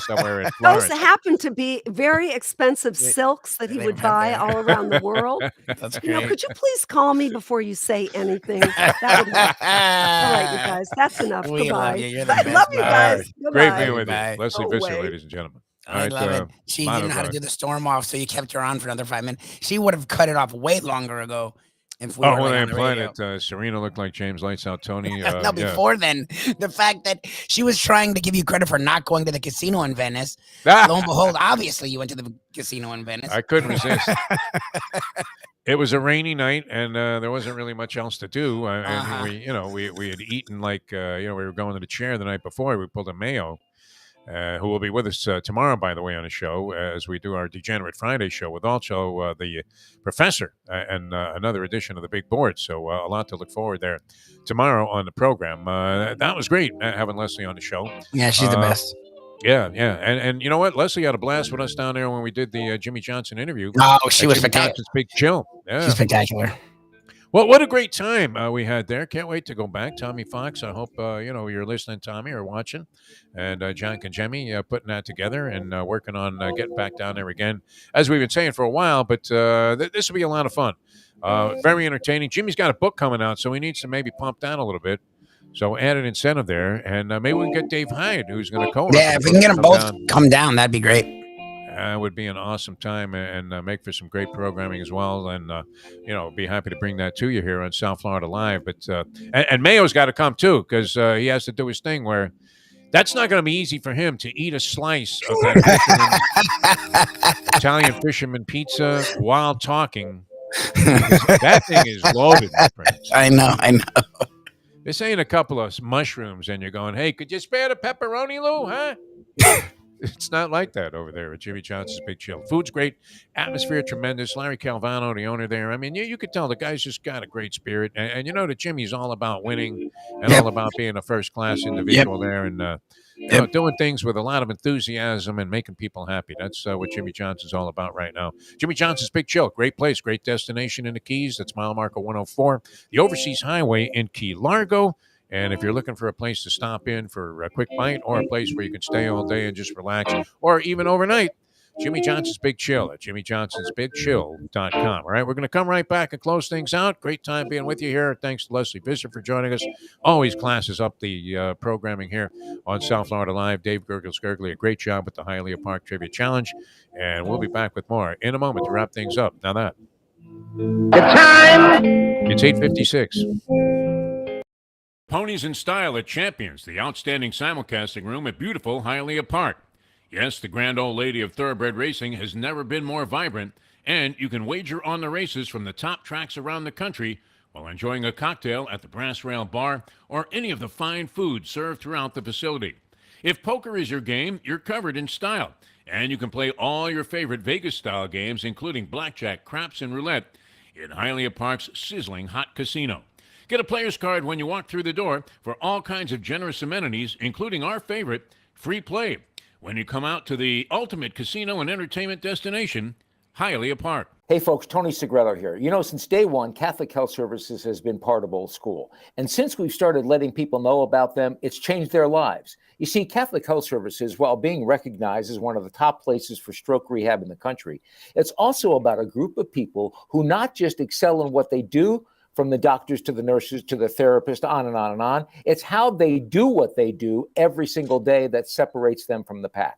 somewhere in Florence.
Those happen to be very expensive silks that he
They
would
have
buy
that.
all around the world.
That's great.
Could you please call me before you say anything? That would help. All right, you guys, that's enough.
We
Goodbye.
love you. You're the
I
best.
love you
Bye.
guys.
Great
Goodbye.
being with you.
Bye.
Lesley
Go
Visser,
away.
ladies and gentlemen.
I
Right,
love it. She
lot
didn't know how to
of,
do the storm off, so you kept her on for another 5 minutes. She would have cut it off way longer ago if we were
when
like
they
on the
implied
radio.
it, Serena looked like James Lights Out Tony.
No,
Yeah.
before then, the fact that she was trying to give you credit for not going to the casino in Venice. Lo and behold, obviously you went to the casino in Venice.
I couldn't resist. It was a rainy night, and there wasn't really much else to do. And we had eaten like we were going to the chair the night before. We pulled a Mayo, who will be with us tomorrow, by the way, on the show as we do our Degenerate Friday show with also the professor and another edition of the Big Board. So a lot to look forward there tomorrow on the program. That was great having Lesley on the show.
Yeah, she's the best.
Yeah. And you know what? Lesley had a blast with us down there when we did the Jimmy Johnson interview.
Oh, she was
Jimmy
spectacular.
Johnson's Big Chill. Yeah.
She's spectacular.
Well, what a great time we had there. Can't wait to go back. Tommy Fox, I hope, you're listening, Tommy, or watching. And John Kajemi putting that together and working on getting back down there again, as we've been saying for a while. But this will be a lot of fun. Very entertaining. Jimmy's got a book coming out, so he needs to maybe pump that a little bit. So added incentive there. And maybe we can get Dave Hyde, who's going to co-author.
Yeah, if we can get them both come down, that'd be great.
Would be an awesome time and make for some great programming as well. And, be happy to bring that to you here on South Florida Live. But and Mayo's got to come, too, because he has to do his thing where that's not going to be easy for him to eat a slice of that Italian fisherman pizza while talking. That thing is loaded, my friends.
I know.
This ain't a couple of mushrooms and you're going, hey, could you spare the pepperoni, Lou, huh? It's not like that over there at Jimmy Johnson's Big Chill. Food's great. Atmosphere tremendous. Larry Calvano, the owner there. I mean, you could tell the guy's just got a great spirit. And you know that Jimmy's all about winning and all about being a first-class individual there and doing things with a lot of enthusiasm and making people happy. That's what Jimmy Johnson's all about right now. Jimmy Johnson's Big Chill. Great place. Great destination in the Keys. That's mile marker 104. The Overseas Highway in Key Largo. And if you're looking for a place to stop in for a quick bite or a place where you can stay all day and just relax or even overnight, Jimmy Johnson's Big Chill at jimmyjohnsonsbigchill.com. All right, we're going to come right back and close things out. Great time being with you here. Thanks to Lesley Visser for joining us. Always classes up the programming here on South Florida Live. Dave Gurgly, a great job with the Hialeah Park Trivia Challenge. And we'll be back with more in a moment to wrap things up. Now that.
The time!
It's 8:56. Ponies in Style at Champions, the outstanding simulcasting room at beautiful Hialeah Park. Yes, the grand old lady of thoroughbred racing has never been more vibrant, and you can wager on the races from the top tracks around the country while enjoying a cocktail at the Brass Rail Bar or any of the fine food served throughout the facility. If poker is your game, you're covered in Style, and you can play all your favorite Vegas-style games, including blackjack, craps, and roulette, in Hialeah Park's sizzling hot casino. Get a player's card when you walk through the door for all kinds of generous amenities, including our favorite, free play, when you come out to the ultimate casino and entertainment destination, Hialeah Park.
Hey folks, Tony Segreto here. You know, since day one, Catholic Health Services has been part of Old School. And since we've started letting people know about them, it's changed their lives. You see, Catholic Health Services, while being recognized as one of the top places for stroke rehab in the country, it's also about a group of people who not just excel in what they do, from the doctors to the nurses to the therapist, on and on and on. It's how they do what they do every single day that separates them from the pack.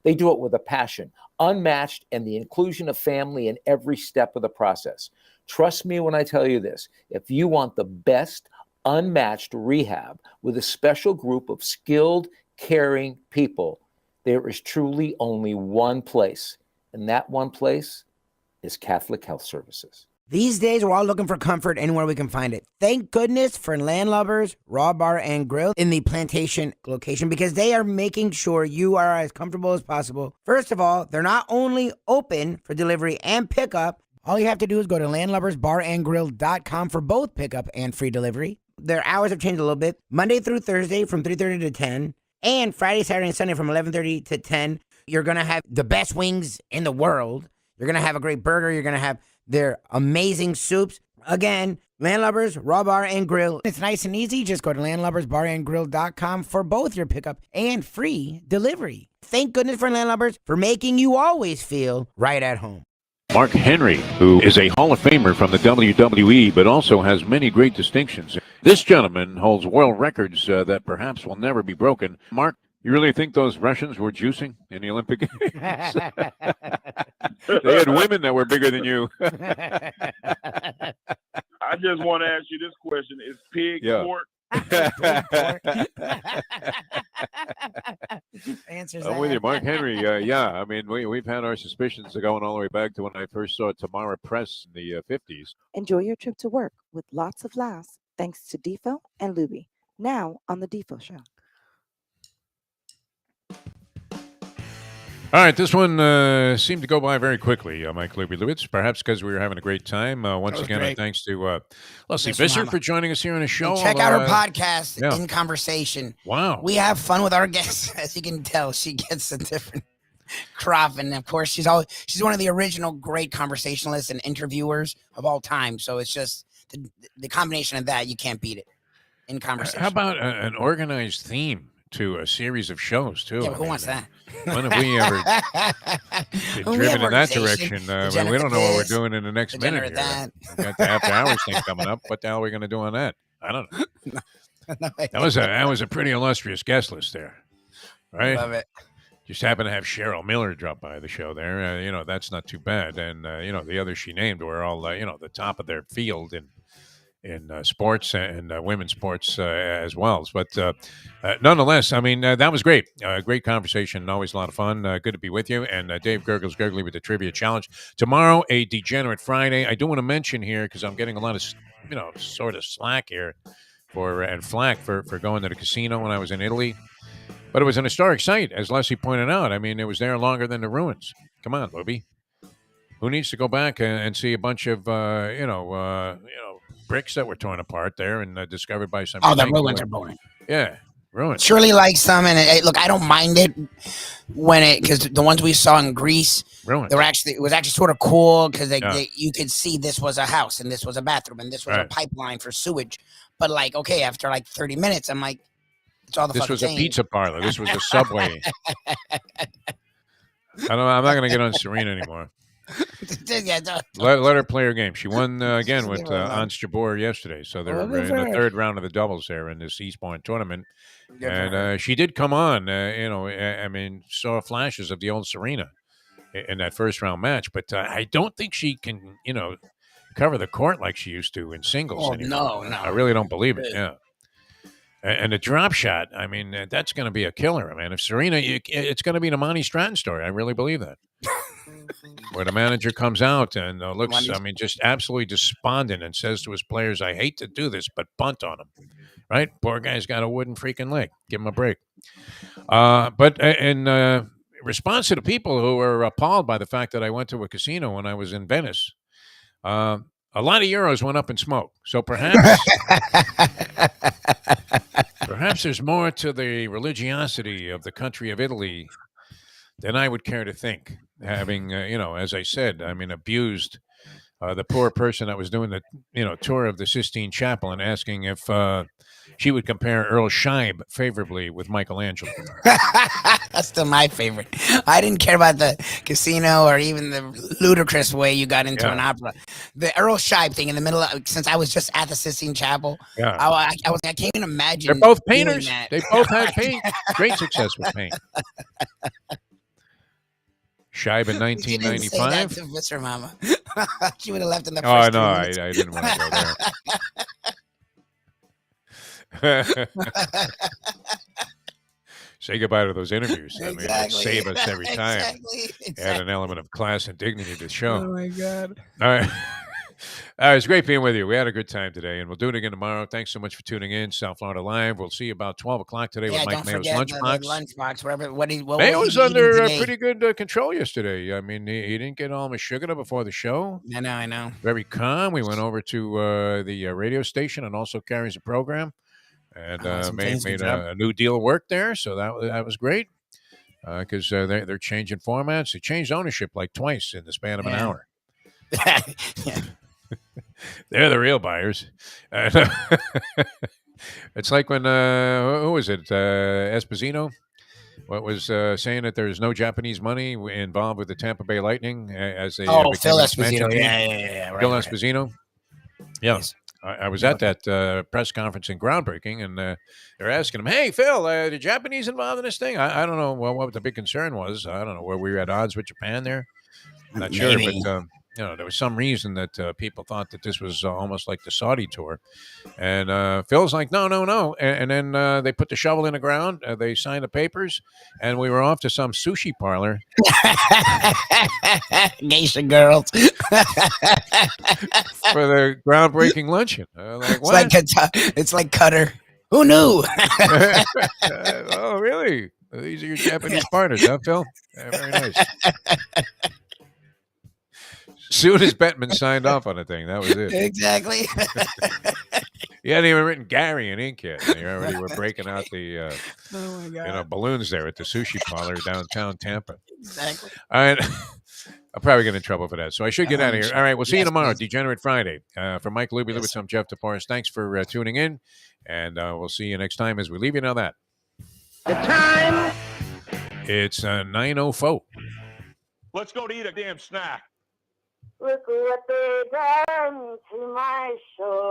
They do it with a passion, unmatched, and the inclusion of family in every step of the process. Trust me when I tell you this. If you want the best, unmatched rehab with a special group of skilled, caring people, there is truly only one place, and that one place is Catholic Health Services.
These days, we're all looking for comfort anywhere we can find it. Thank goodness for Landlubbers Raw Bar and Grill in the Plantation location because they are making sure you are as comfortable as possible. First of all, they're not only open for delivery and pickup. All you have to do is go to landlubbersbarandgrill.com for both pickup and free delivery. Their hours have changed a little bit. Monday through Thursday from 3:30 to 10, and Friday, Saturday, and Sunday from 11:30 to 10. You're going to have the best wings in the world. You're going to have a great burger. You're going to have their amazing soups. Again, Landlubbers, Raw Bar, and Grill. It's nice and easy. Just go to landlubbersbarandgrill.com for both your pickup and free delivery. Thank goodness for Landlubbers for making you always feel right at home.
Mark Henry, who is a Hall of Famer from the WWE, but also has many great distinctions. This gentleman holds world records that perhaps will never be broken. Mark You really think those Russians were juicing in the Olympic Games? They had women that were bigger than you.
I just want to ask you this question: is pig pork?
Answers
I'm with you, Mark Henry. Yeah, I mean, we've had our suspicions going all the way back to when I first saw Tamara Press in the 50s.
Enjoy your trip to work with lots of laughs thanks to Defo and Lubie. Now on the Defo Show.
All right, this one seemed to go by very quickly, Mike Lubie. Perhaps because we were having a great time. Once again,
great.
Thanks to Lesley
Yes,
Visser
Mama.
for joining us here on the show.
And check out her podcast,
yeah.
In Conversation.
Wow.
We have fun with our guests. As you can tell, she gets a different crop. And, of course, she's one of the original great conversationalists and interviewers of all time. So it's just the combination of that, you can't beat it. In Conversation.
How about an organized theme to a series of shows, too?
Yeah, but who wants that?
When have we ever been driven in that direction? We don't know what we're doing in the next minute here. We got the after hours thing coming up. What the hell are we going to do on that? I don't know. That was a pretty illustrious guest list there, right?
Love it.
Just happened to have Cheryl Miller drop by the show there. That's not too bad. And the others she named were all the top of their field in sports and women's sports as well. But nonetheless, I mean, that was great. Great conversation. Always a lot of fun. Good to be with you. And Dave Gurgles Gurgley with the Trivia Challenge. Tomorrow, a Degenerate Friday. I do want to mention here, because I'm getting a lot of, sort of slack here and flack for going to the casino when I was in Italy. But it was an historic site, as Leslie pointed out. I mean, it was there longer than the ruins. Come on, Lubie. Who needs to go back and see a bunch of, bricks that were torn apart there and discovered by some.
Oh, the ruins are boring.
Yeah, ruins.
Shirley likes some, and look, I don't mind it because the ones we saw in Greece,
ruins.
It was actually sort of cool because you could see this was a house and this was a bathroom and this was a pipeline for sewage. But okay, after 30 minutes, I'm like, it's all the.
This was
same.
A pizza parlor. This was a Subway. I'm not going to get on Serena anymore. Let her play her game. She won again with Ans Jabeur yesterday, so they're in the third round of the doubles there in this Eastbourne tournament. And she did come on. I mean, saw flashes of the old Serena in that first round match, but I don't think she can, cover the court like she used to in singles anymore. No, I really don't believe it. Yeah. And the drop shot, I mean, that's going to be a killer, man. If Serena, it's going to be an Amani Stratton story. I really believe that. Where the manager comes out and looks, I mean, just absolutely despondent and says to his players, I hate to do this, but bunt on him. Right? Poor guy's got a wooden freaking leg. Give him a break. But in response to the people who were appalled by the fact that I went to a casino when I was in Venice, a lot of euros went up in smoke. So perhaps there's more to the religiosity of the country of Italy than I would care to think. Having, as I said, I mean, abused the poor person that was doing the, tour of the Sistine Chapel and asking if she would compare Earl Scheib favorably with Michelangelo.
That's still my favorite. I didn't care about the casino or even the ludicrous way you got into an opera. The Earl Scheib thing in the middle, since I was just at the Sistine Chapel, I can't even imagine.
They're both painters. They both had paint. Great success with paint. Shibe in 1995.
Say that to Visser Mama. She would have left in the first.
Oh no, I didn't want to go there. Say goodbye to those interviews. I mean, they save us every time. Exactly. Add an element of class and dignity to the show.
Oh my God!
All right. All right, it's great being with you. We had a good time today, and we'll do it again tomorrow. Thanks so much for tuning in. South Florida Live. We'll see you about 12 o'clock today with Mike Mayo's Lunchbox. Mayo was under pretty good control yesterday. I mean, he didn't get all my sugar before the show.
I know.
Very calm. We went over to the radio station and also carries a program, and made a new deal work there. So that was great because they're changing formats. They changed ownership like twice in the span of an hour.
Yeah.
They're the real buyers. It's like when who was it? Esposito. What was saying that there's no Japanese money involved with the Tampa Bay Lightning as they
Phil Esposito. Yeah.
Phil Esposito. Yeah. I was at that press conference in Groundbreaking, and they're asking him, "Hey, Phil, the Japanese involved in this thing?" I don't know what the big concern was. I don't know where we were at odds with Japan there. I'm not sure, but there was some reason that people thought that this was almost like the Saudi tour. And Phil's like, no. And then they put the shovel in the ground. They signed the papers, and we were off to some sushi parlor.
Geisha girls.
For the groundbreaking luncheon. Like, what?
It's like Cutter. Who knew?
Oh, really? These are your Japanese partners, huh, Phil? Yeah, very nice. Soon as Bettman signed off on the thing, that was it.
Exactly.
He hadn't even written Gary in ink yet. They already were breaking out the
Oh my God.
balloons there at the sushi parlor downtown Tampa.
Exactly.
All right. I'll probably get in trouble for that. So I should get out of here. All right. We'll see you tomorrow. Degenerate Friday. For Mike Lubie, Lubitz, I'm Jeff DeForest. Thanks for tuning in. And we'll see you next time as we leave you know that.
The time.
It's 9:04.
Let's go to eat a damn snack.
Look what they done to my soul.